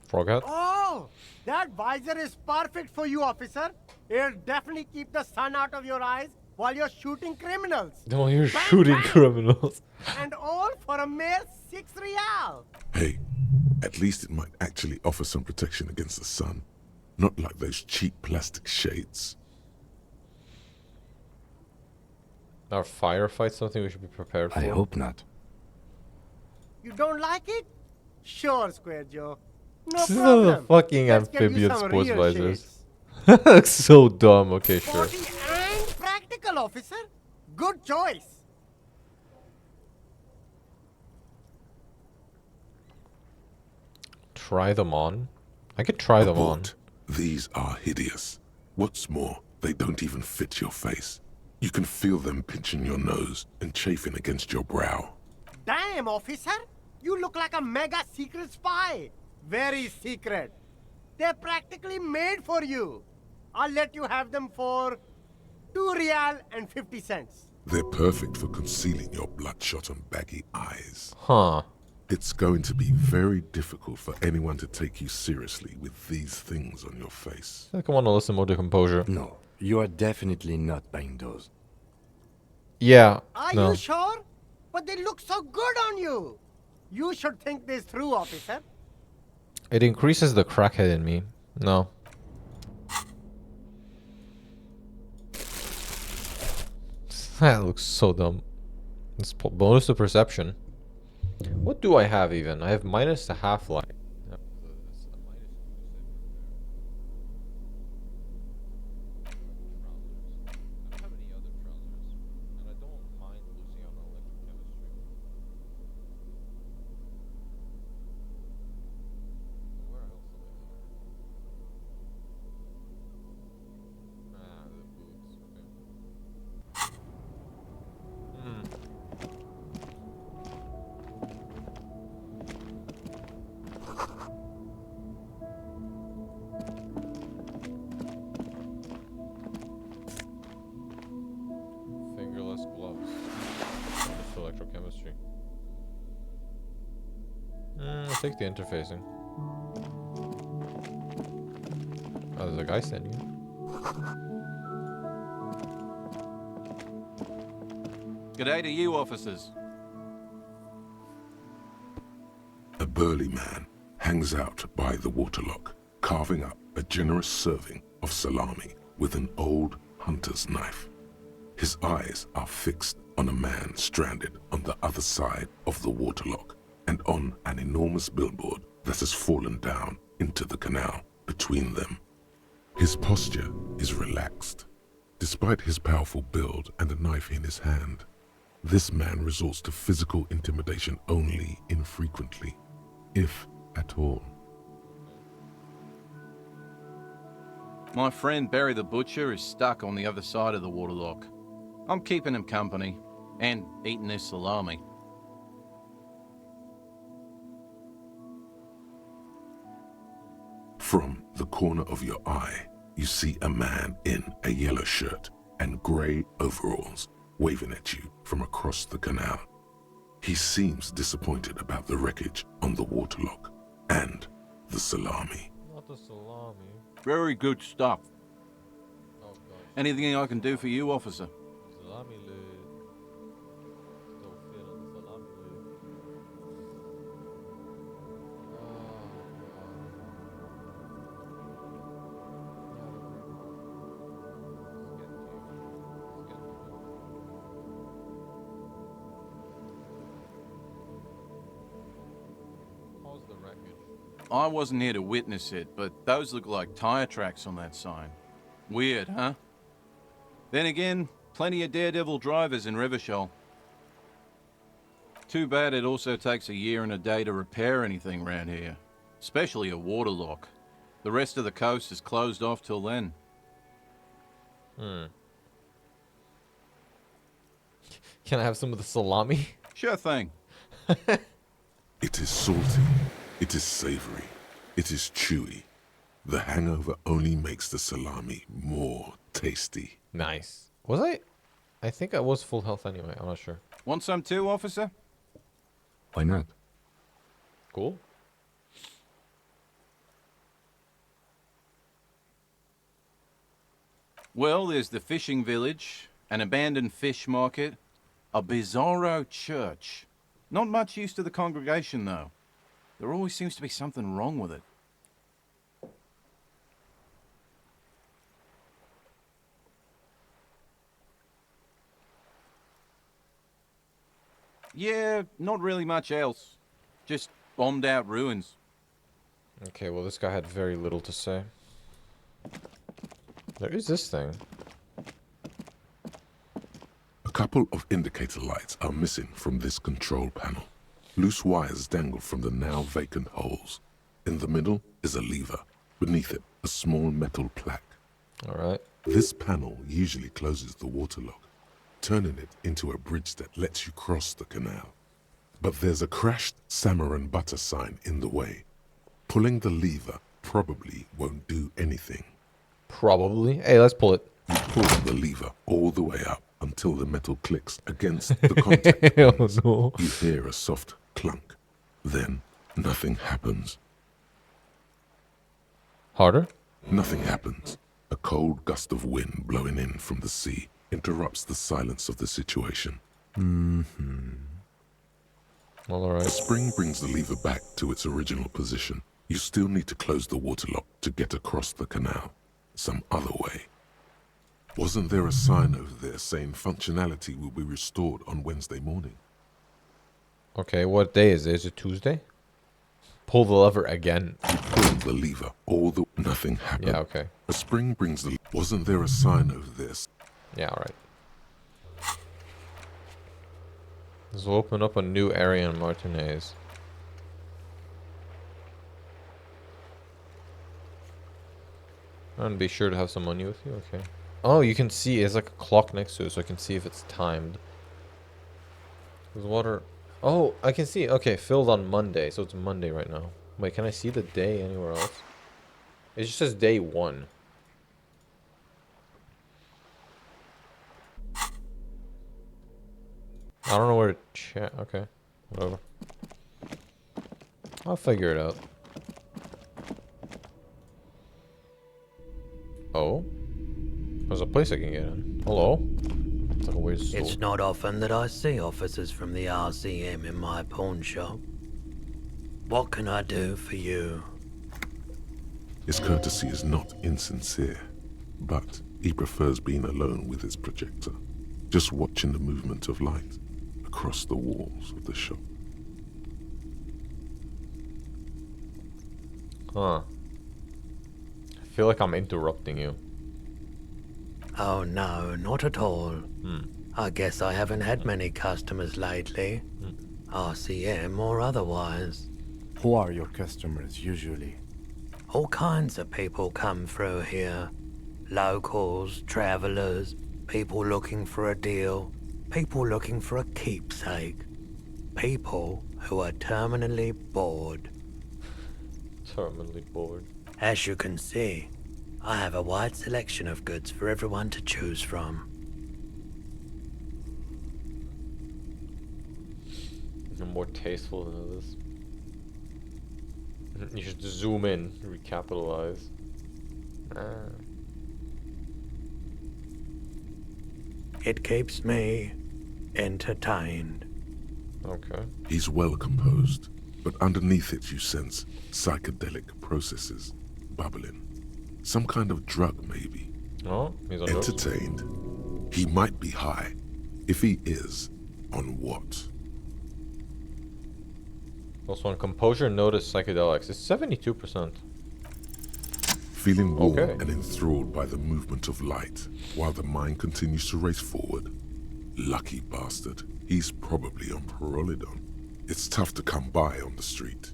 Frog hat? Oh, that visor is perfect for you, officer. It'll definitely keep the sun out of your eyes while you're shooting criminals. While you're shooting criminals. And all for a mere 6 real. Hey, at least it might actually offer some protection against the sun. Not like those cheap plastic shades. Are firefights something we should be prepared for? I hope not. You don't like it? Sure, Square Joe. No This is problem. the fucking Let's get you amphibian some sports real visors. shades. That looks so dumb. Okay, sure. Sporty and practical, officer. Good choice. Try them on? I could try them on. These are hideous. What's more, they don't even fit your face. You can feel them pinching your nose and chafing against your brow. Damn, officer. You look like a mega secret spy. Very secret. They're practically made for you. I'll let you have them for 2 real and 50 cents. They're perfect for concealing your bloodshot and baggy eyes. Huh. It's going to be very difficult for anyone to take you seriously with these things on your face. I think I want to listen more to composure. No, you are definitely not buying those. Yeah. Are No. you sure? But they look so good on you. You should think this through, officer. It increases the crackhead in me. No. That looks so dumb. It's bonus to perception. What do I have even? I have minus to half-life. Fingerless gloves. Bonus to electrochemistry. I'll take the interfacing. Oh, there's a guy standing here. G'day to you, officers. A burly man hangs out by the waterlock, carving up a generous serving of salami with an old hunter's knife. His eyes are fixed on a man stranded on the other side of the waterlock and on an enormous billboard that has fallen down into the canal between them. His posture is relaxed. Despite his powerful build and a knife in his hand, this man resorts to physical intimidation only infrequently, if at all. My friend Barry the Butcher is stuck on the other side of the waterlock. I'm keeping him company and eating his salami. From the corner of your eye, you see a man in a yellow shirt and grey overalls waving at you from across the canal. He seems disappointed about the wreckage on the waterlock and the salami. Not the salami. Very good stuff. Oh, God. Anything I can do for you, officer? Salami lid. Still feeling the salami lid. Oh, God. I wasn't here to witness it, but those look like tire tracks on that sign. Weird, huh? Then again, plenty of daredevil drivers in Rivershoal. Too bad it also takes a year and a day to repair anything around here. Especially a waterlock. The rest of the coast is closed off till then. Can I have some of the salami? Sure thing. It is salty. It is savory. It is chewy. The hangover only makes the salami more tasty. Nice. Was I? I think I was full health anyway. I'm not sure. Want some too, officer? Why not? Cool. Well, there's the fishing village, an abandoned fish market, a bizarro church. Not much use to the congregation, though. There always seems to be something wrong with it. Yeah, not really much else. Just bombed out ruins. Okay, well this guy had very little to say. There is this thing. A couple of indicator lights are missing from this control panel. Loose wires dangle from the now vacant holes. In the middle is a lever. Beneath it, a small metal plaque. Alright. This panel usually closes the waterlock, turning it into a bridge that lets you cross the canal. But there's a crashed salmon and butter sign in the way. Pulling the lever probably won't do anything. Probably. Hey, let's pull it. You pull the lever all the way up until the metal clicks against the contact points. Oh, no. You hear a soft clunk. Then nothing happens. Harder? Nothing happens. A cold gust of wind blowing in from the sea interrupts the silence of the situation. Alright. The spring brings the lever back to its original position. You still need to close the waterlock to get across the canal. Some other way. Wasn't there a sign over there saying functionality will be restored on Wednesday morning? Okay, what day is it? Is it Tuesday? Pull the lever again. You pull the lever, nothing happened. Yeah, okay. A spring brings the... Wasn't there a sign over this? Yeah, alright. This will open up a new area in Martinez. And be sure to have some money with you, okay. Oh, you can see, it's like a clock next to it, so I can see if it's timed. There's water... Oh, I can see, okay, filled on Monday, so it's Monday right now. Wait, can I see the day anywhere else? It just says day 1. I don't know where to chat, okay, whatever. I'll figure it out. Oh? There's a place I can get in. Hello? It's like a weird store. It's not often that I see officers from the RCM in my pawn shop. What can I do for you? His courtesy is not insincere, but he prefers being alone with his projector, just watching the movement of light across the walls of the shop. Huh. I feel like I'm interrupting you. Oh no, not at all. I guess I haven't had many customers lately. RCM or otherwise. Who are your customers usually? All kinds of people come through here. Locals, travelers, people looking for a deal, people looking for a keepsake. People who are terminally bored. Terminally bored. As you can see, I have a wide selection of goods for everyone to choose from. I'm more tasteful than this. You should zoom in, recapitalize. It keeps me entertained. Okay. He's well composed, but underneath it you sense psychedelic processes bubbling. Some kind of drug, maybe. Oh, he's on drugs. Entertained. He might be high. If he is, on what? Also on composure, notice psychedelics. It's 72%. Feeling warm Okay. and enthralled by the movement of light, while the mind continues to race forward. Lucky bastard. He's probably on Pyrrolidon. It's tough to come by on the street.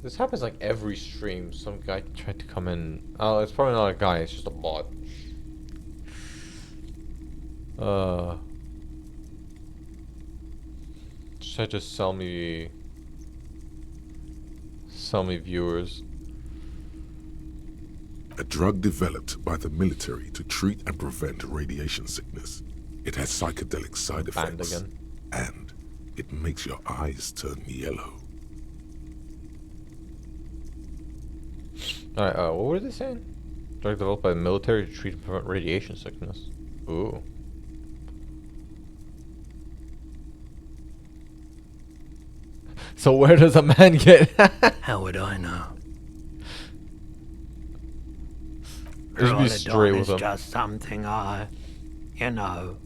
This happens like every stream. Some guy tried to come in. Oh, it's probably not a guy. It's just a bot. Just tried to sell me viewers. A drug developed by the military to treat and prevent radiation sickness. It has psychedelic side Banned effects. again. And it makes your eyes turn yellow. Alright, what were they saying? Drug developed by the military to treat and prevent radiation sickness. Ooh. So where does a man get? How would I know? Just be straight Pyrrolidon with is him. just something I, you know,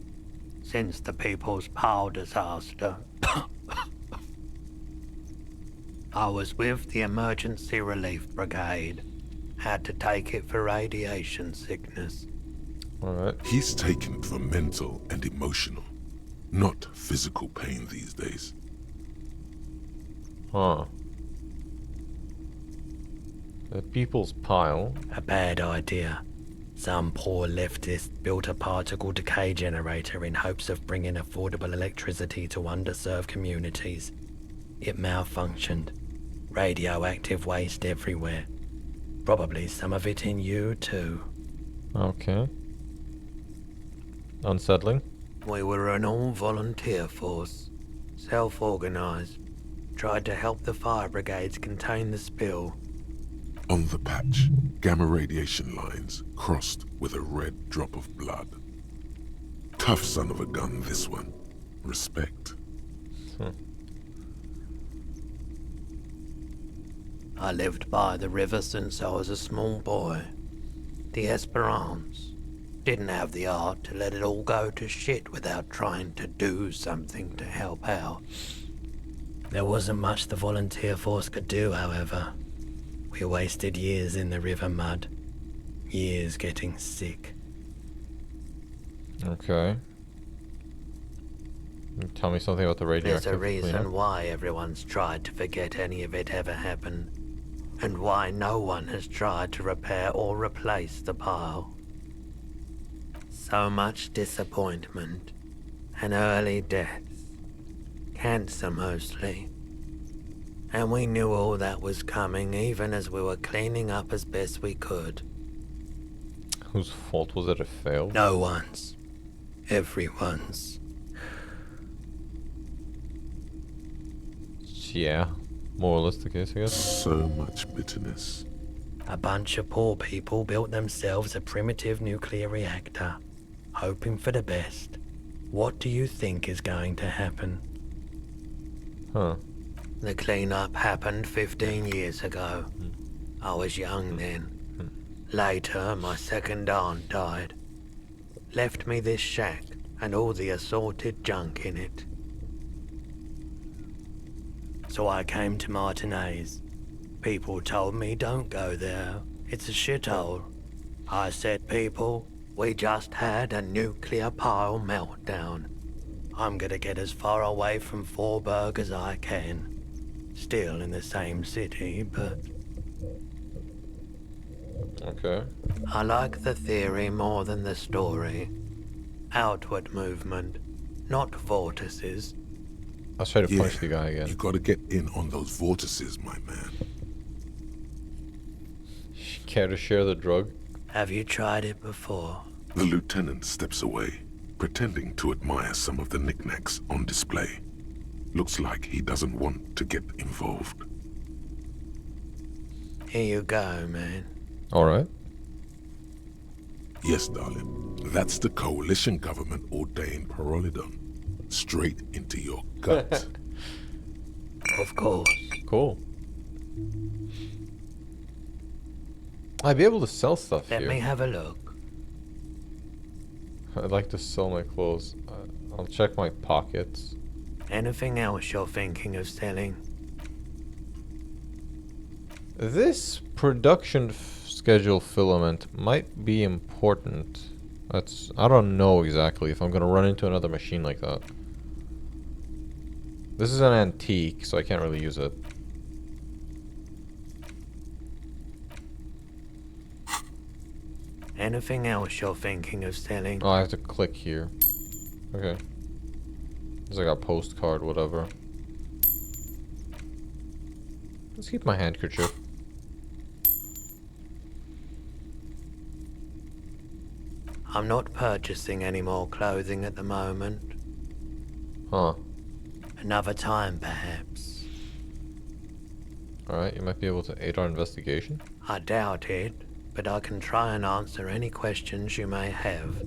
since the People's Power disaster. I was with the Emergency Relief Brigade. Had to take it for radiation sickness. Alright. He's taken it for mental and emotional, not physical pain these days. Huh. The People's Pile. A bad idea. Some poor leftist built a particle decay generator in hopes of bringing affordable electricity to underserved communities. It malfunctioned. Radioactive waste everywhere. Probably some of it in you too. Okay. Unsettling. We were an all-volunteer force. Self-organized. Tried to help the fire brigades contain the spill. On the patch, gamma radiation lines crossed with a red drop of blood. Tough son of a gun, this one. Respect. I lived by the river since I was a small boy. The Esperance. Didn't have the art to let it all go to shit without trying to do something to help out. There wasn't much the volunteer force could do, however. We wasted years in the river mud. Years getting sick. Okay. Can you tell me something about the radioactive There's a reason cleanup? why everyone's tried to forget any of it ever happened. And why no one has tried to repair or replace the pile. So much disappointment. And early deaths. Cancer mostly. And we knew all that was coming even as we were cleaning up as best we could. Whose fault was it failed? No one's. Everyone's. Yeah. More or less the case, I guess. So much bitterness. A bunch of poor people built themselves a primitive nuclear reactor, hoping for the best. What do you think is going to happen? Huh. The cleanup happened 15 years ago. I was young then. Later, my second aunt died. Left me this shack and all the assorted junk in it. So I came to Martinez. People told me don't go there. It's a shithole. I said, people, we just had a nuclear pile meltdown. I'm gonna get as far away from Forburg as I can. Still in the same city, but... Okay. I like the theory more than the story. Outward movement, not vortices. I'll try to punch the guy again. You gotta get in on those vortices, my man. Care to share the drug? Have you tried it before? The lieutenant steps away, pretending to admire some of the knickknacks on display. Looks like he doesn't want to get involved. Here you go, man. Alright. Yes, darling. That's the coalition government ordained Pyrrolidon. Straight into your gut. Of course. Cool. I'd be able to sell stuff Let here. me have a look. I'd like to sell my clothes. I'll check my pockets. Anything else you're thinking of selling? This production schedule filament might be important. I don't know exactly if I'm gonna run into another machine like that. This is an antique, so I can't really use it. Anything else you're thinking of selling? Oh, I have to click here. Okay. It's like a postcard, whatever. Let's keep my handkerchief. I'm not purchasing any more clothing at the moment. Huh. Another time, perhaps. Alright, you might be able to aid our investigation. I doubt it, but I can try and answer any questions you may have.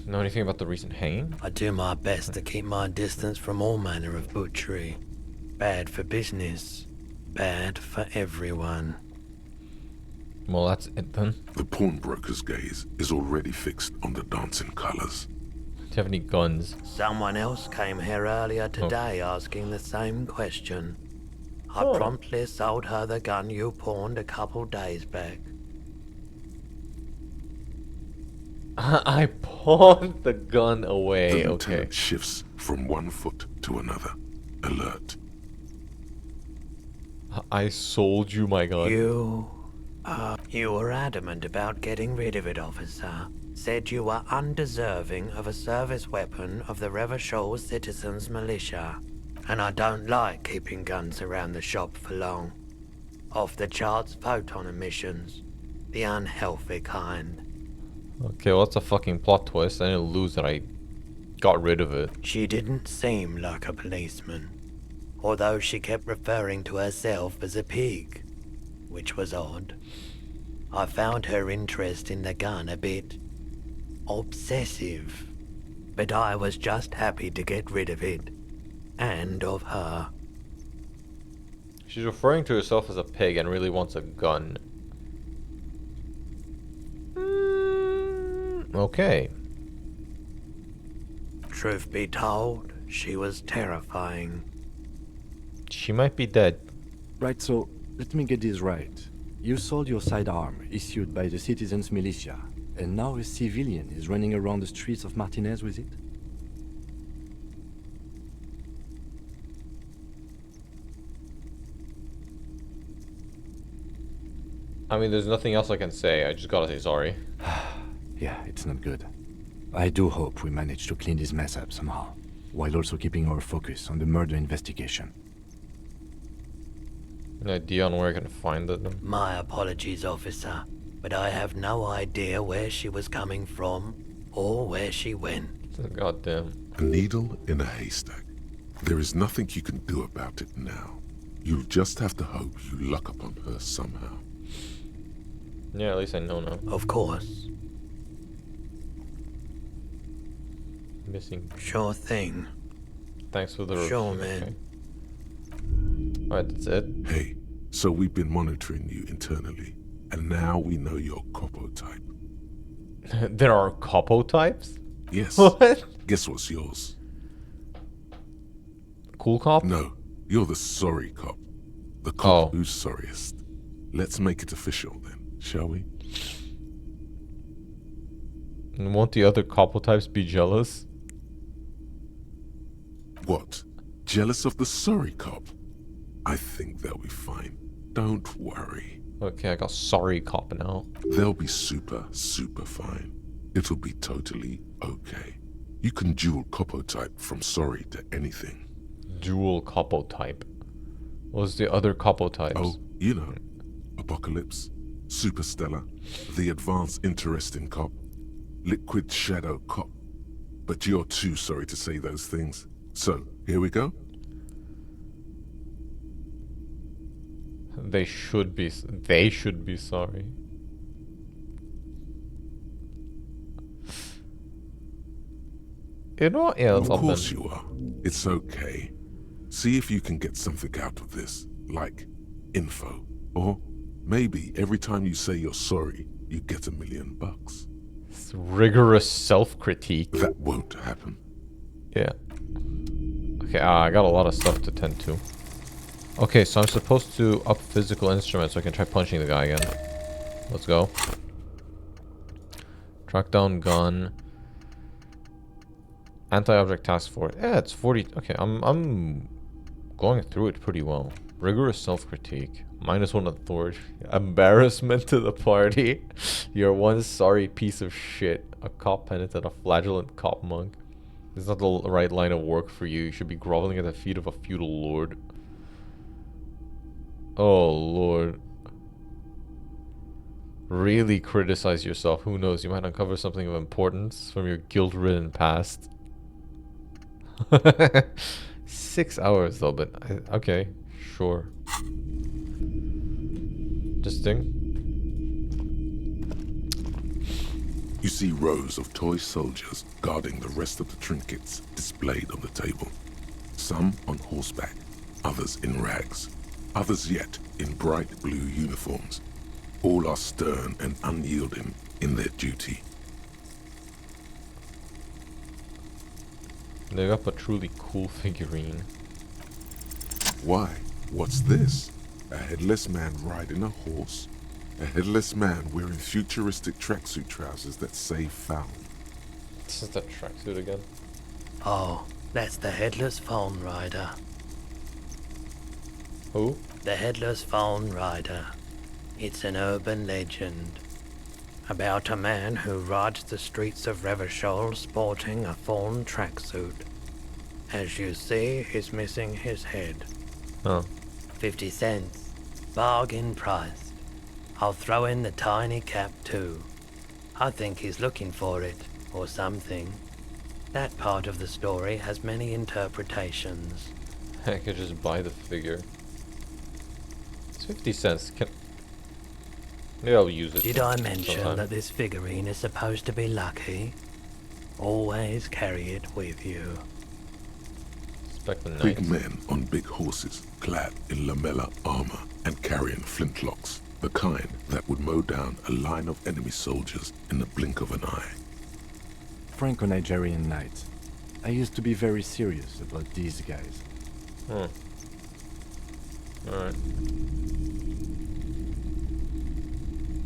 Know anything about the recent hanging? I do my best to keep my distance from all manner of butchery. Bad for business. Bad for everyone. Well, that's it then. The pawnbroker's gaze is already fixed on the dancing colors. Do you have any guns? Someone else came here earlier today asking the same question. I promptly sold her the gun you pawned a couple days back. I pawned the gun away, The okay. lieutenant shifts from one foot to another, alert. I sold you my gun. You were adamant about getting rid of it, officer. Said you were undeserving of a service weapon of the Revachol Citizens Militia. And I don't like keeping guns around the shop for long. Off the charts photon emissions. The unhealthy kind. Okay, well, that's a fucking plot twist. I didn't lose it, I got rid of it. She didn't seem like a policeman. Although she kept referring to herself as a pig. Which was odd. I found her interest in the gun a bit obsessive. But I was just happy to get rid of it. And of her. She's referring to herself as a pig and really wants a gun. Okay. Truth be told, she was terrifying. She might be dead. Right, so let me get this right. You sold your sidearm, issued by the Citizens Militia, and now a civilian is running around the streets of Martinez with it? I mean, there's nothing else I can say. I just gotta say sorry. Yeah, it's not good. I do hope we manage to clean this mess up somehow, while also keeping our focus on the murder investigation. An idea on where I can find it? My apologies, officer, but I have no idea where she was coming from or where she went. Goddamn. A needle in a haystack. There is nothing you can do about it now. You'll just have to hope you luck upon her somehow. Yeah, at least I know now. Of course. Missing. Sure thing. Thanks for the Sure, review, man. okay. Alright, that's it. Hey, so we've been monitoring you internally, and now we know your Copo type. There are Copo types? Yes. What? Guess what's yours? Cool cop? No, you're the sorry cop. The cop who's sorriest. Let's make it official then, shall we? And won't the other Copo types be jealous? What? Jealous of the sorry cop? I think they'll be fine. Don't worry. Okay, I got sorry cop now. They'll be super, super fine. It'll be totally okay. You can dual Copo type from sorry to anything. Dual Copo type. What's the other Copo types? Oh, you know. Apocalypse, Superstellar, the Advanced Interesting Cop, Liquid Shadow Cop. But you're too sorry to say those things. So, here we go. They should be sorry. You know what? Yeah, Of course you are. It's okay. See if you can get something out of this, like info. Or maybe every time you say you're sorry, you get $1 million. It's rigorous self-critique. That won't happen. Yeah. Okay, I got a lot of stuff to tend to. Okay, so I'm supposed to up physical instruments so I can try punching the guy again. Let's go. Track down gun. Anti-object task force. Yeah, it's 40. Okay, I'm going through it pretty well. Rigorous self-critique. -1 authority. Embarrassment to the party. You're one sorry piece of shit. A cop penitent, a flagellant cop monk. This is not the right line of work for you. You should be groveling at the feet of a feudal lord. Oh, Lord. Really criticize yourself. Who knows? You might uncover something of importance from your guilt-ridden past. 6 hours, though, but... okay, sure. Interesting. You see rows of toy soldiers guarding the rest of the trinkets displayed on the table. Some on horseback, others in rags, others yet in bright blue uniforms. All are stern and unyielding in their duty. They got a truly cool figurine. Why? What's this? A headless man riding a horse? A headless man wearing futuristic tracksuit trousers that say found. This is the tracksuit again. Oh, that's the Headless Phone Rider. Who? The Headless Phone Rider. It's an urban legend about a man who rides the streets of Revachol sporting a fawn tracksuit. As you see, he's missing his head. Oh. 50 cents. Bargain priced. I'll throw in the tiny cap too. I think he's looking for it, or something. That part of the story has many interpretations. I could just buy the figure. It's 50 cents. Maybe I'll use it. Did I mention sometime. that this figurine is supposed to be lucky? Always carry it with you. Big men on big horses, clad in lamella armor and carrying flintlocks, the kind that would mow down a line of enemy soldiers in the blink of an eye. Franco-Nigerian knights. I used to be very serious about these guys. Alright.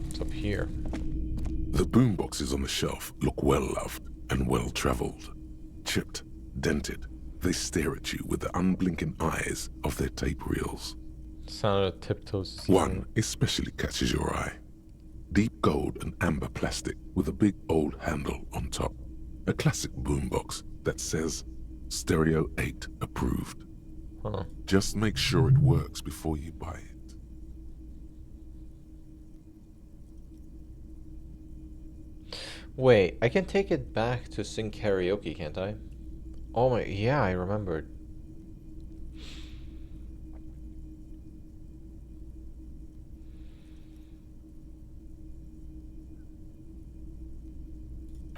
What's up here? The boomboxes on the shelf look well-loved and well-traveled. Chipped, dented, they stare at you with the unblinking eyes of their tape reels. Sound of tiptoes. One especially catches your eye. Deep gold and amber plastic with a big old handle on top. A classic boombox that says Stereo 8 approved. Huh. Just make sure it works before you buy it. Wait, I can take it back to sing karaoke, can't I? Oh my, yeah, I remembered.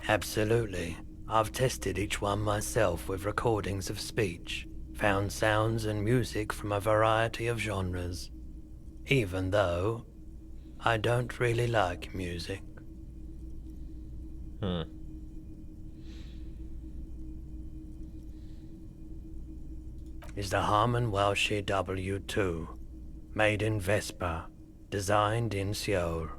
Absolutely. I've tested each one myself with recordings of speech, found sounds and music from a variety of genres. Even though I don't really like music. Is the Harman Welsh W2, made in Vespa, designed in Seoul,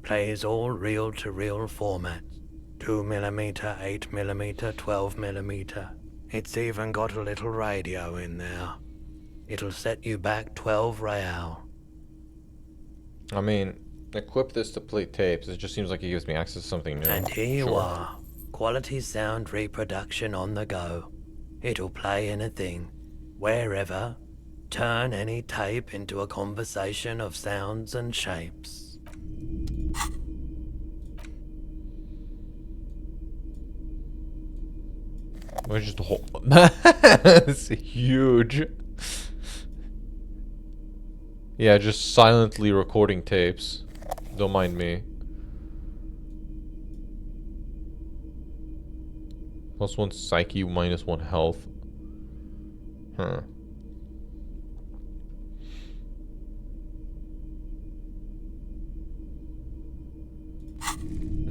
plays all reel-to-reel formats, 2mm, 8mm, 12mm. It's even got a little radio in there. It'll set you back 12 real. I mean, equip this to play tapes. It just seems like it gives me access to something new. And here you are. Quality sound reproduction on the go. It'll play anything, wherever. Turn any tape into a conversation of sounds and shapes. We're just it's huge. Yeah, just silently recording tapes. Don't mind me. +1 psyche, -1 health. Huh.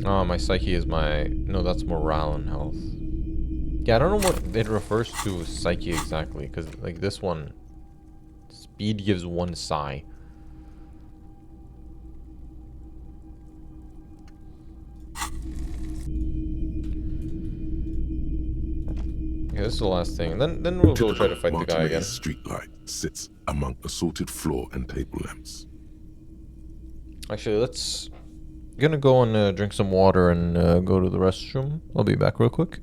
Oh, my psyche is my... No, that's morale and health. Yeah, I don't know what it refers to as psyche exactly, because like this one, speed gives one psi. Okay, this is the last thing. And then we'll go try to fight the guy again. Martinez's streetlight sits among assorted floor and table lamps. Actually, let's... gonna go and drink some water and go to the restroom. I'll be back real quick.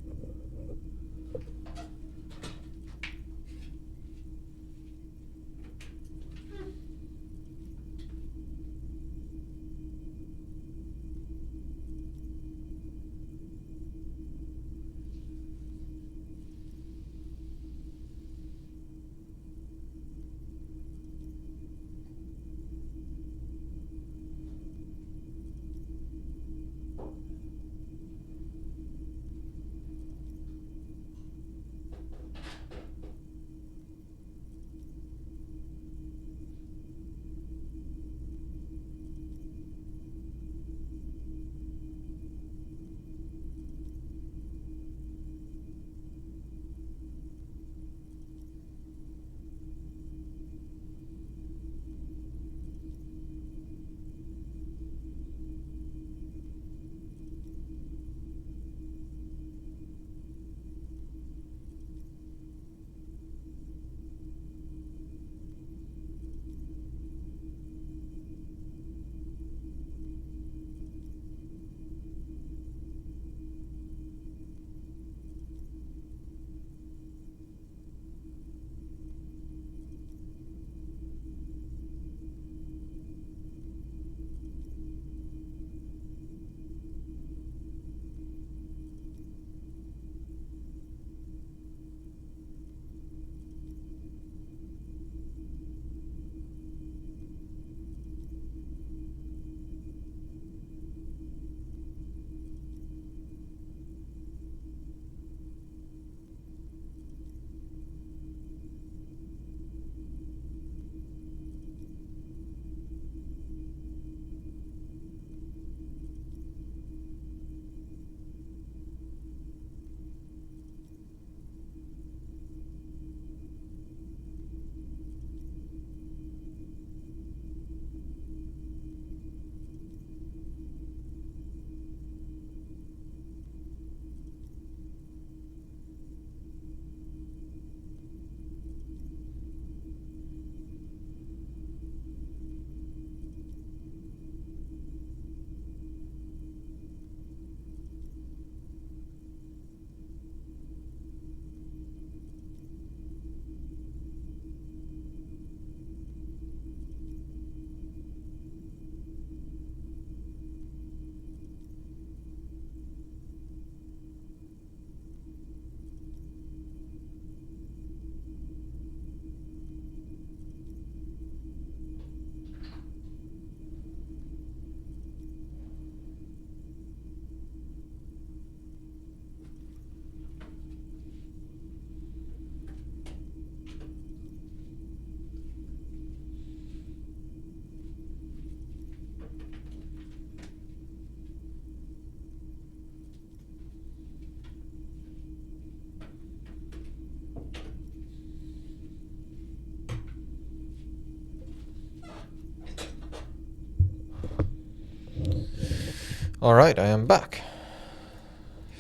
Alright, I am back.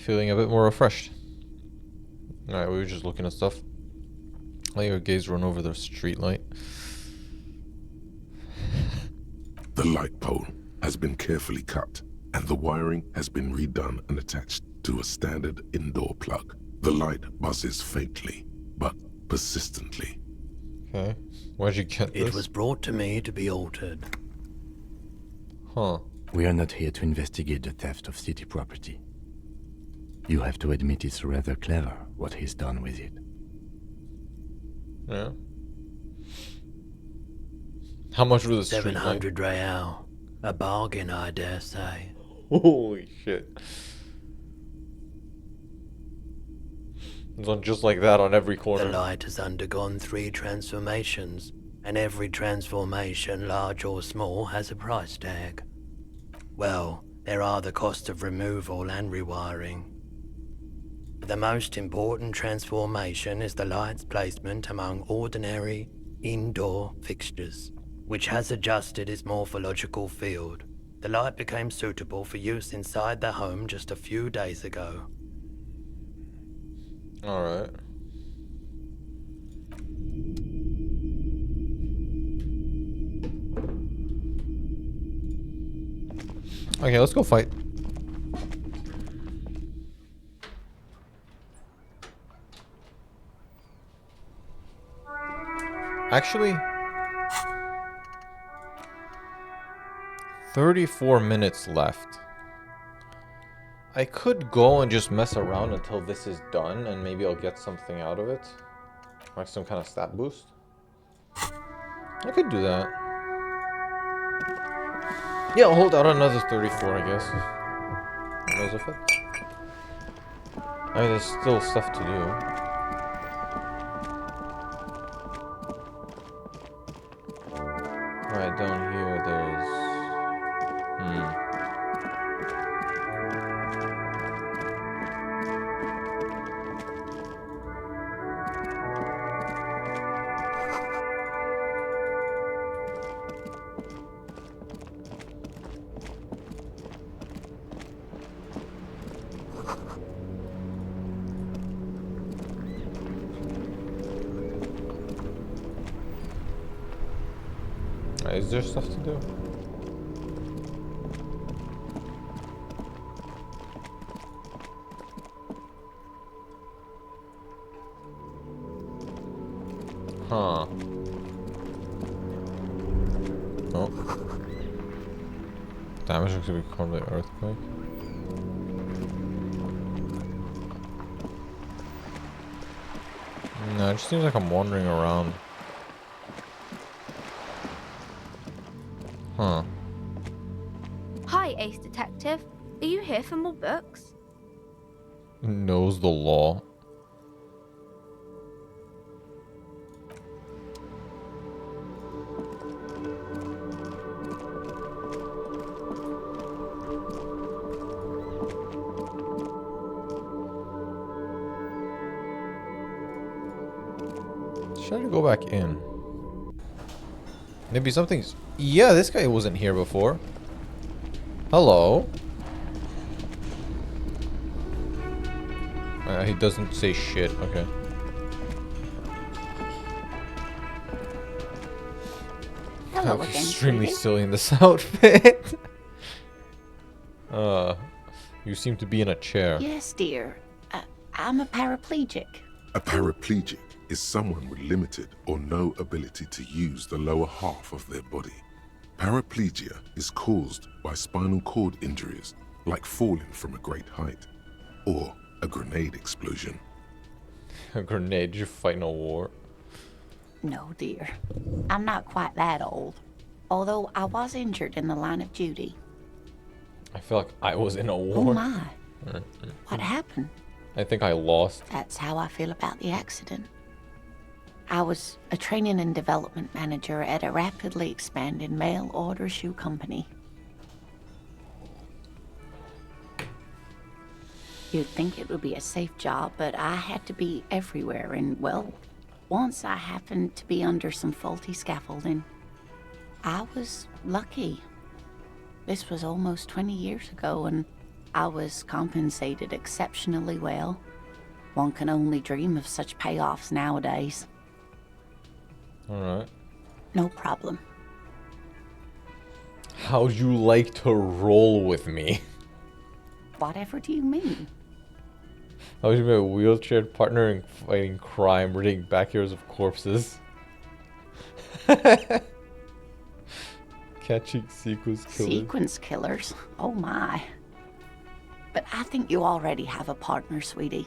Feeling a bit more refreshed. Alright, we were just looking at stuff. Let your gaze run over the street light. The light pole has been carefully cut, and the wiring has been redone and attached to a standard indoor plug. The light buzzes faintly, but persistently. Okay. Where'd you get this? It was brought to me to be altered. Huh. We are not here to investigate the theft of city property. You have to admit it's rather clever what he's done with it. Yeah. How much was the street 700 real. A bargain, I dare say. Holy shit. It's on just like that on every corner. The light has undergone 3 transformations, and every transformation, large or small, has a price tag. Well, there are the costs of removal and rewiring. The most important transformation is the light's placement among ordinary indoor fixtures, which has adjusted its morphological field. The light became suitable for use inside the home just a few days ago. Alright. Okay, let's go fight. Actually, 34 minutes left. I could go and just mess around until this is done, and maybe I'll get something out of it. Like some kind of stat boost. I could do that. Yeah, I'll hold out another 34, I guess. Who knows if it? I mean, there's still stuff to do. Right down here, there's... Is there stuff to do? Huh. Oh. Damage looks to be caused by earthquake. No, it just seems like I'm wandering around. Huh. Hi, Ace Detective. Are you here for more books? Knows the law. Should I go back in? Maybe something's... Yeah, this guy wasn't here before. Hello. He doesn't say shit. Okay. Hello I'm again, extremely sweetie. silly in this outfit. You seem to be in a chair. Yes, dear. I'm a paraplegic. A paraplegic is someone with limited or no ability to use the lower half of their body. Paraplegia is caused by spinal cord injuries, like falling from a great height, or a grenade explosion. A grenade? You're fighting a war. No, dear. I'm not quite that old. Although I was injured in the line of duty. I feel like I was in a war. Oh my. What happened? I think I lost. That's how I feel about the accident. I was a training and development manager at a rapidly expanding mail-order shoe company. You'd think it would be a safe job, but I had to be everywhere, and, well, once I happened to be under some faulty scaffolding. I was lucky. This was almost 20 years ago, and I was compensated exceptionally well. One can only dream of such payoffs nowadays. Alright. No problem. How'd you like to roll with me? Whatever do you mean? How would you be a wheelchaired partner in fighting crime, ridding backyards of corpses? Catching sequence killers. Sequence killers? Oh my. But I think you already have a partner, sweetie.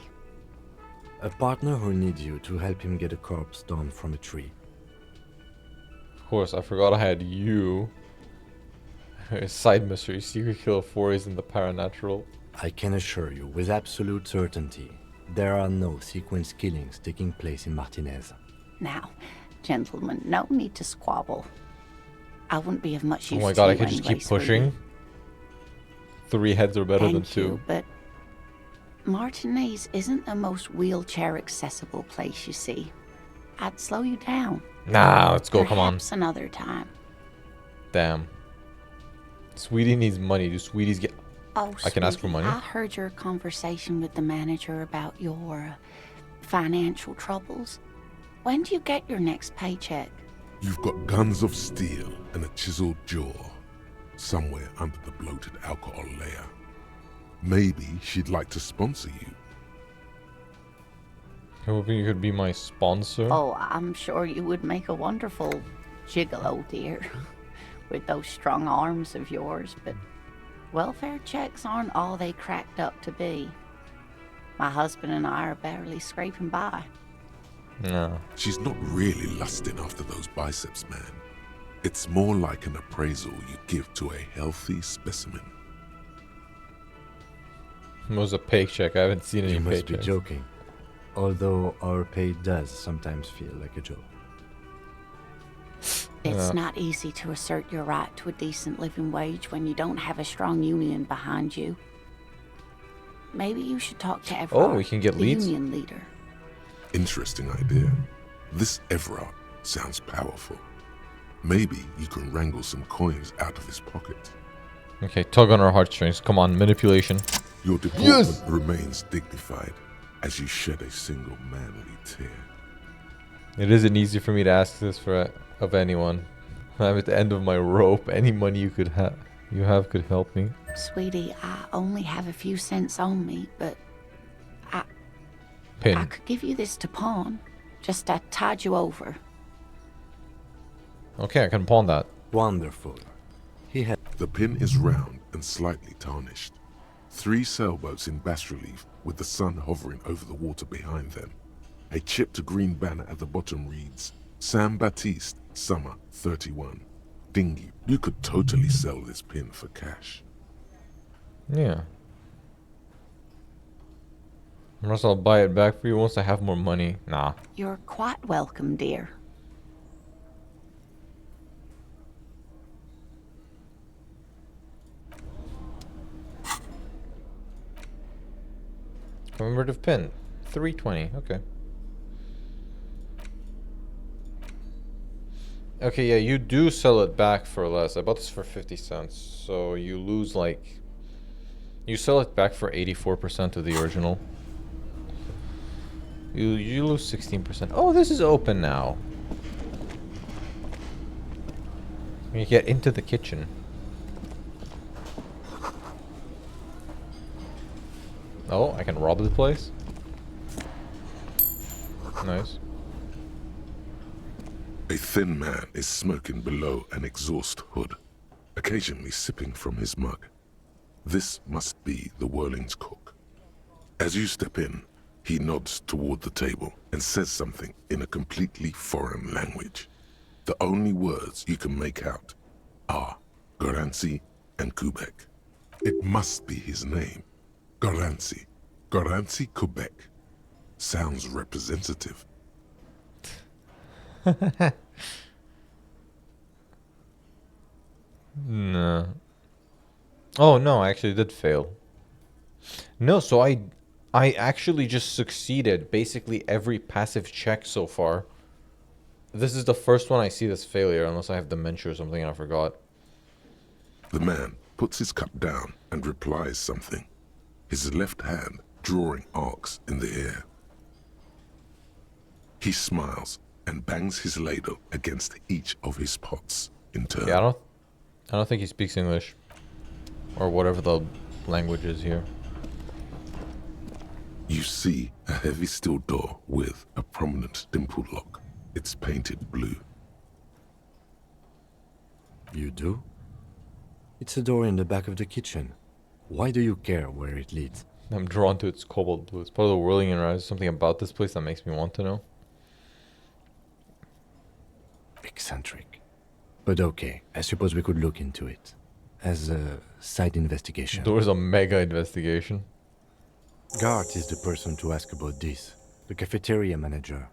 A partner who needs you to help him get a corpse down from a tree. Of course, I forgot I had you. Side mystery, secret killer forays in the paranatural. I can assure you with absolute certainty, there are no sequence killings taking place in Martinez. Now, gentlemen, no need to squabble. I wouldn't be of much use Oh my to god, I you could just anyway, keep pushing. sweetie. 3 heads are better than Thank 2. you, but Martinez isn't the most wheelchair-accessible place, you see. I'd slow you down. Nah, let's go, come on. Perhaps another time. Damn. Sweetie needs money. Do sweeties get... Oh, I can ask for sweetie, money? I heard your conversation with the manager about your financial troubles. When do you get your next paycheck? You've got guns of steel and a chiseled jaw somewhere under the bloated alcohol layer. Maybe she'd like to sponsor you. Hoping you could be my sponsor. Oh, I'm sure you would make a wonderful gigolo, dear, with those strong arms of yours, but welfare checks aren't all they cracked up to be. My husband and I are barely scraping by. No. She's not really lusting after those biceps, man. It's more like an appraisal you give to a healthy specimen. It was a paycheck. I haven't seen any You must be paychecks. joking. Although our pay does sometimes feel like a joke. It's not easy to assert your right to a decent living wage when you don't have a strong union behind you. Maybe you should talk to Everard, we can get the leads? union leader. Interesting idea. This Everard sounds powerful. Maybe you can wrangle some coins out of his pocket. Okay, tug on our heartstrings. Come on, manipulation. Your deportment remains dignified as you shed a single manly tear. It isn't easy for me to ask this of anyone. I'm at the end of my rope. Any money you have could help me. Sweetie, I only have a few cents on me, but I Pin. could give you this to pawn. Just to tide you over. Okay, I can pawn that. Wonderful. The pin is round and slightly tarnished. 3 sailboats in bas-relief with the sun hovering over the water behind them. A chipped green banner at the bottom reads, Sam Baptiste, Summer 31. Dinghy. You could totally sell this pin for cash. Yeah. Unless I'll buy it back for you once I have more money. Nah. You're quite welcome, dear. Commemorative pin. 320. Okay. Okay, yeah, you do sell it back for less. I bought this for 50 cents. So you lose like... You sell it back for 84% of the original. You lose 16%. Oh, this is open now. You get into the kitchen. Oh, I can rob the place? Nice. A thin man is smoking below an exhaust hood, occasionally sipping from his mug. This must be the Whirling's cook. As you step in, he nods toward the table and says something in a completely foreign language. The only words you can make out are Goranci and Kubek. It must be his name. Goranci. Goranci Kubek. Sounds representative. No. Oh no, I actually did fail. No, so I actually just succeeded basically every passive check so far. This is the first one I see this failure, unless I have dementia or something and I forgot. The man puts his cup down and replies something, his left hand drawing arcs in the air. He smiles and bangs his ladle against each of his pots in turn. Yeah, I don't think he speaks English. Or whatever the language is here. You see a heavy steel door with a prominent dimpled lock. It's painted blue. You do? It's a door in the back of the kitchen. Why do you care where it leads? I'm drawn to its cobalt blue. It's part of the whirling and rise. Something about this place that makes me want to know. Eccentric. But okay, I suppose we could look into it. As a side investigation. There was a mega investigation. Gart is the person to ask about this. The cafeteria manager.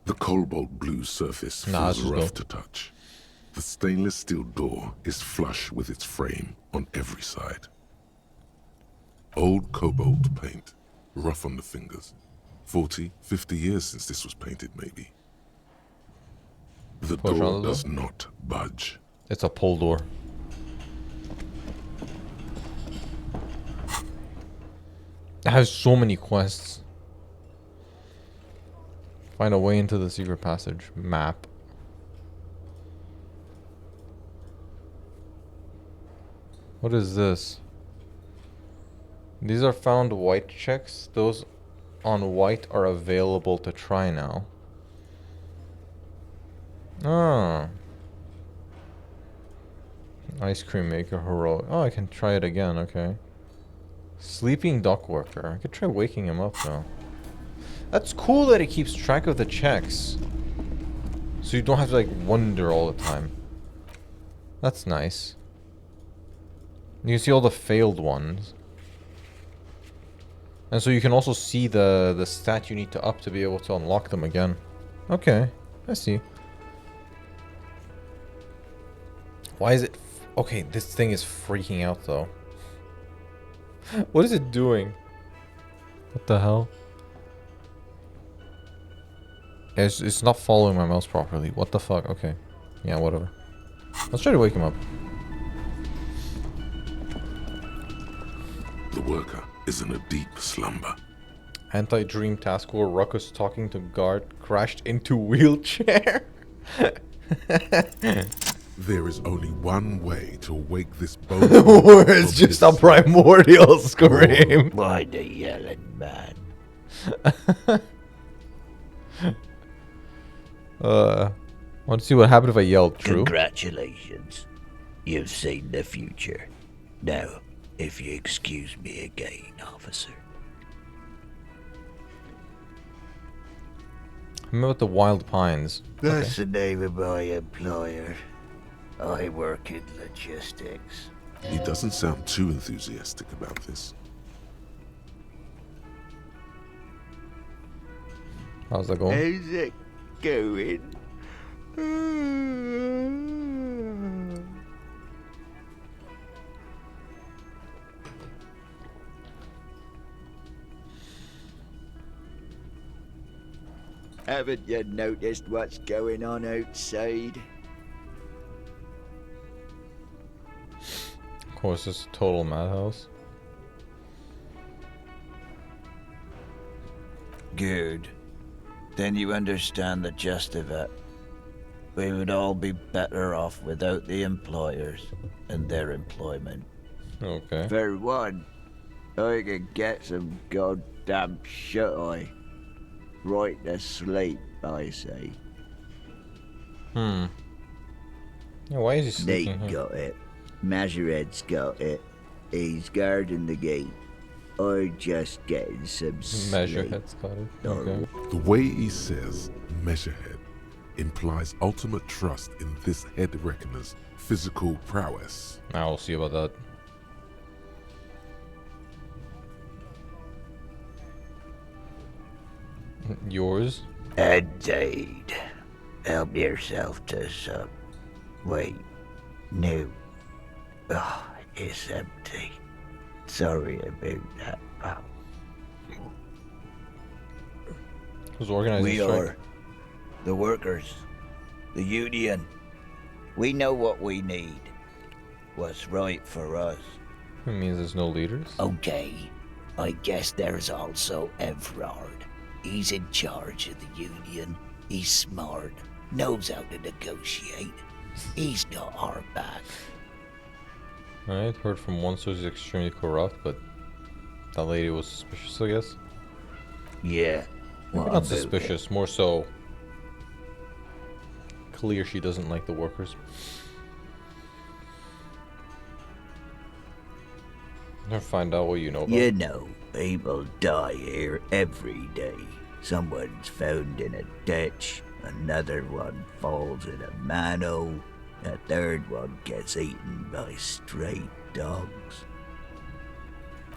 The cobalt blue surface Nah, feels rough to touch. The stainless steel door is flush with its frame on every side. Old cobalt paint, rough on the fingers. 40, 50 years since this was painted, maybe. The Push on door the door? does not budge. It's a pull door. It has so many quests. Find a way into the secret passage. Map. What is this? These are found white checks. Those on white are available to try now. Ah. Ice cream maker heroic. Oh, I can try it again. Okay. Sleeping dock worker. I could try waking him up now. That's cool that it keeps track of the checks. So you don't have to like wonder all the time. That's nice. You can see all the failed ones. And so you can also see the stat you need to up to be able to unlock them again. Okay, I see. Why is it... Okay, this thing is freaking out though. What is it doing? What the hell? It's not following my mouse properly. What the fuck? Okay. Yeah, whatever. Let's try to wake him up. The worker is in a deep slumber. Anti-dream task force ruckus talking to guard crashed into wheelchair. There is only one way to wake this bone. Or it's just a primordial scream. Why the yelling man? Want to see what happened if I yelled true? Congratulations. You've seen the future. Now, if you excuse me again, officer. Remember with the wild pines. That's the name of my employer. I work in logistics. He doesn't sound too enthusiastic about this. How's that going? How's it going? Haven't you noticed what's going on outside? Of course, it's a total madhouse. Good. Then you understand the gist of it. We would all be better off without the employers and their employment. Okay. For one, I could get some goddamn shut-eye. Right to sleep, I say. Yeah, why is he sleeping Nate here? got it. Measurehead's got it. He's guarding the gate. I'm just getting some sleep. Measurehead's got it. Okay. The way he says Measurehead implies ultimate trust in this head reckoner's physical prowess. I'll see about that. Yours? Indeed. Help yourself to some. Wait. No. Oh, it's empty. Sorry about that, pal. Who's organizing We the strike? are the workers. The union. We know what we need. What's right for us. It means there's no leaders? Okay. I guess there's also Everard. He's in charge of the union. He's smart. Knows how to negotiate. He's got our back. Alright, heard from one source he's extremely corrupt, but that lady was suspicious, I guess? Yeah. Maybe What not about suspicious, more so clear she doesn't like the workers. Never find out what you know about You it. know, people die here every day. Someone's found in a ditch, another one falls in a manhole, a third one gets eaten by stray dogs.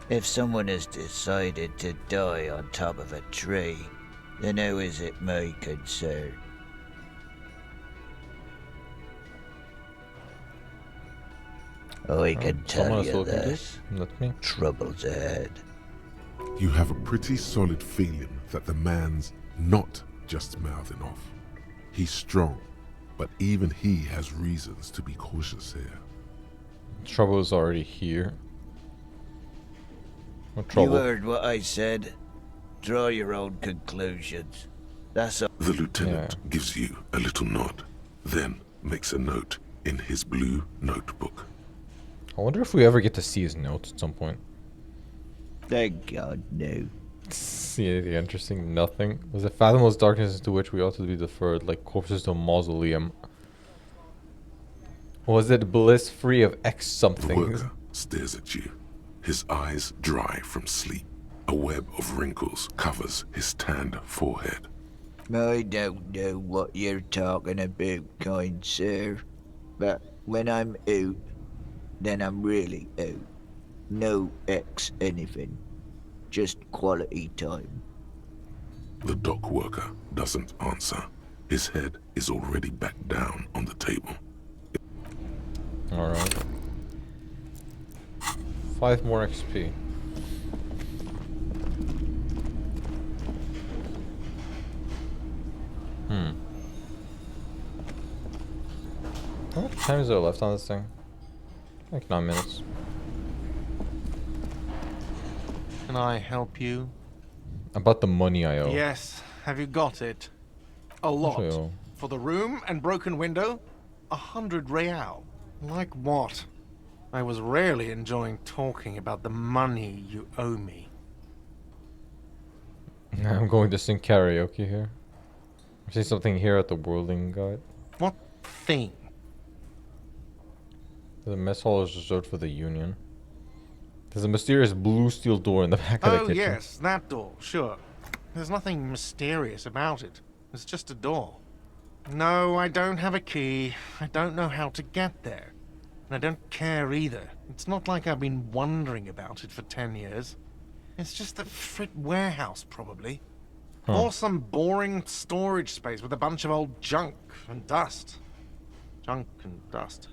If someone has decided to die on top of a tree, then how is it my concern? I can tell someone is you talking to this. Not me. Trouble's ahead. You have a pretty solid feeling that the man's not just mouthing off. He's strong, but even he has reasons to be cautious here. Trouble is already here. What You trouble? heard what I said. Draw your own conclusions. That's all. The lieutenant gives you a little nod, then makes a note in his blue notebook. I wonder if we ever get to see his notes at some point. Thank God, no. See anything interesting? Nothing. Was a fathomless darkness into which we ought to be deferred, like corpses to a mausoleum. Was it bliss free of X The something? worker stares at you, his eyes dry from sleep. A web of wrinkles covers his tanned forehead. I don't know what you're talking about, kind sir. But when I'm out, then I'm really out. No X anything. Just quality time. The dock worker doesn't answer. His head is already back down on the table. Alright. 5 more XP. How much time is there left on this thing? Like 9 minutes. Can I help you? About the money I owe. Yes. Have you got it? A lot. Actually, oh. For the room and broken window? 100 real. Like what? I was rarely enjoying talking about the money you owe me. I'm going to sing karaoke here. I see something here at the Whirling Guide. What thing? The mess hall is reserved for the Union. There's a mysterious blue steel door in the back of the Oh, kitchen. yes, that door, sure. There's nothing mysterious about it. It's just a door. No, I don't have a key. I don't know how to get there. And I don't care either. It's not like I've been wondering about it for 10 years. It's just a frit warehouse, probably. Or some boring storage space with a bunch of old junk and dust. Junk and dust.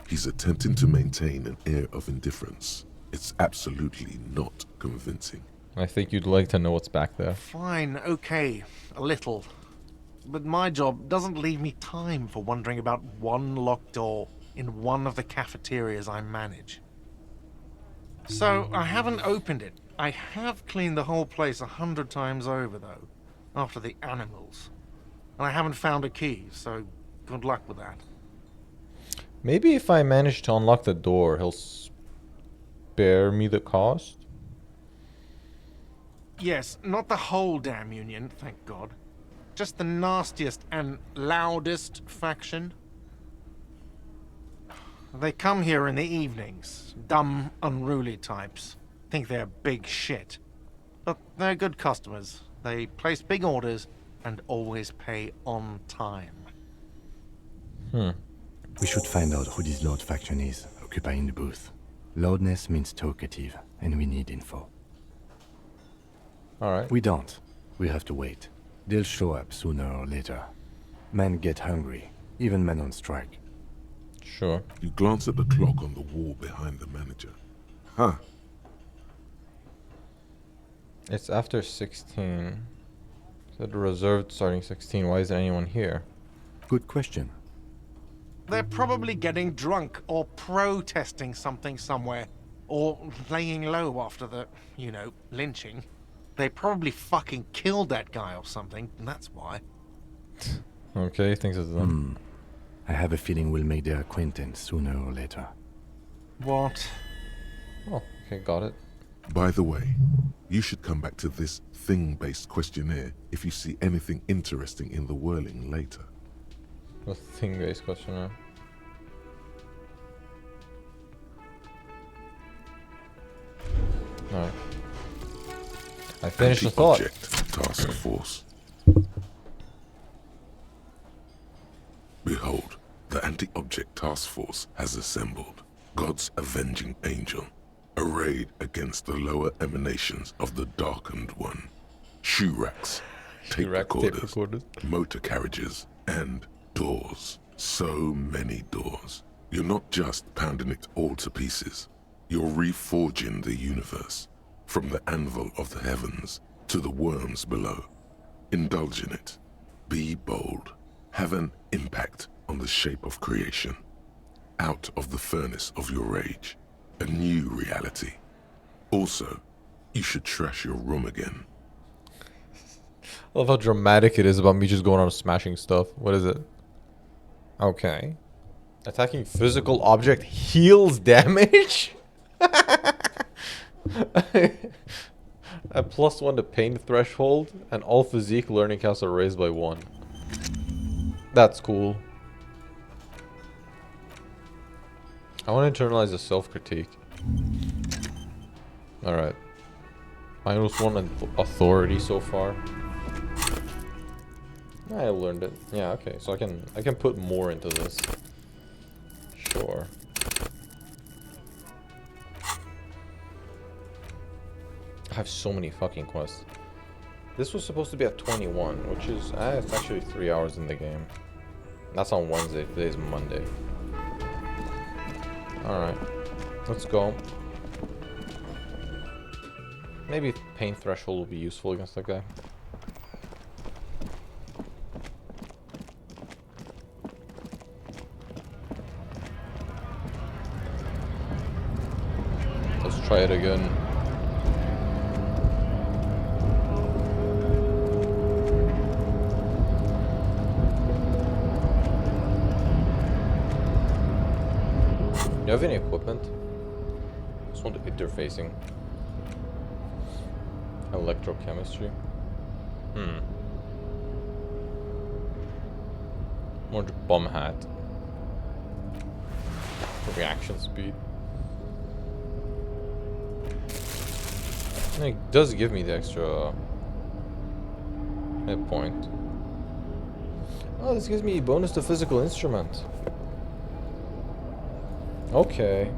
He's attempting to maintain an air of indifference. It's absolutely not convincing. I think you'd like to know what's back there. Fine, okay, a little. But my job doesn't leave me time for wondering about one locked door in one of the cafeterias I manage. So, I haven't opened it. I have cleaned the whole place 100 times over, though, after the animals. And I haven't found a key, so good luck with that. Maybe if I manage to unlock the door, he'll spare me the cost? Yes, not the whole damn Union, thank God. Just the nastiest and loudest faction. They come here in the evenings. Dumb, unruly types. Think they're big shit. But they're good customers. They place big orders and always pay on time. We should find out who this Lord faction is, occupying the booth. Loudness means talkative, and we need info. Alright. We don't. We have to wait. They'll show up sooner or later. Men get hungry, even men on strike. Sure. You glance at the clock on the wall behind the manager. Huh. It's after 16. Said reserved starting 16. Why isn't anyone here? Good question. They're probably getting drunk or protesting something somewhere. Or laying low after the, you know, lynching. They probably fucking killed that guy or something, and that's why. Okay, thinks it's them. I have a feeling we'll make their acquaintance sooner or later. What? Oh, okay, got it. By the way, you should come back to this thing-based questionnaire if you see anything interesting in the whirling later. The thing-based questionnaire. Alright. I finished the thought. Anti-object task force. Behold, the anti-object task force has assembled. God's avenging angel, arrayed against the lower emanations of the darkened one. Shoe racks, tape recorders, motor carriages, and doors. So many doors. You're not just pounding it all to pieces. You're reforging the universe, from the anvil of the heavens to the worms below. Indulge in it. Be bold. Have an impact on the shape of creation. Out of the furnace of your rage. A new reality. Also, you should trash your room again. I love how dramatic it is about me just going on smashing stuff. What is it? Okay. Attacking physical object heals damage? A +1 to pain threshold, and all physique learning counts are raised by 1. That's cool. I want to internalize the self-critique. Alright. -1 authority so far. I learned it. Yeah, okay. So I can put more into this. Sure. I have so many fucking quests. This was supposed to be at 21, which is it's actually 3 hours in the game. That's on Wednesday. Today's Monday. Alright. Let's go. Maybe pain threshold will be useful against that guy. Let's try it again. Do you have any equipment? Just want interfacing. Electrochemistry. More bomb hat. Reaction speed. It does give me the extra hit point. Oh, this gives me a bonus to physical instrument. Okay.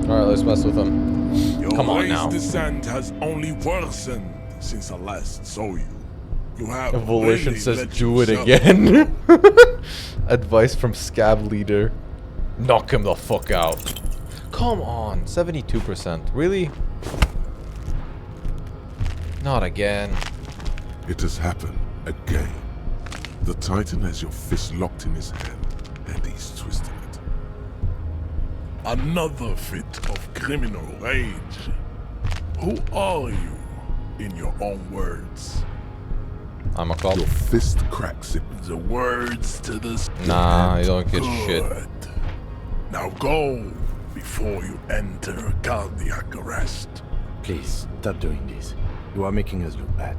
Alright, let's mess with him. Come on now. Your descent has only worsened since I last saw you. You have Evolution really says let do it yourself again. Advice from Scab Leader. Knock him the fuck out. Come on, 72%. Really? Not again. It has happened again. The Titan has your fist locked in his hand, and he's twisting it. Another fit of criminal rage. Who are you, in your own words? I'm a cop. Your fist cracks it. The words to the Nah, you don't get Good. shit. Now go before you enter cardiac arrest. Please, stop doing this. You are making us look bad.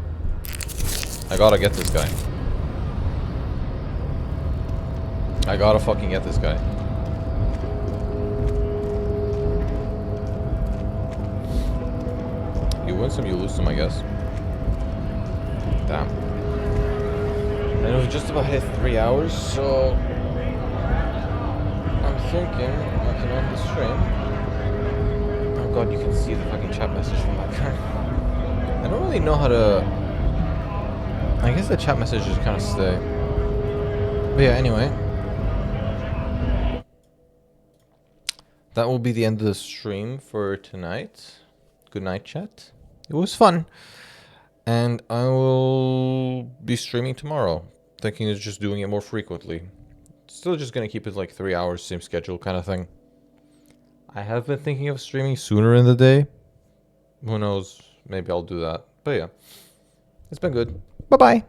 I gotta get this guy. I gotta fucking get this guy. You win some, you lose some, I guess. Damn. And we've just about hit 3 hours, so I'm thinking I can end the stream. Oh god, you can see the fucking chat message from that guy. I don't really know how to... I guess the chat messages kind of stay. But yeah, anyway. That will be the end of the stream for tonight. Good night, chat. It was fun. And I will be streaming tomorrow. Thinking of just doing it more frequently. Still just going to keep it like 3 hours, same schedule kind of thing. I have been thinking of streaming sooner in the day. Who knows? Maybe I'll do that. But yeah. It's been good. Bye-bye.